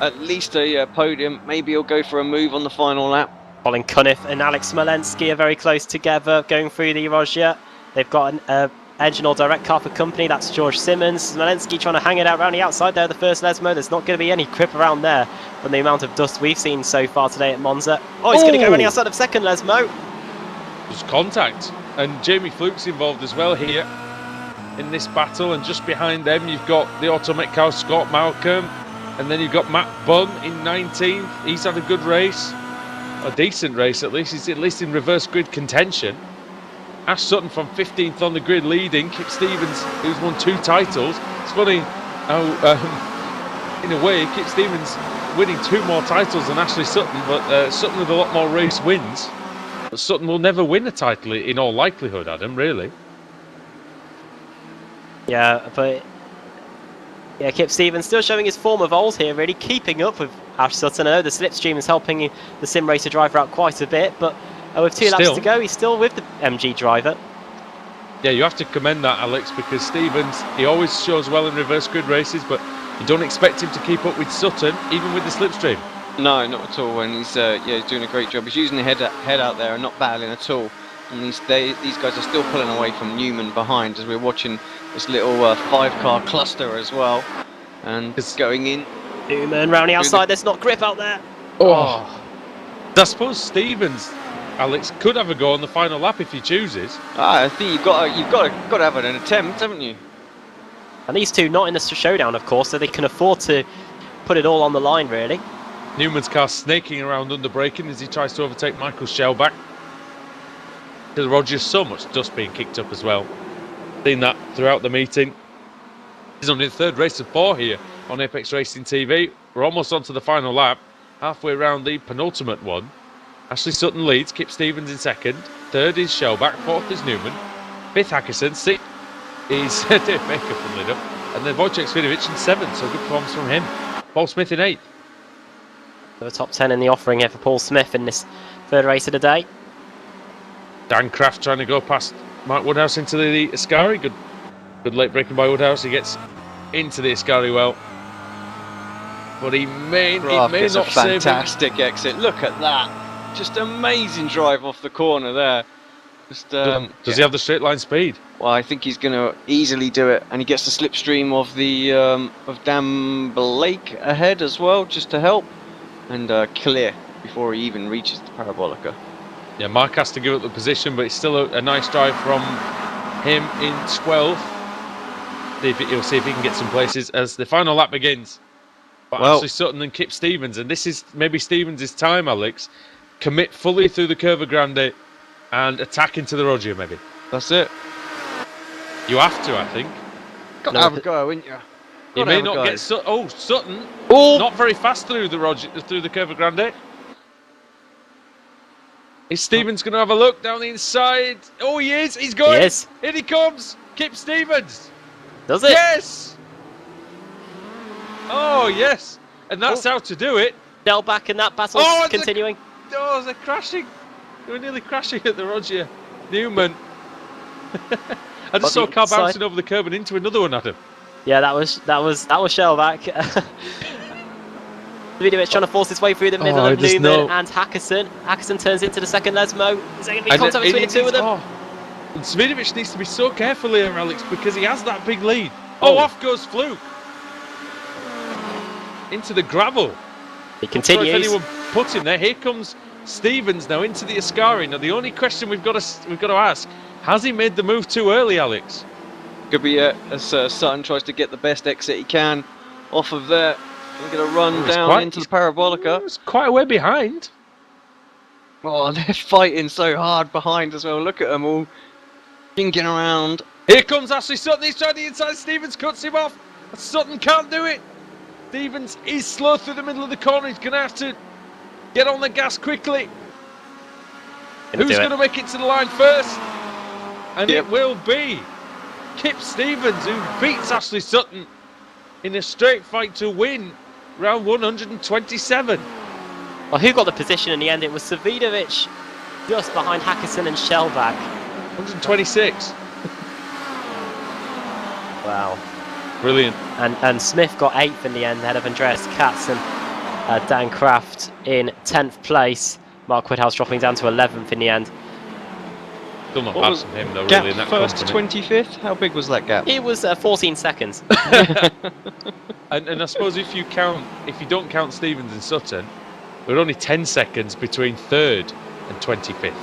at least a podium. Maybe he'll go for a move on the final lap. Colin Cunniff and Alex Smolenski are very close together going through the Roger. They've got an engine or direct car for company. That's George Simmons. Smolenski trying to hang it out around the outside there, the first Lesmo. There's not going to be any grip around there from the amount of dust we've seen so far today at Monza. Oh, he's going to go around the outside of second Lesmo. There's contact, and Jamie Fluke's involved as well here in this battle, and just behind them you've got the Automatic car Scott Malcolm, and then you've got Matt Bunn in 19th. He's had a good race, a decent race at least. He's at least in reverse grid contention. Ash Sutton from 15th on the grid leading. Kip Stevens, who's won 2 titles. It's funny how in a way Kip Stevens winning 2 more titles than Ashley Sutton, but Sutton with a lot more race wins. But Sutton will never win a title in all likelihood, Adam, really. Yeah, but yeah, Kip Stevens still showing his form of old here, really keeping up with Ash Sutton. I know the slipstream is helping the sim racer driver out quite a bit, but with 2 laps to go, he's still with the MG driver. Yeah, you have to commend that, Alex, because Stevens, he always shows well in reverse grid races, but you don't expect him to keep up with Sutton, even with the slipstream. No, not at all. And he's he's doing a great job. He's using the head out there and not battling at all. And these guys are still pulling away from Newman behind as we're watching this little 5-car cluster as well. And it's going in. Newman round the outside. There's not grip out there. Oh. I suppose Stevens, Alex, could have a go on the final lap if he chooses. I think you've got to have an attempt, haven't you? And these two not in the showdown, of course, so they can afford to put it all on the line, really. Newman's car snaking around under braking as he tries to overtake Michael Shellback. There's Rogers, so much dust being kicked up as well. Seen that throughout the meeting. He's only the third race of 4 here on Apex Racing TV. We're almost onto the final lap, halfway around the penultimate one. Ashley Sutton leads, Kip Stevens in second. Third is Shellback, fourth is Newman. Fifth Hackerson, sixth is Dave Baker, funnily enough. And then Wojciech Svidovic in seventh, so good performance from him. Paul Smith in eighth. The top 10 in the offering here for Paul Smith in this third race of the day. Dan Kraft trying to go past Mark Woodhouse into the Ascari. Good late braking by Woodhouse. He gets into the Ascari well. But he may not It's a save him. fantastic exit. Look at that. Just amazing drive off the corner there. Just, Does he have the straight line speed? Well, I think he's going to easily do it, and he gets the slipstream of the of Dan Blake ahead as well, just to help, and clear before he even reaches the Parabolica. Yeah, Mark has to give up the position, but it's still a nice drive from him in 12th. He'll see if he can get some places as the final lap begins. But Well, Ashley Sutton and Kip Stevens, and this is maybe Stevens' time, Alex. Commit fully through the Curva Grande and attack into the Roger, maybe. that's it. You have to, I think. Got to have a go, wouldn't you? You Gotta may have a not go. get Sutton. Oh! Not very fast through the Curva Grande. Is Stevens going to have a look down the inside? Oh, he is. He's going. He is. In he comes. Kip Stevens. Does it? Yes. Oh, yes. And that's how to do it. Shellback and that battle's Oh, it's continuing. Oh, they're crashing. They were nearly crashing at the Roger Newman. I just saw a car bouncing over the curb and into another one, Adam. Yeah, that was Shellback. Svidovic trying to force his way through the middle of Newman and Hackerson. Hackerson turns into the second Lesmo. Is there going to be contact between the two of them? And Svidovic needs to be so careful here, Alex, because he has that big lead. Oh, off goes Fluke. Into the gravel. He Not sure continues. if anyone put him there. Here comes Stevens now into the Ascari. Now, the only question we've got to ask, has he made the move too early, Alex? Could be as Sutton tries to get the best exit he can off of there. We're going to run down into the Parabolica. It's quite a way behind. Oh, they're fighting so hard behind as well. Look at them all jinking around. Here comes Ashley Sutton. He's trying the inside. Stevens cuts him off. Sutton can't do it. Stevens is slow through the middle of the corner. He's going to have to get on the gas quickly. Who's going to make it to the line first? And it will be Kip Stevens, who beats Ashley Sutton in a straight fight to win round 127. Well, who got the position in the end? It was Svidovic just behind Hackerson and Shellback. 126. Wow. Brilliant. And Smith got 8th in the end, ahead of Andreas Katz and Dan Kraft in 10th place. Mark Woodhouse dropping down to 11th in the end. Still not What bad was from him, though, Gap really, in that first to company. 25th? How big was that gap? It was 14 seconds. And I suppose if you don't count Stevens and Sutton, there were only 10 seconds between 3rd and 25th.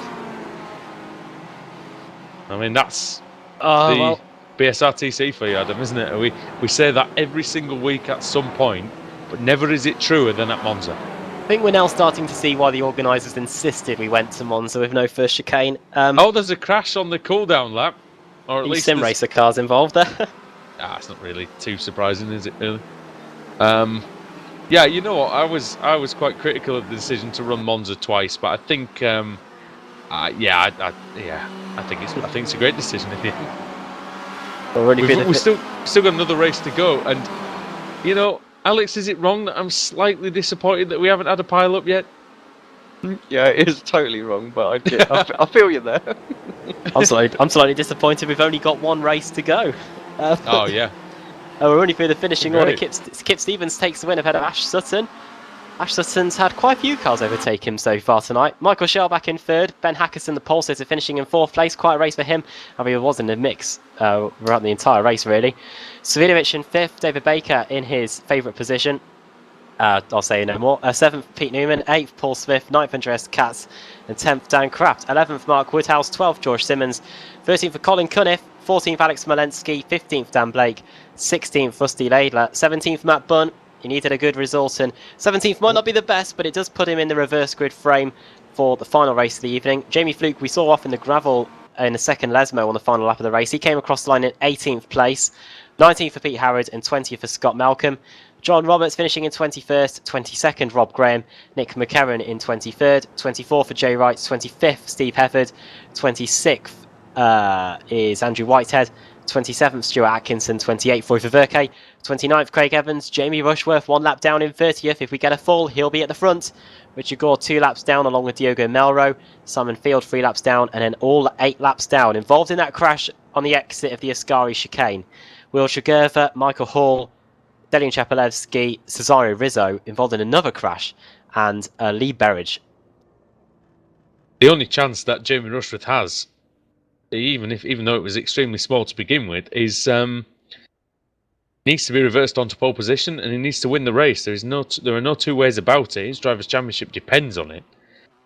I mean, that's the BSRTC for you, Adam, isn't it? We say that every single week at some point, but never is it truer than at Monza. I think we're now starting to see why the organisers insisted we went to Monza with no first chicane. There's a crash on the cool-down lap. Or at least sim racer cars involved there. It's not really too surprising, is it, really? Yeah, you know what? I was quite critical of the decision to run Monza twice, but I think, I think it's a great decision in the end. We've still got another race to go, and you know, Alex, is it wrong that I'm slightly disappointed that we haven't had a pile-up yet? Yeah, it is totally wrong, but I feel you there. I'm slightly disappointed we've only got one race to go. We're only through the finishing order. Kip Stevens takes the win ahead of Ash Sutton. Ash Sutton's had quite a few cars overtake him so far tonight. Michael Shellback in 3rd, Ben Hackerson, the pole sitter, finishing in 4th place. Quite a race for him. I mean, it was in the mix throughout the entire race, really. Svidovic in 5th, David Baker in his favourite position. I'll say no more. 7th, Pete Newman. 8th, Paul Smith. 9th, Andreas Katz. And 10th, Dan Kraft. 11th, Mark Woodhouse. 12th, George Simmons. 13th for Colin Cunniff. 14th, Alex Malensky. 15th, Dan Blake. 16th, Rusty Laidler. 17th, Matt Bunn. He needed a good result, and 17th might not be the best, but it does put him in the reverse grid frame for the final race of the evening. Jamie Fluke, we saw off in the gravel in the second Lesmo on the final lap of the race. He came across the line in 18th place, 19th for Pete Howard and 20th for Scott Malcolm. John Roberts finishing in 21st, 22nd Rob Graham, Nick McCarron in 23rd, 24th for Jay Wright, 25th Steve Hefford, 26th is Andrew Whitehead, 27th Stuart Atkinson, 28th Roy Verke, 29th Craig Evans, Jamie Rushworth 1 lap down in 30th. If we get a full, he'll be at the front. Richard Gore 2 laps down along with Diogo Melro, Simon Field 3 laps down, and then all 8 laps down. Involved in that crash on the exit of the Ascari chicane, Will Shagurva, Michael Hall, Delian Chapelevsky, Cesario Rizzo involved in another crash, and Lee Berridge. The only chance that Jamie Rushworth has, even though it was extremely small to begin with, is needs to be reversed onto pole position, and he needs to win the race. There are no two ways about it. His drivers' championship depends on it.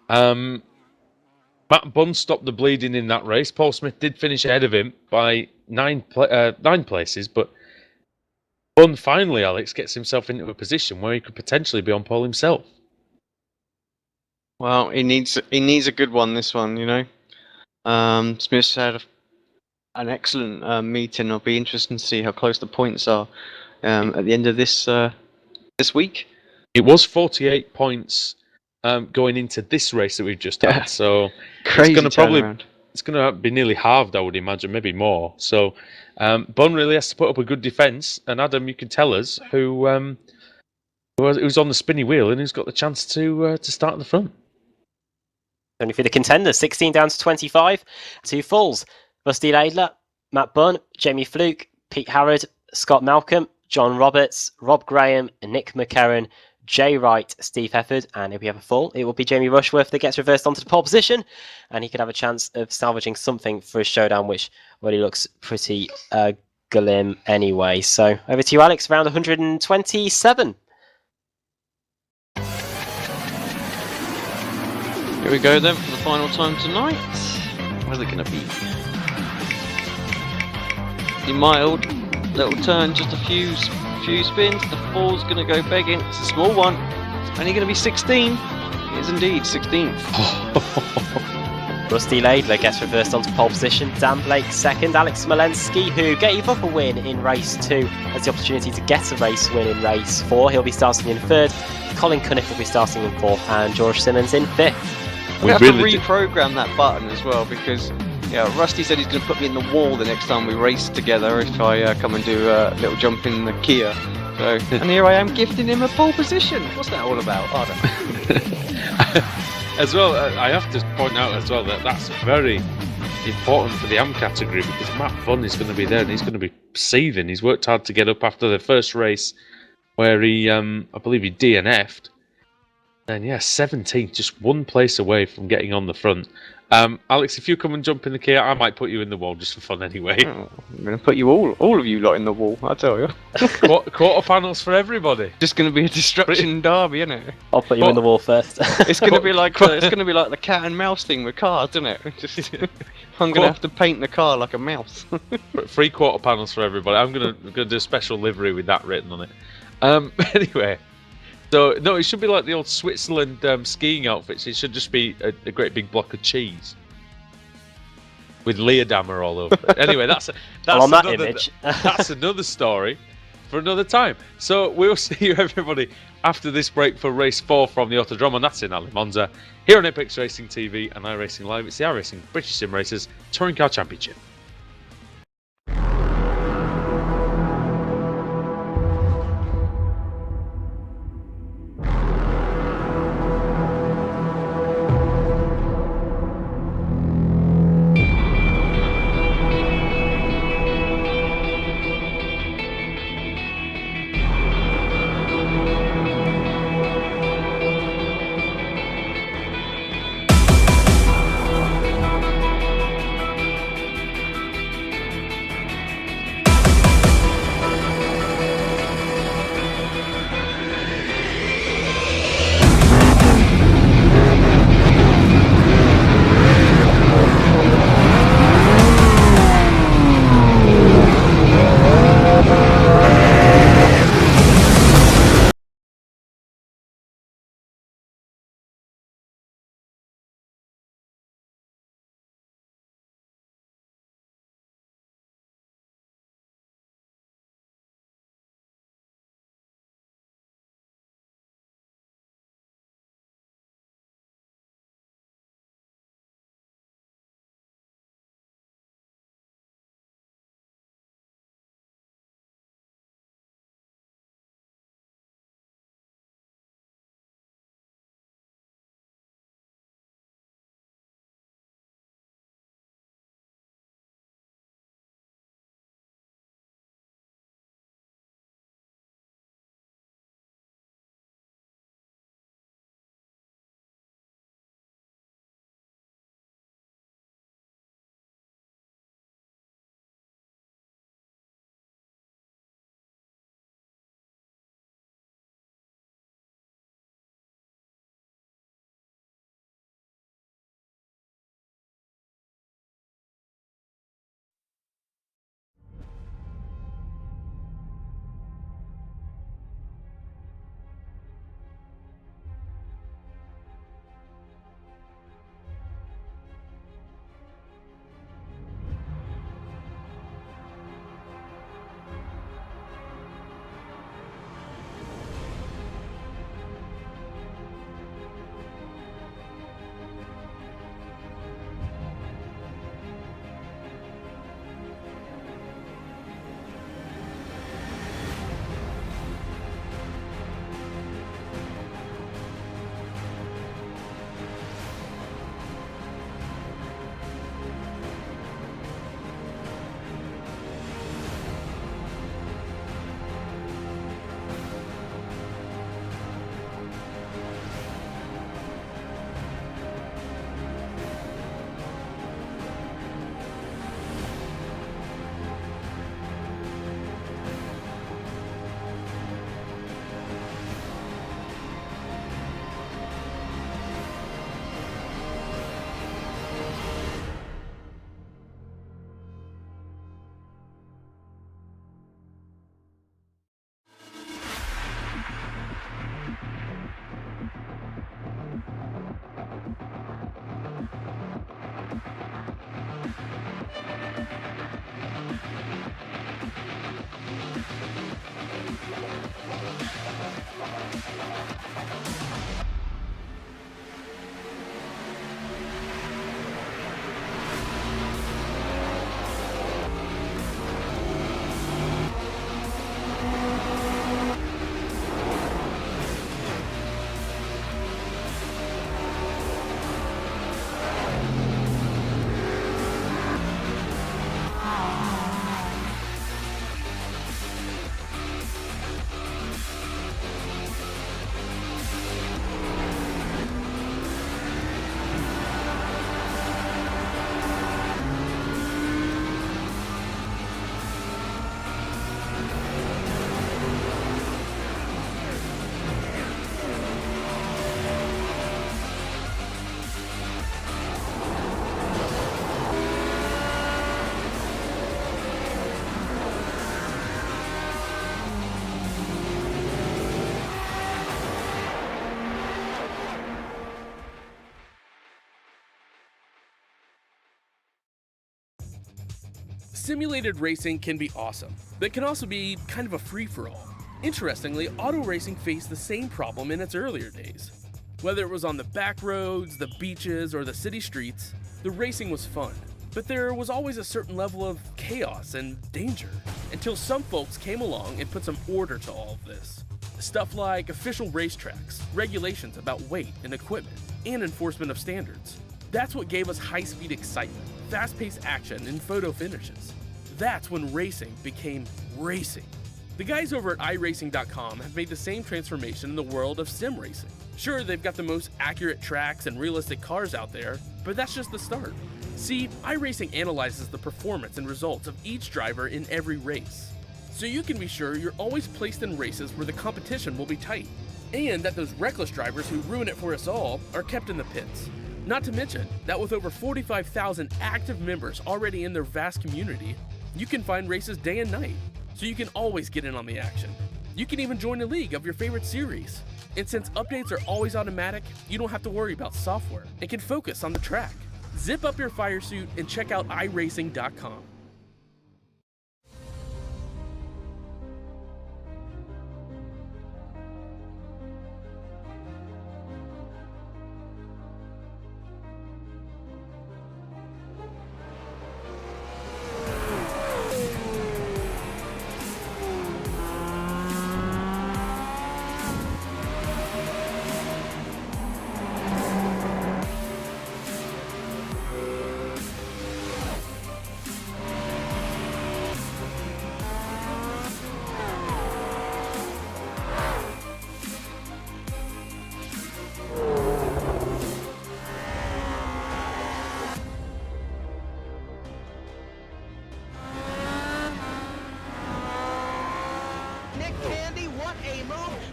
Matt Bunn stopped the bleeding in that race. Paul Smith did finish ahead of him by 9 places, but Bunn finally, Alex, gets himself into a position where he could potentially be on pole himself. Well, he needs a good one, this one, you know. Smith's had an excellent meeting. It'll be interesting to see how close the points are at the end of this week. It was 48 points going into this race that we've just had, so Crazy it's going to be nearly halved, I would imagine, maybe more. So Bunn really has to put up a good defence, and Adam, you can tell us who's on the spinny wheel and who's got the chance to start at the front. Only for the contenders, 16 down to 25, 2 fulls. Rusty Laidler, Matt Bunn, Jamie Fluke, Pete Howard, Scott Malcolm, John Roberts, Rob Graham, Nick McCarron, Jay Wright, Steve Hefford, and if we have a full, it will be Jamie Rushworth that gets reversed onto the pole position, and he could have a chance of salvaging something for his showdown, which already looks pretty glim anyway. So over to you, Alex, round 127. Here we go then for the final time tonight. Where's it going to be? The mild little turn, just a few spins. The 4's going to go begging. It's a small one. It's only going to be 16. It is indeed 16th. Rusty Laidler gets reversed onto pole position. Dan Blake second. Alex Smolensky, who gave up a win in race 2, has the opportunity to get a race win in race 4. He'll be starting in 3rd. Colin Cunniff will be starting in 4th, and George Simmons in 5th. We have to reprogram that button as well, because Rusty said he's going to put me in the wall the next time we race together if I come and do a little jump in the Kia. So, and here I am gifting him a pole position. What's that all about? I don't know. As well, I have to point out as well that that's very important for the AM category, because Matt Bunn is going to be there and he's going to be seething. He's worked hard to get up after the first race where he, I believe he DNF'd. And 17th, just 1 place away from getting on the front. Alex, if you come and jump in the Kia, I might put you in the wall just for fun anyway. Oh, I'm going to put you all of you lot in the wall, I tell you. Quarter panels for everybody. Just going to be a destruction derby, isn't it? I'll put you in the wall first. It's going to be like the cat and mouse thing with cars, isn't it? I'm going to have to paint the car like a mouse. 3 quarter panels for everybody. I'm going to do a special livery with that written on it. Anyway. So, no, it should be like the old Switzerland skiing outfits. It should just be a great big block of cheese with Leerdammer all over it. Anyway, that's on that image. That's another story for another time. So we'll see you, everybody, after this break for race 4 from the Autodromo. And that's in Monza, here on Apex Racing TV and iRacing Live. It's the iRacing British Sim Racers Touring Car Championship. Simulated racing can be awesome, but it can also be kind of a free-for-all. Interestingly, auto racing faced the same problem in its earlier days. Whether it was on the back roads, the beaches, or the city streets, the racing was fun. But there was always a certain level of chaos and danger, until some folks came along and put some order to all of this. Stuff like official racetracks, regulations about weight and equipment, and enforcement of standards. That's what gave us high-speed excitement, fast-paced action, and photo finishes. That's when racing became racing. The guys over at iRacing.com have made the same transformation in the world of sim racing. Sure, they've got the most accurate tracks and realistic cars out there, but that's just the start. See, iRacing analyzes the performance and results of each driver in every race, so you can be sure you're always placed in races where the competition will be tight, and that those reckless drivers who ruin it for us all are kept in the pits. Not to mention that with over 45,000 active members already in their vast community, you can find races day and night, so you can always get in on the action. You can even join a league of your favorite series. And since updates are always automatic, you don't have to worry about software and can focus on the track. Zip up your fire suit and check out iRacing.com.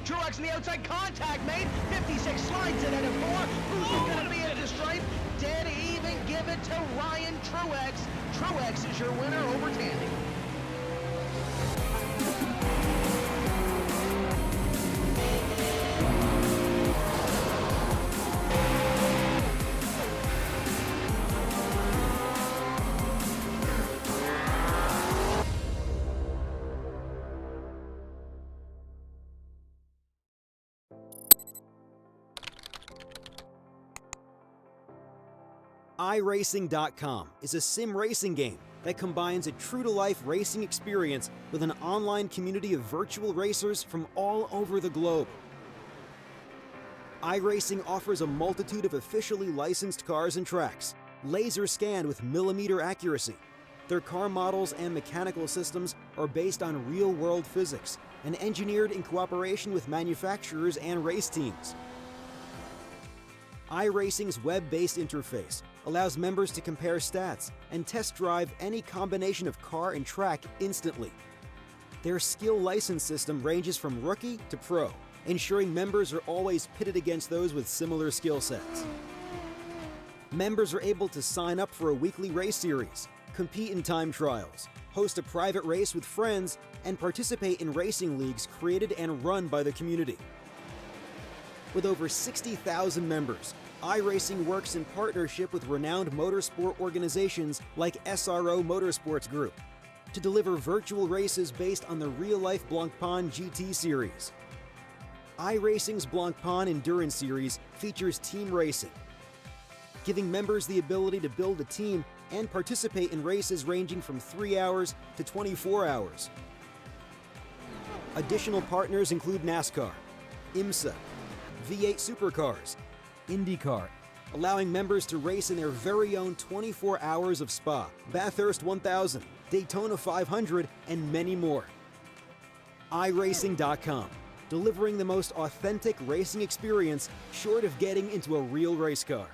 Truex in the outside, contact made. 56 slides it at a 4. Who's going to be at the stripe? Dead even, give it to Ryan Truex. Truex is your winner over Tandy. iRacing.com is a sim racing game that combines a true-to-life racing experience with an online community of virtual racers from all over the globe. iRacing offers a multitude of officially licensed cars and tracks, laser scanned with millimeter accuracy. Their car models and mechanical systems are based on real-world physics and engineered in cooperation with manufacturers and race teams. iRacing's web-based interface allows members to compare stats and test drive any combination of car and track instantly. Their skill license system ranges from rookie to pro, ensuring members are always pitted against those with similar skill sets. Members are able to sign up for a weekly race series, compete in time trials, host a private race with friends, and participate in racing leagues created and run by the community. With over 60,000 members, iRacing works in partnership with renowned motorsport organizations like SRO Motorsports Group to deliver virtual races based on the real-life Blancpain GT series. iRacing's Blancpain Endurance Series features team racing, giving members the ability to build a team and participate in races ranging from 3 hours to 24 hours. Additional partners include NASCAR, IMSA, V8 Supercars, IndyCar, allowing members to race in their very own 24 hours of Spa, Bathurst 1000, Daytona 500, and many more. iRacing.com, delivering the most authentic racing experience short of getting into a real race car.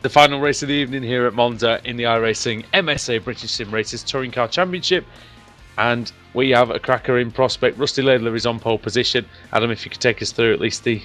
The final race of the evening here at Monza in the iRacing MSA British Sim Racers Touring Car Championship. And we have a cracker in prospect. Rusty Laidler is on pole position. Adam, if you could take us through at least the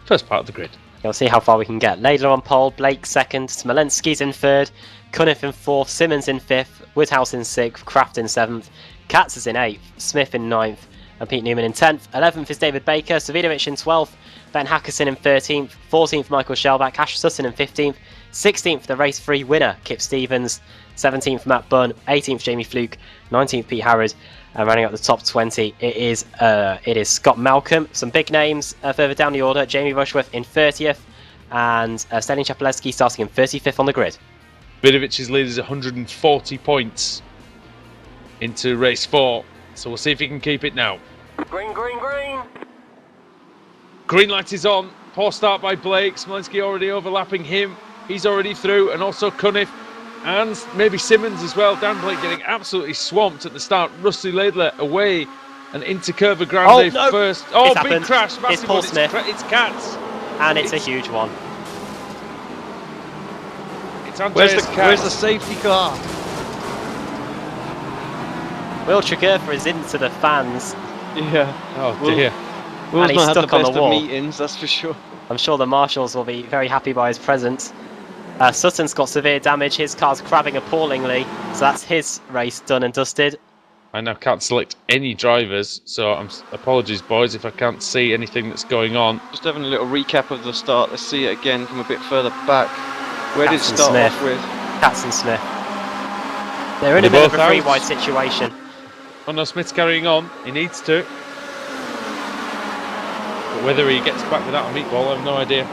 first part of the grid. We'll see how far we can get. Laidler on pole, Blake second, Smolenski's in third, Cunniff in fourth, Simmons in fifth, Woodhouse in sixth, Kraft in seventh, Katz is in eighth, Smith in ninth, and Pete Newman in 10th. 11th is David Baker, Savidovic in 12th, Ben Hackerson in 13th, 14th Michael Shellback, Ash Sutton in 15th, 16th the race 3 winner Kip Stevens, 17th Matt Bunn, 18th Jamie Fluke, 19th Pete Harrod, and running out the top 20 it is Scott Malcolm. Some big names further down the order, Jamie Rushworth in 30th, and Sterling Chapelewski starting in 35th on the grid. Vidovic's lead is 140 points into race 4, so we'll see if he can keep it now. Green, green, green. Green light is on. Poor start by Blake. Smolenski already overlapping him. He's already through, and also Cunniff and maybe Simmons as well. Dan Blake getting absolutely swamped at the start. Rusty Laidler away and into Curva Grande first. Oh, It's big happened. crash. It's Massive Paul one. Smith. It's Katz. And it's a huge one. It's Andreas Where's the Katz. safety car? Will Tregurtha is into the fans. Yeah. Oh dear. Will's he's not had the stuck on the best of wall. meetings, that's for sure. I'm sure the marshals will be very happy by his presence. Sutton's got severe damage. His car's crabbing appallingly. So that's his race done and dusted. I now can't select any drivers, so apologies, boys, if I can't see anything that's going on. Just having a little recap of the start. Let's see it again from a bit further back. Where did it Katz and start Smith. off with? Katz and Smith. They're in They're a bit of both a out. 3-wide situation. Oh no, Smith's carrying on. He needs to. But whether he gets back without a meatball, I have no idea.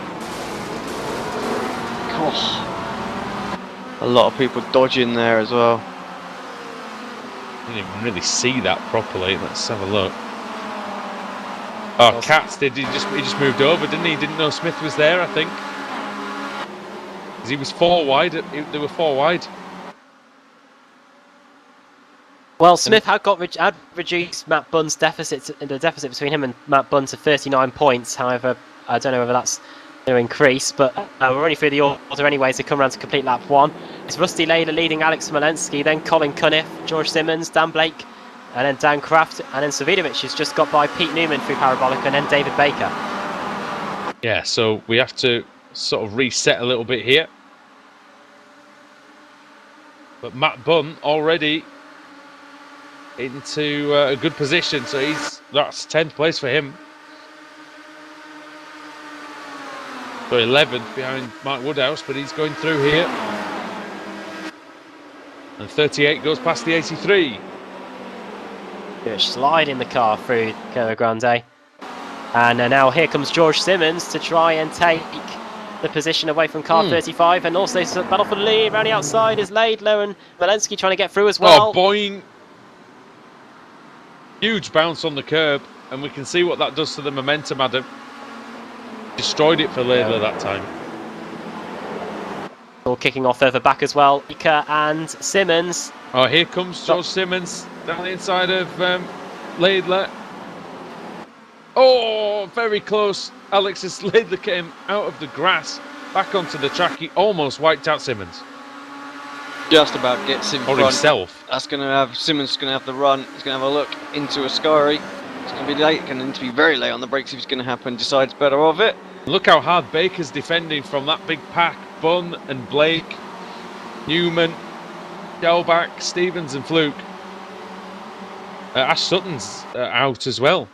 Oh. A lot of people dodging there as well. I didn't even really see that properly. Let's have a look. Oh, Katz did. He just moved over, didn't he? He didn't know Smith was there, I think. Because he was 4 wide. They were 4 wide. Well, Smith had reduced Matt Bunn's deficit, the deficit between him and Matt Bunn to 39 points. However, I don't know whether that's going to increase, but we're only through the order anyway, so come around to complete lap 1. It's Rusty Laidler leading Alex Smolenski, then Colin Cunniff, George Simmons, Dan Blake, and then Dan Kraft, and then Savidovic has just got by Pete Newman through Parabolic, and then David Baker. Yeah, so we have to sort of reset a little bit here. But Matt Bunn already into a good position, so that's 10th place for him. So 11th behind Mark Woodhouse, but he's going through here. And 38 goes past the 83. Good slide in the car through Curva Grande. And now here comes George Simmons to try and take the position away from car 35, and also battle for the lead. Around the outside is Laidler and Smolenski trying to get through as well. Oh, boing! Huge bounce on the curb, and we can see what that does to the momentum, Adam. Destroyed it for Laidler that time. All kicking off further back as well. Baker and Simmons. Oh, here comes George Simmons down the inside of Laidler. Oh, very close. Alexis Laidler came out of the grass, back onto the track. He almost wiped out Simmons. Just about gets in Or front. himself. That's going to have Simmons going to have the run. He's going to have a look into Ascari. It's going to be late. Going to need to be very late on the brakes if it's going to happen. Decides better of it. Look how hard Baker's defending from that big pack. Bunn and Blake, Newman, Shellback, Stevens and Fluke. Ash Sutton's out as well.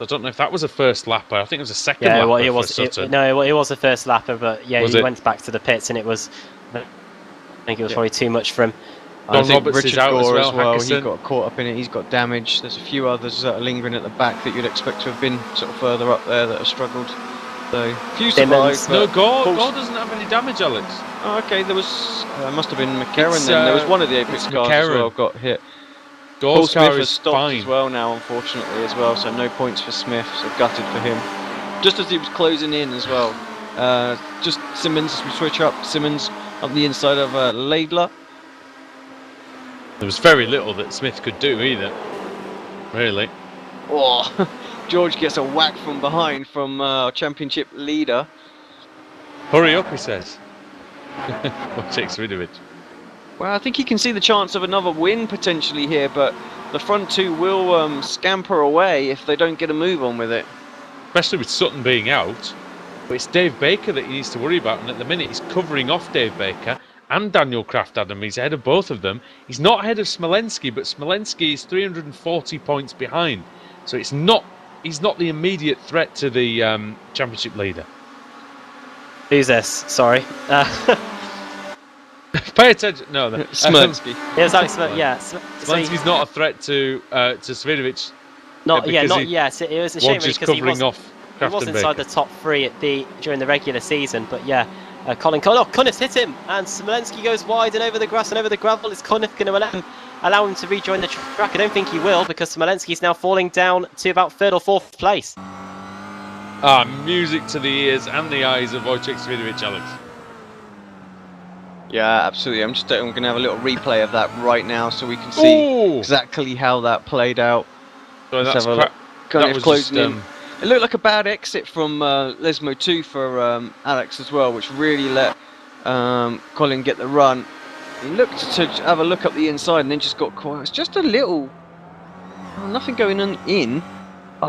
I don't know if that was a first lapper. I think it was a second lapper well, it for was. Sutton. It was a first lapper, but yeah, Was he it? went back to the pits, and it was. I think it was probably too much for him. I think Roberts is Richard out Gore as well, He Hackerson. got caught up in it. He's got damage. There's a few others that are lingering at the back that you'd expect to have been sort of further up there that have struggled. So few Simmons. survived. No, but Gore Paul's- doesn't have any damage, Alex. Oh, okay, there was must have been McCarran It's, then. There was one of the Apex it's cars as McCarran. well got hit. Paul Gore's Smith car has is stopped fine. as well now, unfortunately, as well. So no points for Smith. So gutted for him. Just as he was closing in as well. Just Simmons as we switch up. Simmons on the inside of Laidler. There was very little that Smith could do either. Really. Oh, George gets a whack from behind from our championship leader. Hurry up, he says. Wojciech Swidovic. Well, I think he can see the chance of another win potentially here, but the front two will scamper away if they don't get a move on with it. Especially with Sutton being out. But it's Dave Baker that he needs to worry about, and at the minute he's covering off Dave Baker and Daniel Kraft, Adam. He's ahead of both of them. He's not ahead of Smolenski, but Smolenski is 340 points behind. So he's not the immediate threat to the championship leader. Who's this? Sorry. Pay attention. No, Smolenski. It was Alex, yeah. Smolenski's not a threat to Svidovic. Not yet. It was a shame just because he covering off Kraft was and inside Baker. the top three during the regular season. But yeah, Conniff hit him, and Smolenski goes wide and over the grass and over the gravel. Is Conniff going to allow him to rejoin the track? I don't think he will, because Smolenski's now falling down to about 3rd or 4th place. Music to the ears and the eyes of Wojciech Swidovic, Alex. Yeah, absolutely. I'm going to have a little replay of that right now so we can see exactly how that played out. So Let's that's have a look. Kind of closing in. just, It looked like a bad exit from Lesmo 2 for Alex as well, which really let Colin get the run. He looked to have a look up the inside and then just got quiet. It's just a little... nothing going on in.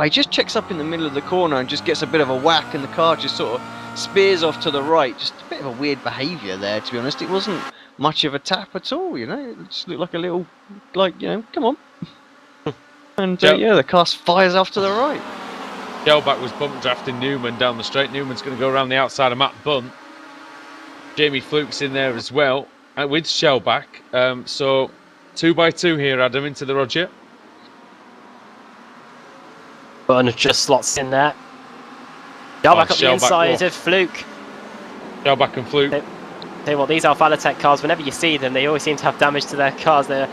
He just checks up in the middle of the corner and just gets a bit of a whack, and the car just sort of spears off to the right. Just a bit of a weird behaviour there, to be honest. It wasn't much of a tap at all, you know. It just looked like a little, come on. And yeah, the car fires off to the right. Shellback was bump drafting Newman down the straight. Newman's going to go around the outside of Matt Bunt. Jamie Fluke's in there as well with Shellback. So 2 by 2 here, Adam, into the Roger. Bunt just slots in there. Shellback up the inside of Fluke. Shellback and Fluke. Tell you what, these Alfa Latex cars, whenever you see them, they always seem to have damage to their cars. They're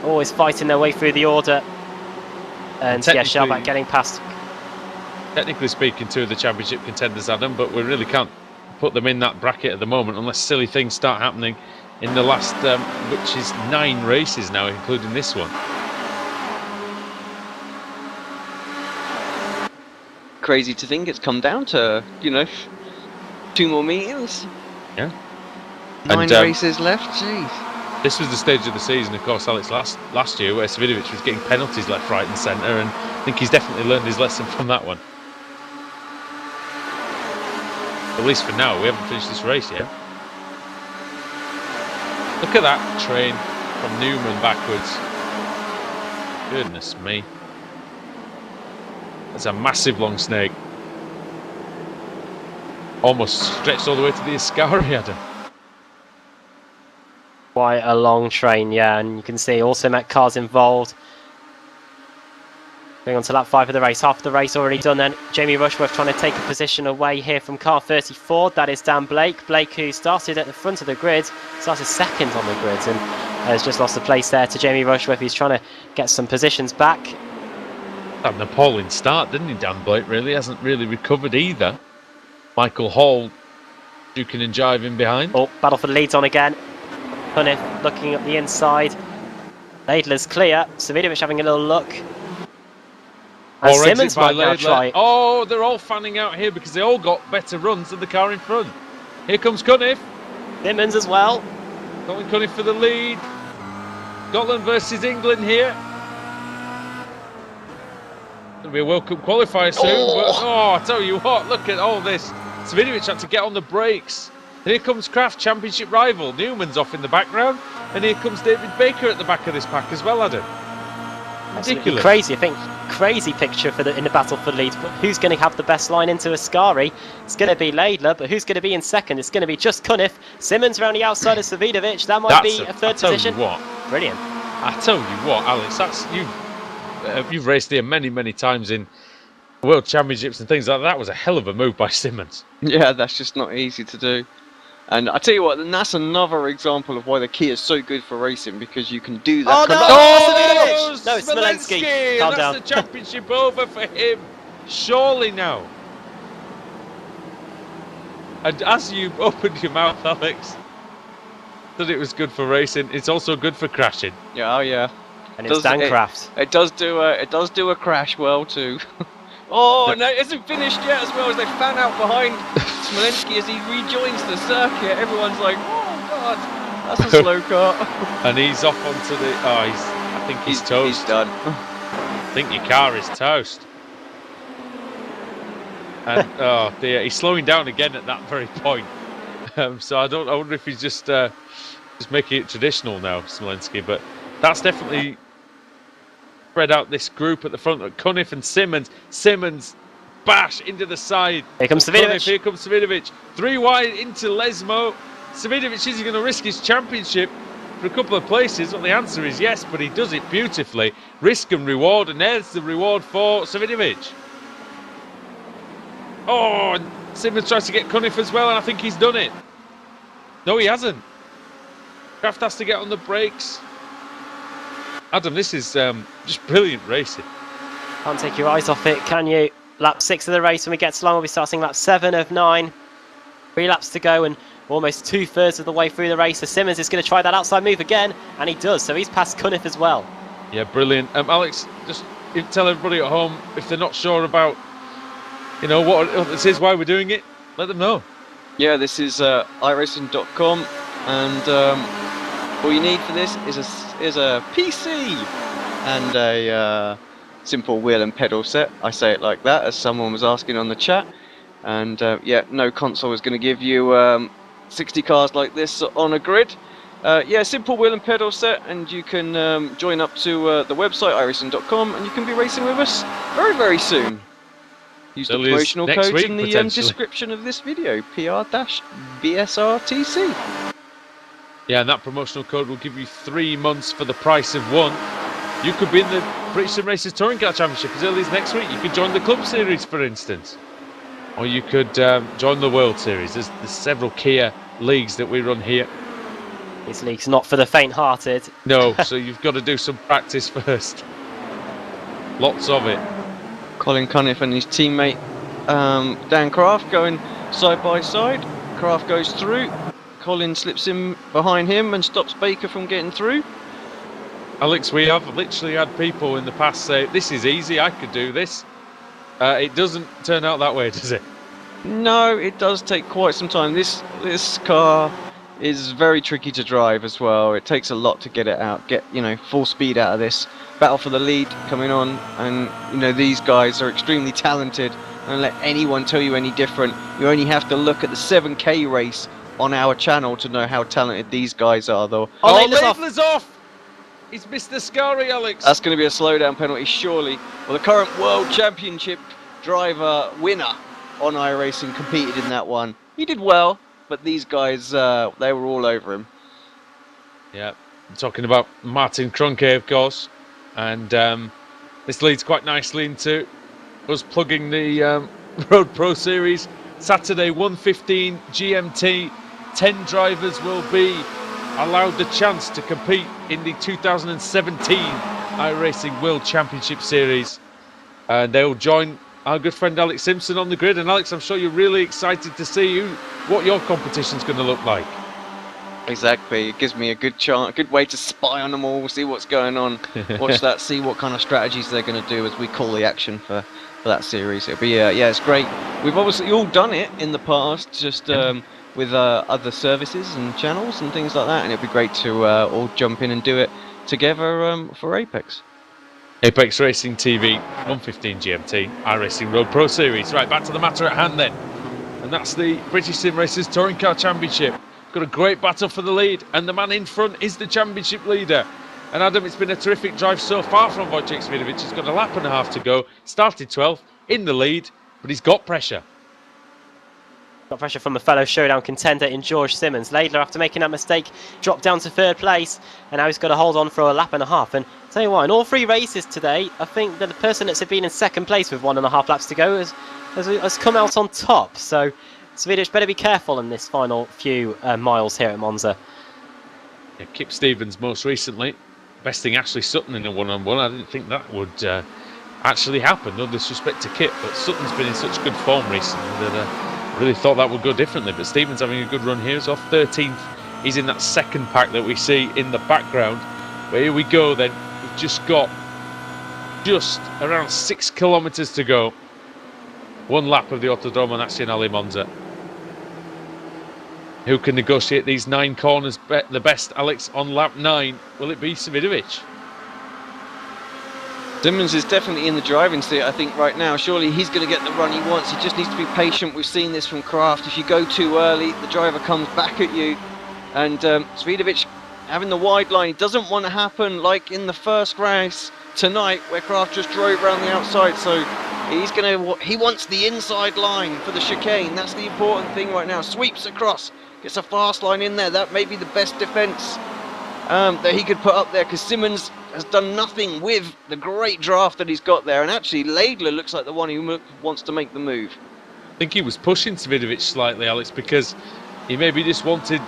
always fighting their way through the order. And yeah, Shellback getting past. Technically speaking, 2 of the championship contenders, Adam, but we really can't put them in that bracket at the moment unless silly things start happening in the last, which is 9 races now, including this one. Crazy to think it's come down to, 2 more meetings. Yeah. 9 races left, jeez. This was the stage of the season, of course, Alex, last year, where Svidovic was getting penalties left, right and centre, and I think he's definitely learned his lesson from that one. At least for now, we haven't finished this race yet. Look at that train from Newman backwards. Goodness me. That's a massive long snake. Almost stretched all the way to the Ascari, Adam. Quite a long train, yeah, and you can see also Met cars involved. Going on to lap 5 of the race, half of the race already done then. Jamie Rushworth trying to take a position away here from car 34, that is Dan Blake. Blake, who started at the front of the grid, started second on the grid and has just lost the place there to Jamie Rushworth. He's trying to get some positions back. Had an appalling start, didn't he, Dan Blake? Really hasn't really recovered either. Michael Hall duking and jiving behind. Oh, battle for the leads on again. Conniff looking at the inside. Laidler's clear. Svidovic having a little look. And Simmons might now try. Oh, they're all fanning out here because they all got better runs than the car in front. Here comes Conniff. Simmons as well. Colin Conniff for the lead. Scotland versus England here. It'll be a World Cup qualifier soon. But, I tell you what, look at all this. Svidovic had to get on the brakes. And here comes Kraft, championship rival. Newman's off in the background. And here comes David Baker at the back of this pack as well, Adam. Ridiculous. Crazy, I think. Crazy picture in the battle for leads. But who's going to have the best line into Ascari? It's going to be Laidler, but who's going to be in second? It's going to be just Conniff. Simmons around the outside of Svidovic. That might be a third position. I tell you what. Brilliant. I tell you what, Alex, you've raced here many, many times in World Championships and things like that. That was a hell of a move by Simmons. Yeah, that's just not easy to do. And I tell you what, and that's another example of why the Kia is so good for racing, because you can do that. No, it's Smolenski. Calm down. That's the championship over for him. Surely now. And as you opened your mouth, Alex, that it was good for racing, it's also good for crashing. Yeah, oh yeah. And it's Dan Kraft. It does do a crash well too. Oh no, it isn't finished yet as well as they fan out behind Smolenski as he rejoins the circuit. Everyone's like, oh God, that's a slow car. And he's off onto the... Oh, I think he's toast. He's done. I think your car is toast. And oh dear, he's slowing down again at that very point. So I wonder if he's just making it traditional now, Smolenski. But that's definitely spread out this group at the front. Cunniff and Simmons. Simmons bash into the side. Here comes Savidovic. Here comes Savidovic. 3 wide into Lesmo. Savidovic, is he going to risk his championship for a couple of places? Well, the answer is yes, but he does it beautifully. Risk and reward, and there's the reward for Savidovic. Oh, and Simmons tries to get Cunniff as well, and I think he's done it. No, he hasn't. Kraft has to get on the brakes. Adam, this is just brilliant racing. Can't take your eyes off it, can you? Lap 6 of the race when we get to line, we'll be starting lap 7 of 9. 3 laps to go and almost 2/3 of the way through the race. So Simmons is going to try that outside move again, and he does. So he's past Cunniff as well. Yeah, brilliant. Alex, just tell everybody at home if they're not sure about, you know, what this is, why we're doing it, let them know. Yeah, this is iRacing.com, and all you need for this is a PC and a simple wheel and pedal set. I say it like that, as someone was asking on the chat. And yeah, no console is going to give you 60 cars like this on a grid. Yeah, simple wheel and pedal set, and you can join up to the website iRacing.com, and you can be racing with us very, very soon. Use the promotional codes in the description of this video, PR-BSRTC. Yeah, and that promotional code will give you 3 months for the price of 1. You could be in the British Sim Racers Touring Car Championship as early as next week. You could join the Club Series, for instance. Or you could join the World Series. There's several Kia leagues that we run here. This league's not for the faint-hearted. No, so you've got to do some practice first. Lots of it. Colin Cunniff and his teammate Dan Craft going side by side. Craft goes through. Colin slips in behind him and stops Baker from getting through. Alex, we have literally had people in the past say, this is easy, I could do this. It doesn't turn out that way, does it? No, it does take quite some time. This car is very tricky to drive as well. It takes a lot to get it out, get, you know, full speed out of this. Battle for the lead coming on, and you know, these guys are extremely talented. Don't let anyone tell you any different. You only have to look at the 7K race on our channel to know how talented these guys are, though. Oh, Laidler's off! He's missed the Scary, Alex. That's going to be a slowdown penalty, surely. Well, the current World Championship driver winner on iRacing competed in that one. He did well, but these guys, they were all over him. Yeah, I'm talking about Martin Kroenke, of course. And this leads quite nicely into us plugging the Road Pro Series. Saturday, 1:15 GMT. 10 drivers will be allowed the chance to compete in the 2017 iRacing World Championship Series. And they'll join our good friend Alex Simpson on the grid. And Alex, I'm sure you're really excited to see what your competition's going to look like. Exactly, it gives me a good chance, a good way to spy on them all, see what's going on, watch that, see what kind of strategies they're going to do as we call the action for that series. It'll be, yeah, it's great. We've obviously all done it in the past, just with other services and channels and things like that, and it'd be great to all jump in and do it together for Apex. Apex Racing TV, 1:15 GMT, iRacing Road Pro Series. Right, back to the matter at hand then, and that's the British Sim Racers Touring Car Championship. Got a great battle for the lead, and the man in front is the championship leader. And Adam, it's been a terrific drive so far from Wojciech Savidovic. He's got a lap and a half to go. Started 12th in the lead, but he's got pressure. Got pressure from a fellow showdown contender in George Simmons. Laidler, after making that mistake, dropped down to 3rd place, and now he's got to hold on for a lap and a half. And tell you what, in all 3 races today, I think that the person that's been in 2nd place with 1.5 laps to go has come out on top. So Savidovic better be careful in this final few miles here at Monza. Yeah, Kip Stevens most recently besting Ashley Sutton in a one-on-one. I didn't think that would actually happen, no disrespect to Kip, but Sutton's been in such good form recently that I really thought that would go differently. But Stevens having a good run here. He's off 13th. He's in that 2nd pack that we see in the background. But here we go then. We've just got around 6 kilometres to go. 1 lap of the Autodromo Nazionale Monza. Who can negotiate these 9 corners the best, Alex, on lap 9? Will it be Savidovic? Simmons is definitely in the driving seat, I think, right now. Surely he's going to get the run he wants. He just needs to be patient. We've seen this from Kraft. If you go too early, the driver comes back at you. And Savidovic having the wide line, it doesn't want to happen like in the first race tonight where Kraft just drove around the outside. So he wants the inside line for the chicane. That's the important thing right now. Sweeps across, gets a fast line in there. That may be the best defence that he could put up there, because Simmons has done nothing with the great draft that he's got there. And actually Laidler looks like the one who wants to make the move. I think he was pushing Savidovic slightly, Alex, because he maybe just wanted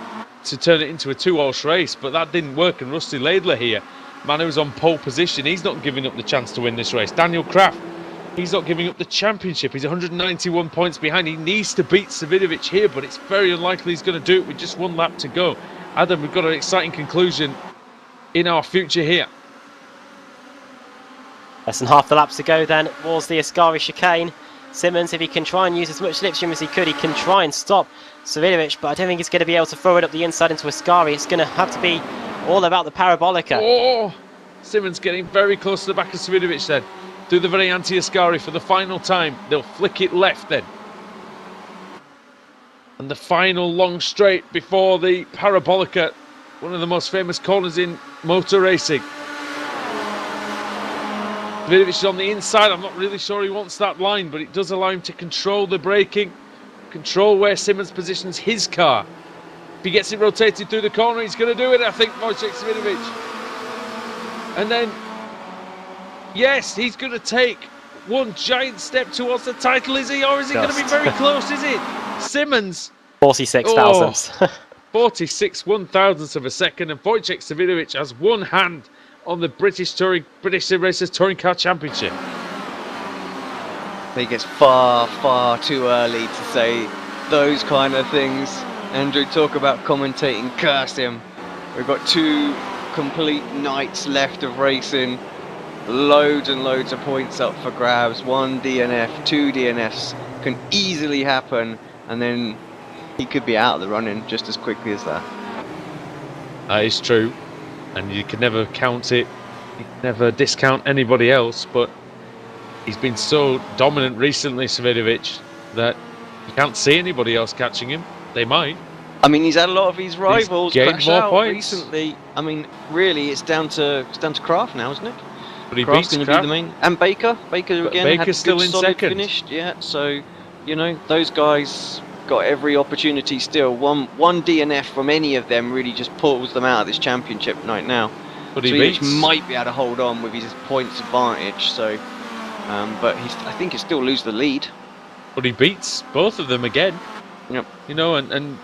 to turn it into a 2-horse race, but that didn't work. And Rusty Laidler here, man who's on pole position, he's not giving up the chance to win this race. Daniel Kraft, he's not giving up the championship. He's 191 points behind. He needs to beat Savidovic here, but it's very unlikely he's going to do it with just 1 lap to go. Adam, we've got an exciting conclusion in our future here. Less than half the laps to go then towards the Ascari chicane. Simmons, if he can try and use as much slipstream as he could, he can try and stop Savidovic, but I don't think he's going to be able to throw it up the inside into Ascari. It's going to have to be all about the parabolica. Oh, Simmons getting very close to the back of Savidovic then. Do the very anti-Ascari for the final time. They'll flick it left then. And the final long straight before the parabolica, one of the most famous corners in motor racing. Savidovic is on the inside. I'm not really sure he wants that line, but it does allow him to control the braking, control where Simmons positions his car. If he gets it rotated through the corner, he's going to do it, I think, Wojciech Savidovic. And then, yes, he's going to take one giant step towards the title, is he? Or is he going to be very close, is it? Simmons. 46 thousandths. 46 1,000ths of a second, and Wojciech Savidovic has one hand on the British Sim Racers Touring Car Championship. He gets far, far too early to say those kind of things. Andrew, talk about commentating, curse him. We've got 2 complete nights left of racing. Loads and loads of points up for grabs. 1 DNF, 2 DNFs can easily happen, and then he could be out of the running just as quickly as that. That is true, and you can never count it. You can never discount anybody else, but he's been so dominant recently, Savidovic, that you can't see anybody else catching him. They might. I mean, he's had a lot of his rivals crash more out points recently. I mean, really, it's down to Kraft now, isn't it? But he Kraft's beats going to Kraft. be the main, and Baker again Baker's had a still good in solid second. finish. Yeah, so you know those guys got every opportunity still. One DNF from any of them really just pulls them out of this championship right now. But he Savidovic beats. might be able to hold on with his points advantage. So, but I think he'll still lose the lead. But he beats both of them again. Yep. You know, and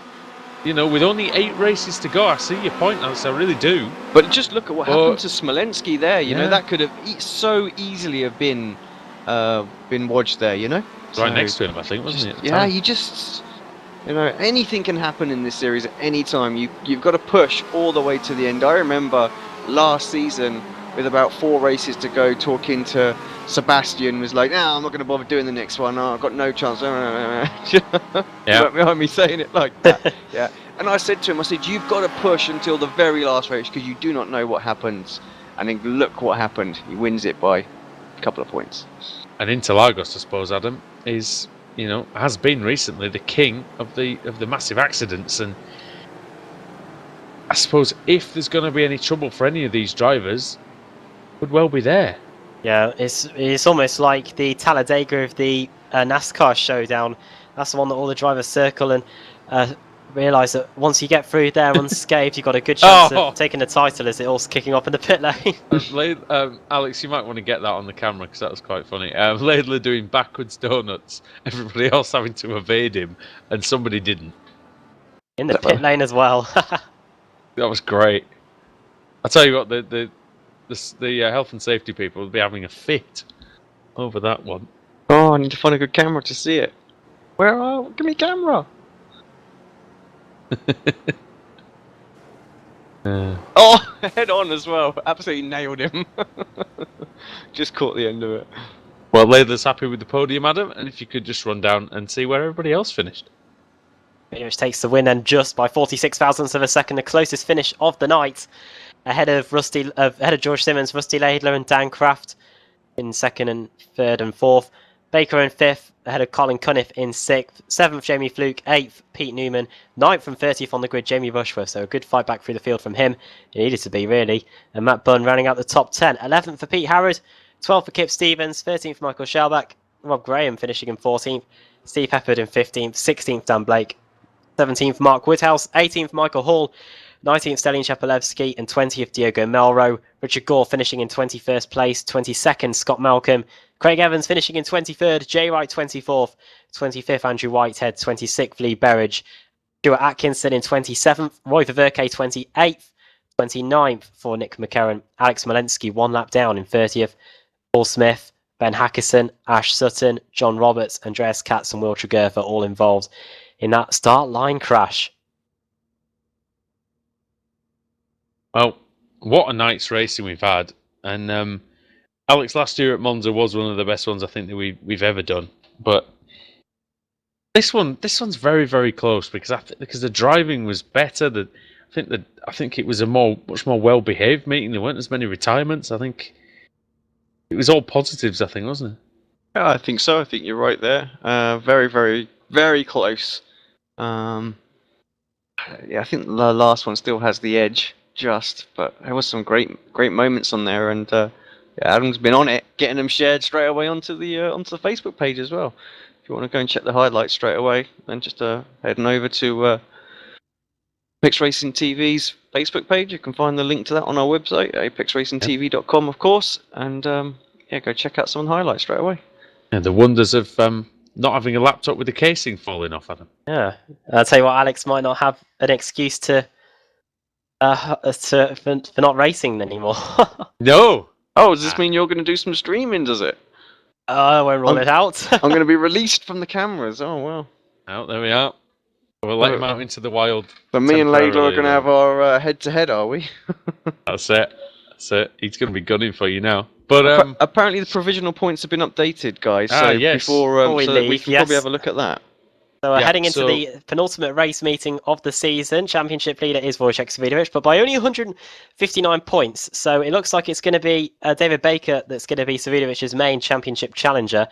you know, with only 8 races to go, I see your point, Alex. I really do. But just look at what happened to Smolensky there. You know, that could have so easily have been Wodge there. You know, Right next to him, I think, wasn't it? At the Yeah, time? you just, you know, anything can happen in this series at any time. You've got to push all the way to the end. I remember last season with about 4 races to go, talking to Sebastian, was like, "No, I'm not going to bother doing the next one. I've got no chance." Yeah, behind me saying it like that. Yeah, and I said to him, I said, "You've got to push until the very last race because you do not know what happens." And then look what happened. He wins it by a couple of points. And Interlagos, I suppose, Adam, is, you know, has been recently the king of the massive accidents, and I suppose if there's going to be any trouble for any of these drivers, could well be there. Yeah, it's almost like the Talladega of the NASCAR showdown. That's the one that all the drivers circle and realise that once you get through there unscathed, you've got a good chance of taking the title as it all's kicking off in the pit lane. Alex, you might want to get that on the camera because that was quite funny. Laidler doing backwards donuts, everybody else having to evade him, and somebody didn't. In the pit lane as well. That was great. I tell you what, the health and safety people will be having a fit over that one. Oh, I need to find a good camera to see it. Give me a camera. Oh, head on as well. Absolutely nailed him. Just caught the end of it. Well, Laidler's happy with the podium, Adam, and if you could just run down and see where everybody else finished. Which takes the win, and just by 46 thousandths of a second, the closest finish of the night, ahead of George Simmons, Rusty Laidler, and Dan Kraft in second and third and fourth. Baker in fifth, ahead of Colin Cunniff in sixth. Seventh, Jamie Fluke. Eighth, Pete Newman. Ninth from 30th on the grid, Jamie Rushworth. So a good fight back through the field from him. It needed to be, really. And Matt Bunn rounding out the top 10. 11th for Pete Harrod. 12th for Kip Stevens. 13th for Michael Shellback. Rob Graham finishing in 14th. Steve Peppard in 15th. 16th, Dan Blake. 17th, Mark Woodhouse. 18th, Michael Hall. 19th, Stalin Chapelevsky, and 20th, Diogo Melro. Richard Gore finishing in 21st place. 22nd, Scott Malcolm. Craig Evans finishing in 23rd. Jay Wright 24th. 25th, Andrew Whitehead. 26th, Lee Berridge. Stuart Atkinson in 27th. Roy Ververke 28th. 29th for Nick McCarron. Alex Malensky 1 lap down in 30th. Paul Smith, Ben Hackerson, Ash Sutton, John Roberts, Andreas Katz, and Will Tregertha all involved in that start line crash. Well, what a night's racing we've had. And Alex, last year at Monza was one of the best ones I think that we've ever done. But this one's very, very close because the driving was better. I think it was a much more well-behaved meeting. There weren't as many retirements. I think it was all positives, I think, wasn't it? Yeah, I think so. I think you're right there. Very, very, very close. Yeah, I think the last one still has the edge, but there was some great moments on there, and yeah, Adam's been on it, getting them shared straight away onto the Facebook page as well. If you want to go and check the highlights straight away, then just heading over to Apex Racing TV's Facebook page. You can find the link to that on our website, apexracingtv.com, of course, and yeah, go check out some of the highlights straight away. And the wonders of not having a laptop with the casing falling off, Adam. Yeah, I'll tell you what, Alex might not have an excuse for not racing anymore. No. Oh, does this mean you're going to do some streaming? Does it? I won't roll it out. I'm going to be released from the cameras. Oh well. Oh, there we are. We'll let him out into the wild. So me and Laidlaw are going to have our head-to-head, are we? That's it. He's going to be gunning for you now. But apparently the provisional points have been updated, guys. So yes. before we so leave, we can probably have a look at that. So we're heading into the penultimate race meeting of the season. Championship leader is Wojciech Savidovic, but by only 159 points. So it looks like it's going to be David Baker that's going to be Savidovic's main championship challenger.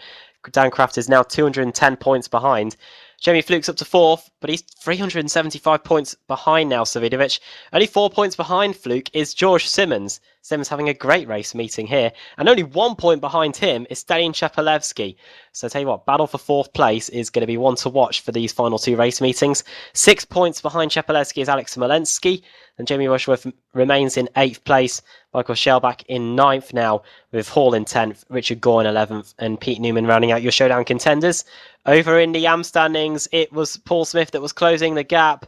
Dan Kraft is now 210 points behind. Jamie Fluke's up to 4th, but he's 375 points behind now, Savidovic. Only 4 points behind Fluke is George Simmons. Simmons having a great race meeting here. And only 1 point behind him is Stalin Chapelevsky. So I tell you what, battle for 4th place is going to be one to watch for these final 2 race meetings. 6 points behind Chapelevsky is Alex Malensky. And Jamie Rushworth remains in 8th place. Michael Shellback in 9th now, with Hall in 10th, Richard Gore in 11th, and Pete Newman rounding out your showdown contenders. Over in the YAM standings, it was Paul Smith that was closing the gap.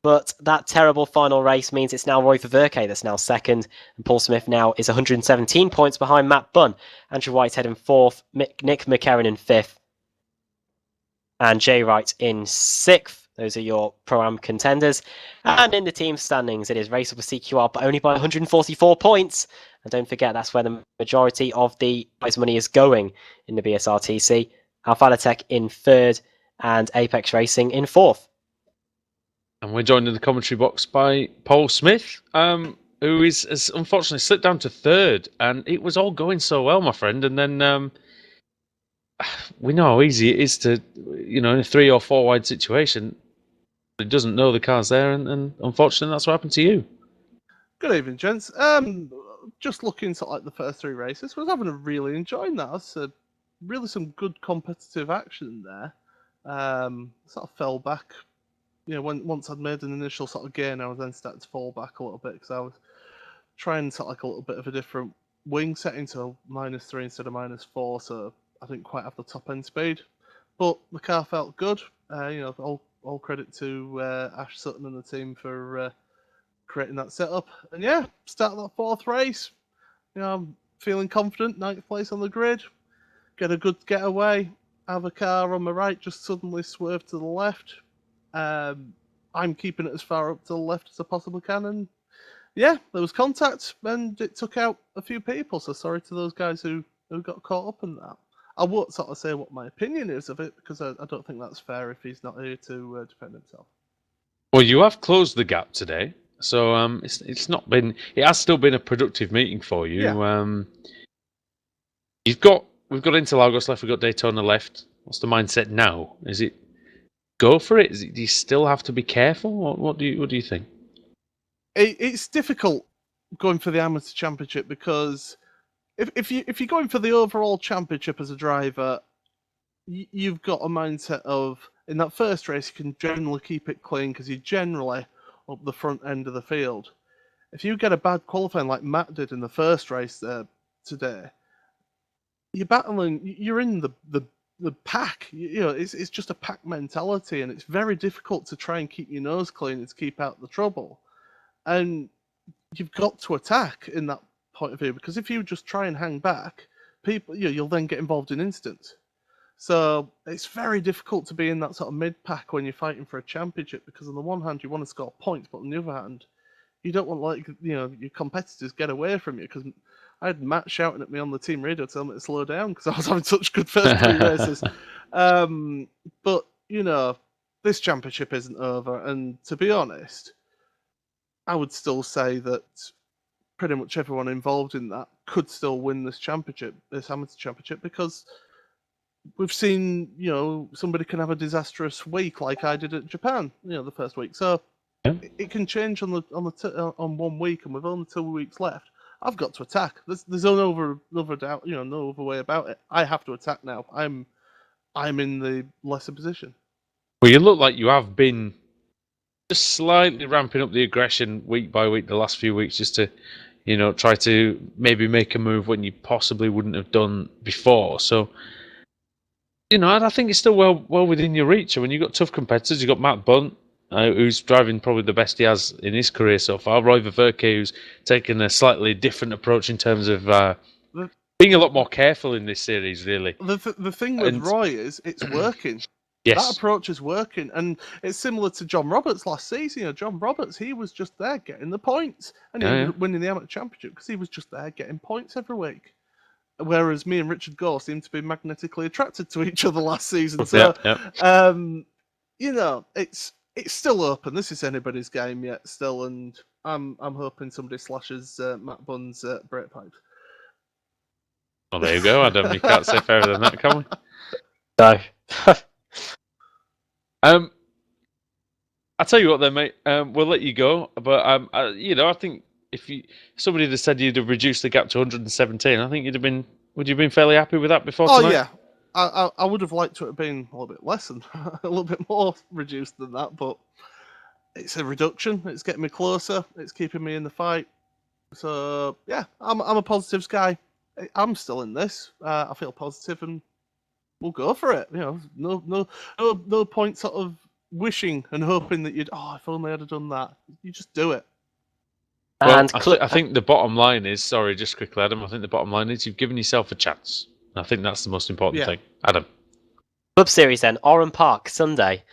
But that terrible final race means it's now Roy Ververke that's now 2nd. And Paul Smith now is 117 points behind Matt Bunn. Andrew Whitehead in 4th. Nick McCarron in 5th. And Jay Wright in 6th. Those are your Pro-Am contenders. And in the team standings, it is Race Over CQR, but only by 144 points. And don't forget, that's where the majority of the prize money is going in the BSRTC. Alphalatech in 3rd and Apex Racing in 4th. And we're joined in the commentary box by Paul Smith, who has unfortunately slipped down to 3rd. And it was all going so well, my friend. And then we know how easy it is to, in a 3 or 4 wide situation, it doesn't know the car's there. And unfortunately, that's what happened to you. Good evening, gents. Just looking at the first 3 races, was really enjoying that. It's really some good competitive action there. Sort of fell back. Once I'd made an initial sort of gain, I was then starting to fall back a little bit because I was trying a little bit of a different wing setting to -3 instead of -4, so I didn't quite have the top end speed. But the car felt good. All credit to Ash Sutton and the team for creating that setup. And yeah, start that 4th race. I'm feeling confident. 9th place on the grid. Get a good getaway. Have a car on my right just suddenly swerve to the left. I'm keeping it as far up to the left as I possibly can, and yeah, there was contact, and it took out a few people. So sorry to those guys who got caught up in that. I won't sort of say what my opinion is of it because I don't think that's fair if he's not here to defend himself. Well, you have closed the gap today, so it's not been. It has still been a productive meeting for you. Yeah. We've got Interlagos left. We've got Daytona left. What's the mindset now? Is it go for it? Do you still have to be careful? What do you think? It's difficult going for the amateur championship because if you're going for the overall championship as a driver, you've got a mindset of in that first race you can generally keep it clean because you're generally up the front end of the field. If you get a bad qualifying like Matt did in the first race today, you're battling. You're in the pack. It's just a pack mentality, and it's very difficult to try and keep your nose clean and to keep out the trouble. And you've got to attack in that point of view because if you just try and hang back, you'll then get involved in incidents. So it's very difficult to be in that sort of mid-pack when you're fighting for a championship because on the one hand you want to score points, but on the other hand you don't want your competitors get away from you because I had Matt shouting at me on the team radio telling me to slow down because I was having such good first 3 races. But this championship isn't over, and to be honest, I would still say that pretty much everyone involved in that could still win this championship, this amateur championship, because we've seen, somebody can have a disastrous week like I did at Japan, the first week. So it can change on 1 week, and with only 2 weeks left, I've got to attack. There's no other doubt, no other way about it. I have to attack now. I'm in the lesser position. Well, you look like you have been just slightly ramping up the aggression week by week the last few weeks, just to, try to maybe make a move when you possibly wouldn't have done before. So, I think it's still well within your reach. And when you've got tough competitors, you've got Matt Bunt, who's driving probably the best he has in his career so far. Roy Verke, who's taken a slightly different approach in terms of being a lot more careful in this series, really. The thing with Roy is it's working. Yes. That approach is working, and it's similar to John Roberts last season. John Roberts, he was just there getting the points, and he ended up winning the amateur championship because he was just there getting points every week. Whereas me and Richard Gore seemed to be magnetically attracted to each other last season. So, it's still open. This is anybody's game yet, still, and I'm hoping somebody slashes Matt Bunn's brake pipes. Well, there you go, Adam. You can't say fairer than that, can we? No. I'll tell you what then, mate. We'll let you go, but I think if somebody had said you'd have reduced the gap to 117, I think would you have been fairly happy with that before tonight? Oh yeah, I would have liked to have been a little bit less than a little bit more reduced than that, but it's a reduction. It's getting me closer. It's keeping me in the fight. So yeah, I'm a positives guy. I'm still in this. I feel positive and we'll go for it. No point sort of wishing and hoping that if only I'd have done that. You just do it. Well, I think the bottom line is, sorry, just quickly, Adam, I think the bottom line is you've given yourself a chance. I think that's the most important thing. Adam. Club Series then, Oran Park, Sunday.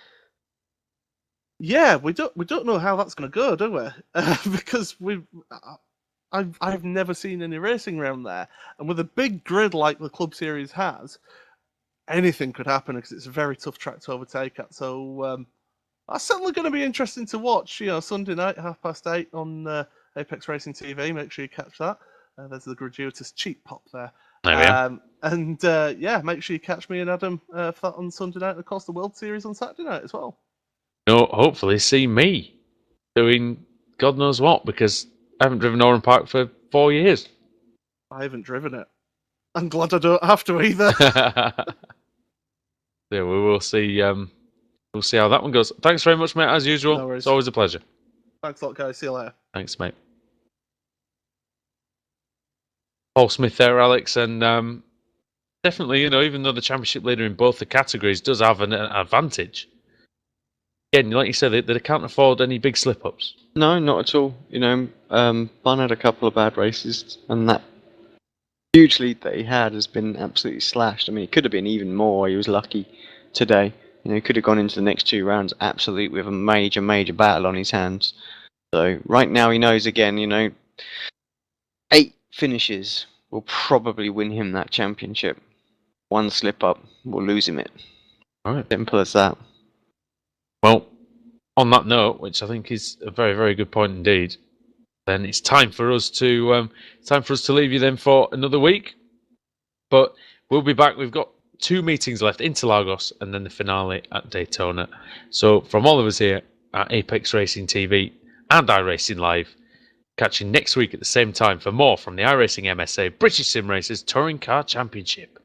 Yeah, we don't know how that's going to go, do we? Because I've never seen any racing around there, and with a big grid like the Club Series has, anything could happen because it's a very tough track to overtake at. So that's certainly going to be interesting to watch. Sunday night, 8:30 on Apex Racing TV. Make sure you catch that. There's the gratuitous cheap pop there. There we are. And make sure you catch me and Adam for that on Sunday night. And of course, the World Series on Saturday night as well. Hopefully see me doing God knows what, because I haven't driven Oran Park for 4 years. I haven't driven it. I'm glad I don't have to either. Yeah, we will see. We'll see how that one goes. Thanks very much, mate. As usual, No worries. It's always a pleasure. Thanks a lot, guys. See you later. Thanks, mate. Paul Smith there, Alex, and definitely, even though the championship leader in both the categories does have an advantage, again, like you said, they can't afford any big slip-ups. No, not at all. Bun had a couple of bad races, and that huge lead that he had has been absolutely slashed. I mean, it could have been even more. He was lucky today. He could have gone into the next 2 rounds absolutely with a major, major battle on his hands. So right now he knows again, 8 finishes will probably win him that championship. One slip up, we'll lose him it. All right. Simple as that. Well, on that note, which I think is a very, very good point indeed, then it's time for us to leave you then for another week. But we'll be back. We've got 2 meetings left, Interlagos and then the finale at Daytona. So from all of us here at Apex Racing TV and iRacing Live, catch you next week at the same time for more from the iRacing MSA British Sim Racers Touring Car Championship.